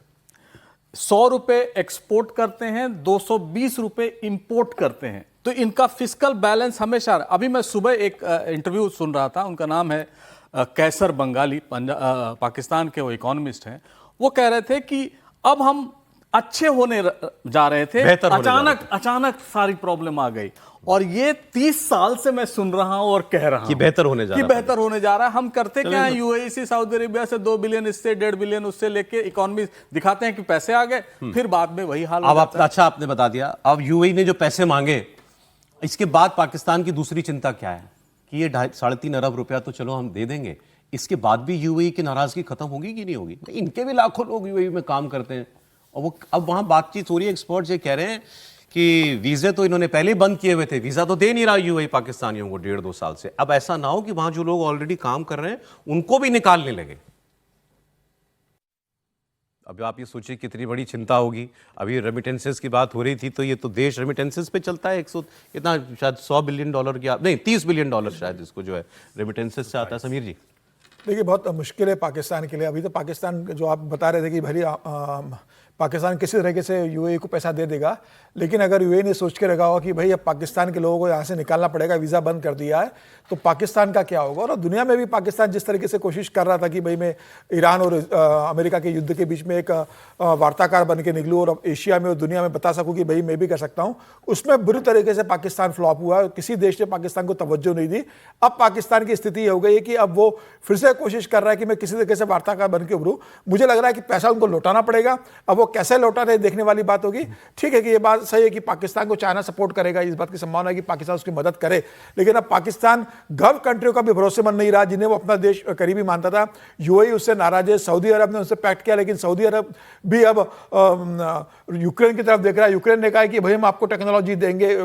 100 रुपये एक्सपोर्ट करते हैं, 220 रुपये इंपोर्ट करते हैं। तो इनका फिस्कल बैलेंस हमेशा, अभी मैं सुबह एक इंटरव्यू सुन रहा था, उनका नाम है कैसर बंगाली, पाकिस्तान के वो इकोनॉमिस्ट हैं। वो कह रहे थे कि अब हम अच्छे होने जा रहे थे, अचानक सारी प्रॉब्लम आ गई। और ये 30 साल से मैं सुन रहा हूं और कह रहा हूं कि बेहतर होने जा रहा है। हम करते क्या है, यूएई से, सऊदी अरेबिया से 2 बिलियन, इससे 1.5 बिलियन, उससे लेके इकोनॉमी दिखाते हैं कि पैसे आ गए, फिर बाद में वही हाल। अब अच्छा आपने बता दिया, अब यूएई ने जो पैसे मांगे, इसके बाद पाकिस्तान की दूसरी चिंता क्या है कि ये 3.5 अरब रुपया तो चलो हम दे देंगे, इसके बाद भी यूएई की नाराजगी खत्म होगी कि नहीं होगी? इनके भी लाखों लोग यूएई में काम करते हैं, और वो अब वहां बातचीत हो रही है। एक्सपर्ट्स ये कह रहे हैं कि वीजे तो इन्होंने पहले ही बंद किए हुए थे, वीजा तो दे नहीं रहा यूएई पाकिस्तानियों को 1.5-2 साल से। अब ऐसा ना हो कि वहां जो लोग ऑलरेडी काम कर रहे हैं उनको भी निकालने लगे। अब आप ये सोचिए कितनी बड़ी चिंता होगी। अभी रेमिटेंसेस की बात हो रही थी, तो ये तो देश रेमिटेंसेस पे चलता है, कितना शायद $100 बिलियन की, नहीं $30 बिलियन शायद इसको जो है रेमिटेंसेस से आता है। समीर जी, देखिए, बहुत मुश्किल है पाकिस्तान के लिए। अभी तो पाकिस्तान जो आप बता रहे थे कि भले पाकिस्तान किसी तरीके से यूएई को पैसा दे देगा, लेकिन अगर यूएई ने सोच के रखा होगा कि भाई अब पाकिस्तान के लोगों को यहाँ से निकालना पड़ेगा, वीज़ा बंद कर दिया है, तो पाकिस्तान का क्या होगा? और दुनिया में भी पाकिस्तान जिस तरीके से कोशिश कर रहा था कि भाई मैं ईरान और अमेरिका के युद्ध के बीच में एक वार्ताकार बन के निकलूँ और एशिया में और दुनिया में बता सकूँ कि भाई मैं भी कर सकता हूँ, उसमें बुरी तरीके से पाकिस्तान फ्लॉप हुआ। किसी देश ने पाकिस्तान को तवज्जो नहीं दी। अब पाकिस्तान की स्थिति हो गई है कि अब वो फिर से कोशिश कर रहा है कि मैं किसी तरीके से वार्ताकार बन के उभरूँ। मुझे लग रहा है कि पैसा उनको लौटाना पड़ेगा। अब वो कैसे लौटा रहे देखने वाली बात होगी। ठीक है कि ये बात सही है कि पाकिस्तान को चाइना सपोर्ट करेगा, इस बात की संभावना है कि पाकिस्तान उसकी मदद करे, लेकिन अब पाकिस्तान गल्फ कंट्रियों का भी भरोसेमंद नहीं रहा, जिन्हें वो अपना देश करीबी मानता था। यूएई उससे नाराज है, सऊदी अरब ने उससे पैक्ट किया, लेकिन सऊदी अरब भी अब यूक्रेन की तरफ देख रहा है। यूक्रेन ने कहा कि भाई हम आपको टेक्नोलॉजी देंगे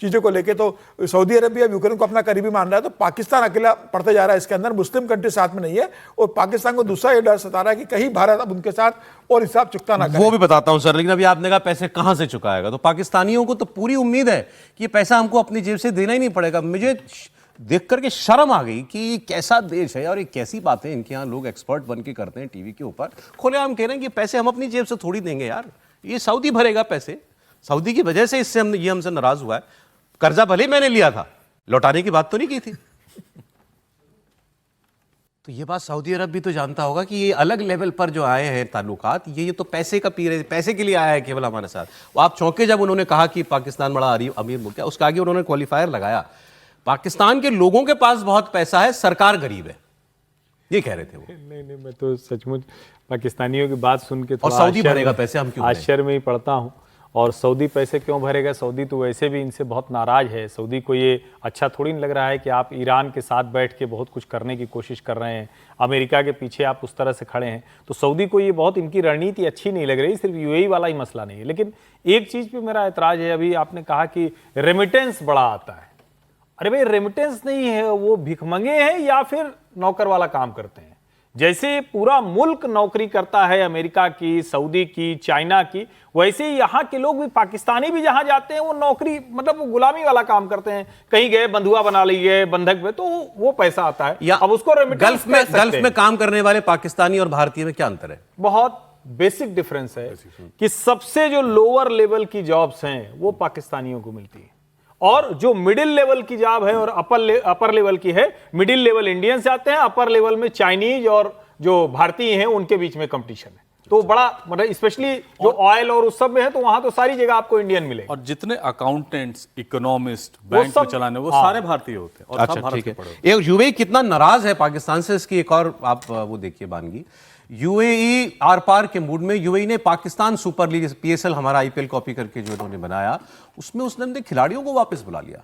चीज़ों को लेके, तो सऊदी अरब भी अब यूक्रेन को अपना करीबी मान रहा है। तो पाकिस्तान अकेला पड़ते जा रहा है इसके अंदर, मुस्लिम कंट्री साथ में नहीं है। और पाकिस्तान को दूसरा ये डर सता रहा है कि कहीं भारत अब उनके साथ और हिसाब चुकता ना करे। वो भी बताता हूं सर, लेकिन अभी आपने कहा पैसे कहां से चुकाएगा, तो पाकिस्तानियों को तो पूरी उम्मीद है कि ये पैसा हमको अपनी जेब से देना ही नहीं पड़ेगा। मुझे देख करके शर्म आ गई कि कैसा देश है और ये कैसी बातें इनके यहाँ लोग एक्सपर्ट बन के करते हैं टीवी के ऊपर। खुलेआम कह रहे हैं कि पैसे हम अपनी जेब से थोड़ी देंगे यार, ये सऊदी भरेगा पैसे, सऊदी की वजह से इससे ये हमसे नाराज हुआ है। कर्जा भले मैंने लिया था, लौटाने की बात तो नहीं की थी। तो ये बात सऊदी अरब भी तो जानता होगा कि ये अलग लेवल पर जो आए हैं ताल्लुकात, ये तो पैसे का पी रहे, पैसे के लिए आया है केवल हमारे साथ। वो आप चौंके जब उन्होंने कहा कि पाकिस्तान बड़ा अमीर मुल्क है, उसके आगे उन्होंने क्वालिफायर लगाया, पाकिस्तान के लोगों के पास बहुत पैसा है, सरकार गरीब है, ये कह रहे थे वो। नहीं, मैं तो सचमुच पाकिस्तानियों की बात सुन के और सऊदी भरेगा पैसे, हम क्यों आश्चर्य में ही पड़ता हूँ। और सऊदी पैसे क्यों भरेगा? सऊदी तो वैसे भी इनसे बहुत नाराज है। सऊदी को ये अच्छा थोड़ी नहीं लग रहा है कि आप ईरान के साथ बैठ के बहुत कुछ करने की कोशिश कर रहे हैं, अमेरिका के पीछे आप उस तरह से खड़े हैं। तो सऊदी को ये बहुत, इनकी रणनीति अच्छी नहीं लग रही। सिर्फ यूएई वाला ही मसला नहीं है, लेकिन एक चीज़ पे मेरा ऐतराज है। अभी आपने कहा कि रेमिटेंस बड़ा आता है। अरे भाई, रेमिटेंस नहीं है, वो भिखमंगे हैं या फिर नौकर वाला काम करते हैं। जैसे पूरा मुल्क नौकरी करता है, अमेरिका की, सऊदी की, चाइना की, वैसे ही यहाँ के लोग भी, पाकिस्तानी भी जहां जाते हैं वो नौकरी, मतलब वो गुलामी वाला काम करते हैं। कहीं गए बंधुआ बना लिए बंधक में, तो वो पैसा आता है। या अब उसको गल्फ में काम करने वाले पाकिस्तानी और भारतीय में क्या अंतर है? बहुत बेसिक डिफरेंस है कि सबसे जो लोअर लेवल की जॉब्स हैं वो पाकिस्तानियों को मिलती है, और जो मिडिल लेवल की जॉब है और अपर लेवल की है, मिडिल लेवल इंडियंस जाते हैं, अपर लेवल में चाइनीज और जो भारतीय हैं उनके बीच में कंपटीशन है। तो बड़ा, मतलब स्पेशली जो ऑयल और उस सब में है, तो वहां तो सारी जगह आपको इंडियन मिले। और जितने अकाउंटेंट्स, इकोनॉमिस्ट, बैंक में चलाने, वो सारे भारतीय होते हैं। और अच्छा, ठीक है। एक यूएई कितना नाराज है पाकिस्तान से, इसकी एक और आप वो देखिए बानगी। यूएई आर पार के मूड में, यूएई ने पाकिस्तान सुपर लीग पीएसएल, हमारा आईपीएल कॉपी करके जो उन्होंने बनाया, उसमें उसने खिलाड़ियों को वापस बुला लिया।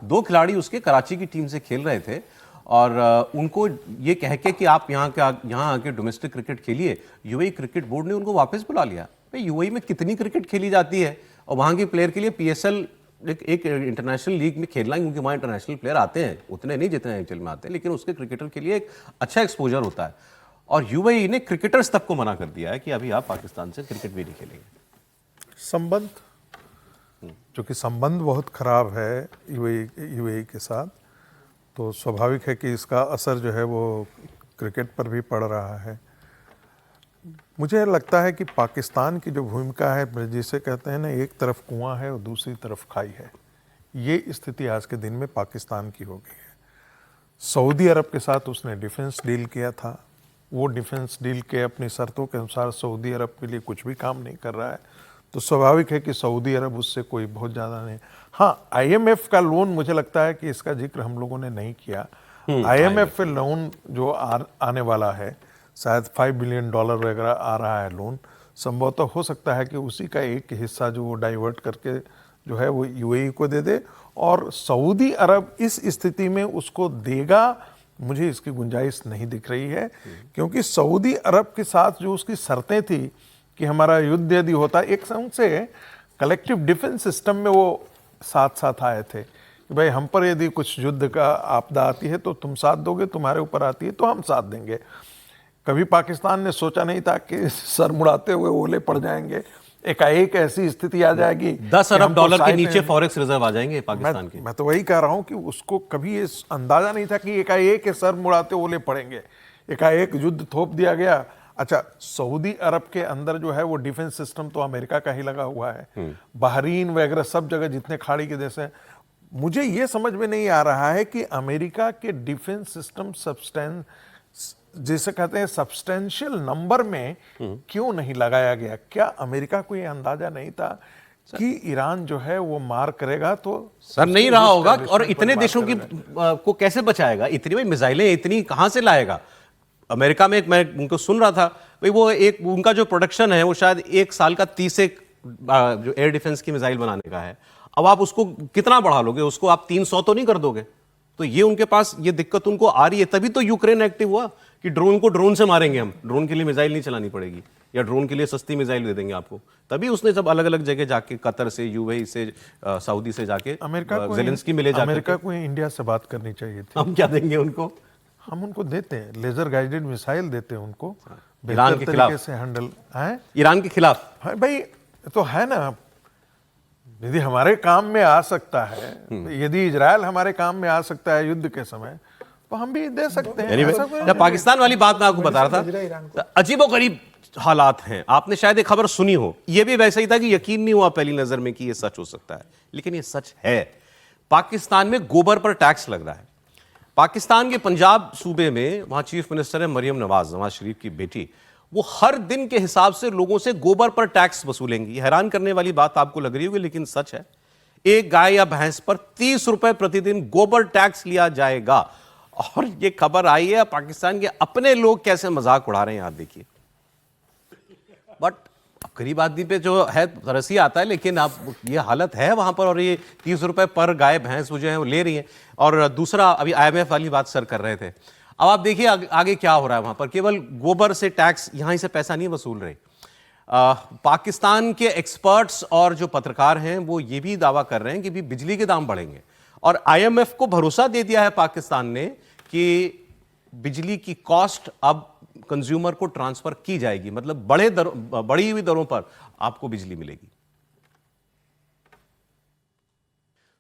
2 खिलाड़ी उसके कराची की टीम से खेल रहे थे और उनको ये कह के कि आप यहाँ आके डोमेस्टिक क्रिकेट खेलिए, यूएई क्रिकेट बोर्ड ने उनको वापस बुला लिया। भाई यूएई में कितनी क्रिकेट खेली जाती है और वहाँ के प्लेयर के लिए पीएसएल एक इंटरनेशनल लीग में खेलना है, क्योंकि वहाँ इंटरनेशनल प्लेयर आते हैं, उतने नहीं जितने आईपीएल में आते हैं, लेकिन उसके क्रिकेटर के लिए एक अच्छा एक्सपोजर होता है। और यूएई ने क्रिकेटर्स तक को मना कर दिया है कि अभी आप पाकिस्तान से क्रिकेट भी नहीं खेलेंगे। संबंध, क्योंकि संबंध बहुत खराब है यूएई के साथ, तो स्वाभाविक है कि इसका असर जो है वो क्रिकेट पर भी पड़ रहा है। मुझे लगता है कि पाकिस्तान की जो भूमिका है, जिसे कहते हैं ना, एक तरफ कुआं है और दूसरी तरफ खाई है, ये स्थिति आज के दिन में पाकिस्तान की हो गई है। सऊदी अरब के साथ उसने डिफेंस डील किया था, वो डिफेंस डील के अपनी शर्तों के अनुसार सऊदी अरब के लिए कुछ भी काम नहीं कर रहा है, तो स्वाभाविक है कि सऊदी अरब उससे कोई बहुत ज़्यादा नहीं। हाँ, आईएमएफ का लोन, मुझे लगता है कि इसका जिक्र हम लोगों ने नहीं किया। आईएमएफ लोन जो आने वाला है, शायद $5 बिलियन वगैरह आ रहा है लोन, संभवतः हो सकता है कि उसी का एक हिस्सा जो वो डाइवर्ट करके जो है वो यूएई को दे दे, और सऊदी अरब इस स्थिति में उसको देगा, मुझे इसकी गुंजाइश नहीं दिख रही है। क्योंकि सऊदी अरब के साथ जो उसकी शर्तें थी कि हमारा युद्ध यदि होता, एक संग से कलेक्टिव डिफेंस सिस्टम में वो साथ साथ आए थे कि भाई हम पर यदि कुछ युद्ध का आपदा आती है तो तुम साथ दोगे, तुम्हारे ऊपर आती है तो हम साथ देंगे। कभी पाकिस्तान ने सोचा नहीं था कि सर मुड़ाते हुए ओले पड़ जाएंगे, एकाएक ऐसी स्थिति आ जाएगी, $10 अरब के नीचे फॉरेक्स रिजर्व आ जाएंगे पाकिस्तान के। मैं तो वही कह रहा हूं कि उसको कभी ये अंदाजा नहीं था कि एकाएक सर मुड़ाते ओले पड़ेंगे, एकाएक युद्ध थोप दिया गया। अच्छा, सऊदी अरब के अंदर जो है वो डिफेंस सिस्टम तो अमेरिका का ही लगा हुआ है, बहरीन वगैरह सब जगह जितने खाड़ी के देश हैं। मुझे ये समझ में नहीं आ रहा है कि अमेरिका के डिफेंस सिस्टम जिसे कहते हैं सब्सटेंशियल नंबर में क्यों नहीं लगाया गया। क्या अमेरिका को ये अंदाजा नहीं था कि ईरान जो है वो मार करेगा? तो सर नहीं रहा होगा, और इतने देशों की को कैसे बचाएगा? इतनी भाई मिसाइलें इतनी कहां से लाएगा? अमेरिका में मैं उनको सुन रहा था, भाई वो एक उनका जो प्रोडक्शन है वो शायद एक साल का 30 जो एयर डिफेंस की मिसाइल बनाने का है। अब आप उसको कितना बढ़ा लोगे? उसको आप 300 तो नहीं कर दोगे। तो ये उनके पास ये दिक्कत उनको आ रही है, तभी तो यूक्रेन एक्टिव हुआ कि ड्रोन को ड्रोन से मारेंगे हम, ड्रोन के लिए मिसाइल नहीं चलानी पड़ेगी, या ड्रोन के लिए सस्ती मिसाइल दे देंगे आपको। तभी उसने सब अलग अलग जगह जाके, कतर से, यूएई से, सऊदी से जाके ज़ेलेंस्की मिले जाकर। अमेरिका को इंडिया से बात करनी चाहिए थी। हम क्या देंगे उनको? हम उनको देते हैं, लेजर गाइडेड मिसाइल देते हैं उनको, ईरान के खिलाफ से हैंडल है। ईरान के खिलाफ भाई तो है ना, यदि हमारे काम में आ सकता है, यदि इजराइल हमारे काम में आ सकता है युद्ध के समय, तो हम भी दे सकते हैं। जब पाकिस्तान वाली बात मैं आपको बता रहा था, अजीबोगरीब हालात हैं। आपने शायद एक खबर सुनी हो, यह भी वैसा ही था कि यकीन नहीं हुआ पहली नजर में कि यह सच हो सकता है, लेकिन यह सच है। पाकिस्तान में गोबर पर टैक्स लग रहा है। पाकिस्तान के पंजाब सूबे में, वहां चीफ मिनिस्टर है मरियम नवाज शरीफ की बेटी, वो हर दिन के हिसाब से लोगों से गोबर पर टैक्स वसूलेंगी। हैरान करने वाली बात आपको लग रही होगी, लेकिन सच है। एक गाय या भैंस पर 30 रुपए प्रतिदिन गोबर टैक्स लिया जाएगा। और ये खबर आई है, पाकिस्तान के अपने लोग कैसे मजाक उड़ा रहे हैं, आप देखिए। बट गरीब आदमी पे जो है तरसी आता है, लेकिन अब ये हालत है वहां पर, और ये 30 रुपए पर गाय भैंस वो जो है वो ले रही है। और दूसरा, अभी आईएमएफ वाली बात सर कर रहे थे, अब आप देखिए आगे क्या हो रहा है वहां पर। केवल गोबर से टैक्स, यहां से पैसा नहीं वसूल रहे। पाकिस्तान के एक्सपर्ट्स और जो पत्रकार हैं वो ये भी दावा कर रहे हैं कि भी बिजली के दाम बढ़ेंगे, और आईएमएफ को भरोसा दे दिया है पाकिस्तान ने कि बिजली की कॉस्ट अब कंज्यूमर को ट्रांसफर की जाएगी, मतलब बढ़ी हुई दरों पर आपको बिजली मिलेगी।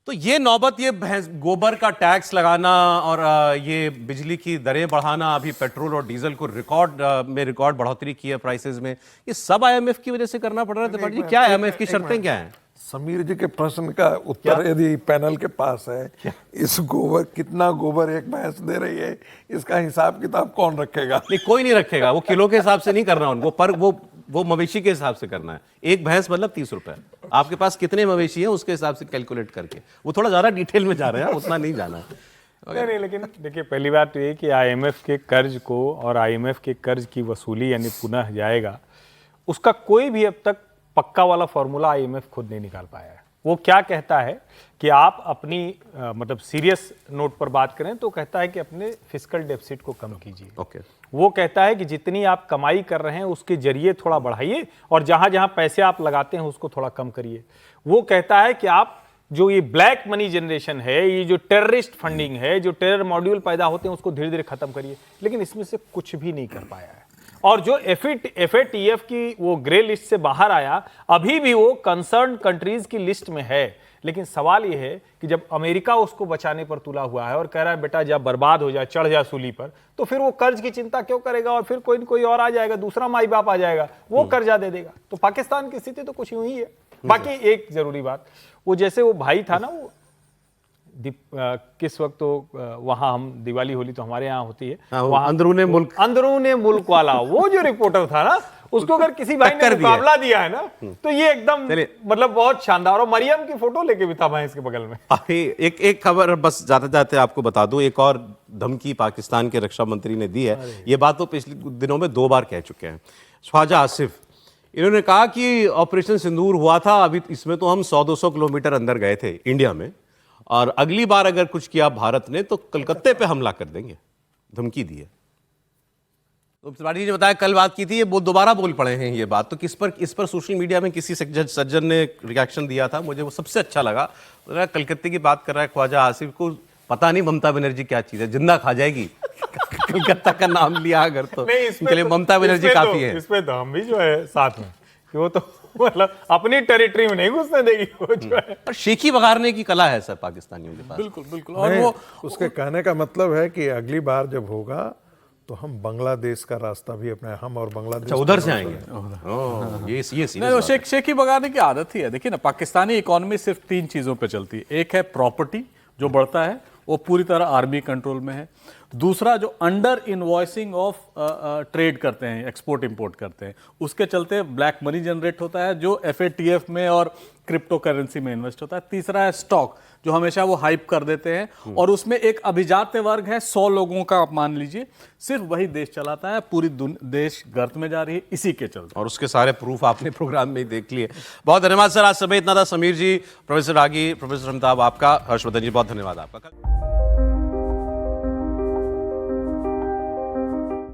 तो ये नौबत, ये गोबर का टैक्स लगाना और ये बिजली की दरें बढ़ाना, अभी पेट्रोल और डीजल को रिकॉर्ड बढ़ोतरी की है प्राइसेस में, ये सब आईएमएफ की वजह से करना पड़ रहा है। त्रिपाठी जी, क्या आईएमएफ की शर्तें क्या हैं? समीर जी के प्रश्न का उत्तर यदि पैनल के पास है, इस गोबर, कितना गोबर एक भैंस दे रही है, इसका हिसाब किताब कौन रखेगा? नहीं, कोई नहीं रखेगा। वो किलो के हिसाब से नहीं करना उनको, पर वो मवेशी के हिसाब से करना है। एक भैंस मतलब 30 रुपए। आपके पास कितने मवेशी है उसके हिसाब से कैलकुलेट करके। वो थोड़ा ज्यादा डिटेल में जा रहे हैं, उतना नहीं जाना है। नहीं, लेकिन देखिए, पहली बात तो ये कि आईएमएफ के कर्ज को और आईएमएफ के कर्ज की वसूली यानी पुनः जाएगा, उसका कोई भी अब तक पक्का वाला फॉर्मूला आईएमएफ खुद नहीं निकाल पाया है। वो क्या कहता है कि आप अपनी मतलब सीरियस नोट पर बात करें तो कहता है कि अपने फिस्कल डेफिसिट को कम कीजिए। ओके। वो कहता है कि जितनी आप कमाई कर रहे हैं उसके जरिए थोड़ा बढ़ाइए और जहां जहां पैसे आप लगाते हैं उसको थोड़ा कम करिए। वो कहता है कि आप जो ये ब्लैक मनी जनरेशन है, ये जो टेररिस्ट फंडिंग है, जो टेरर मॉड्यूल पैदा होते हैं उसको धीरे धीरे खत्म करिए। लेकिन इसमें से कुछ भी नहीं कर पाया है। और जो FATF की वो ग्रे लिस्ट से बाहर आया, अभी भी वो कंसर्न कंट्रीज की लिस्ट में है। लेकिन सवाल ये है कि जब अमेरिका उसको बचाने पर तुला हुआ है और कह रहा है बेटा जब बर्बाद हो जाए, चढ़ जा सूली पर, तो फिर वो कर्ज की चिंता क्यों करेगा? और फिर कोई न कोई और आ जाएगा, दूसरा माई बाप आ जाएगा, वो कर्जा दे देगा। तो पाकिस्तान की स्थिति तो कुछ यूं ही है। बाकी एक जरूरी बात, वो जैसे वो भाई था ना, वो किस वक्त तो वहां हम दिवाली होली तो हमारे यहाँ होती है, वहां अंदरूने मुल्क वाला वो जो रिपोर्टर था ना, उसको अगर किसी भाई ने मुकाबला दिया है ना, तो ये एकदम मतलब बहुत शानदार। और मरियम की फोटो लेके भी था भैंस के बगल में। एक खबर बस जाते जाते आपको बता दूं, एक और धमकी पाकिस्तान के रक्षा मंत्री ने दी है। ये बात तो पिछले दिनों में 2 बार कह चुके हैं। ख्वाजा आसिफ, इन्होंने कहा कि ऑपरेशन सिंदूर हुआ था, अभी इसमें तो हम 100-200 किलोमीटर अंदर गए थे इंडिया में, और अगली बार अगर कुछ किया भारत ने तो कलकत्ते पे हमला कर देंगे, धमकी दी है। तो त्रिपाठी जी ने बताया कल बात की थी, ये दोबारा बोल पड़े हैं ये बात। तो इस पर सोशल मीडिया में किसी सज्जन ने रिएक्शन दिया था, मुझे वो सबसे अच्छा लगा। कलकत्ते की बात कर रहा है ख्वाजा आसिफ को, पता नहीं ममता बनर्जी क्या चीज है, जिंदा खा जाएगी कलकत्ता का नाम लिया अगर तो इसके लिए ममता बनर्जी काफी है। इसमें तो हम भी जो है साथ में, वो तो मतलब अपनी टेरिटरी में नहीं घुसने देगी वो जो है। और शेखी बगाड़ने की कला है सर पाकिस्तानियों के पास। बिल्कुल बिल्कुल। और वो उसके कहने का मतलब है कि अगली बार जब होगा तो हम बांग्लादेश का रास्ता भी अपने, हम और बांग्लादेश उधर से आएंगे। ये शेखी बगाने की आदत ही है। देखिए ना, पाकिस्तानी इकोनॉमी सिर्फ 3 चीजों पे चलती है। एक है प्रॉपर्टी जो बढ़ता है, वो पूरी तरह आर्मी कंट्रोल में है। दूसरा जो अंडर इनवॉइसिंग ऑफ ट्रेड करते हैं, एक्सपोर्ट इंपोर्ट करते हैं, उसके चलते ब्लैक मनी जनरेट होता है जो FATF में और क्रिप्टो करेंसी में इन्वेस्ट होता है। तीसरा है स्टॉक, जो हमेशा वो हाइप कर देते हैं, और उसमें एक अभिजात्य वर्ग है 100 लोगों का, आप मान लीजिए, सिर्फ वही देश चलाता है। पूरी देश गर्त में जा रही है इसी के चलते, और उसके सारे प्रूफ आपने प्रोग्राम में ही देख लिए। बहुत धन्यवाद सर, आज समय इतना था। समीर जी, प्रोफेसर रागी, प्रोफेसर अमिताभ, आपका, हर्षवर्धन जी बहुत धन्यवाद आपका।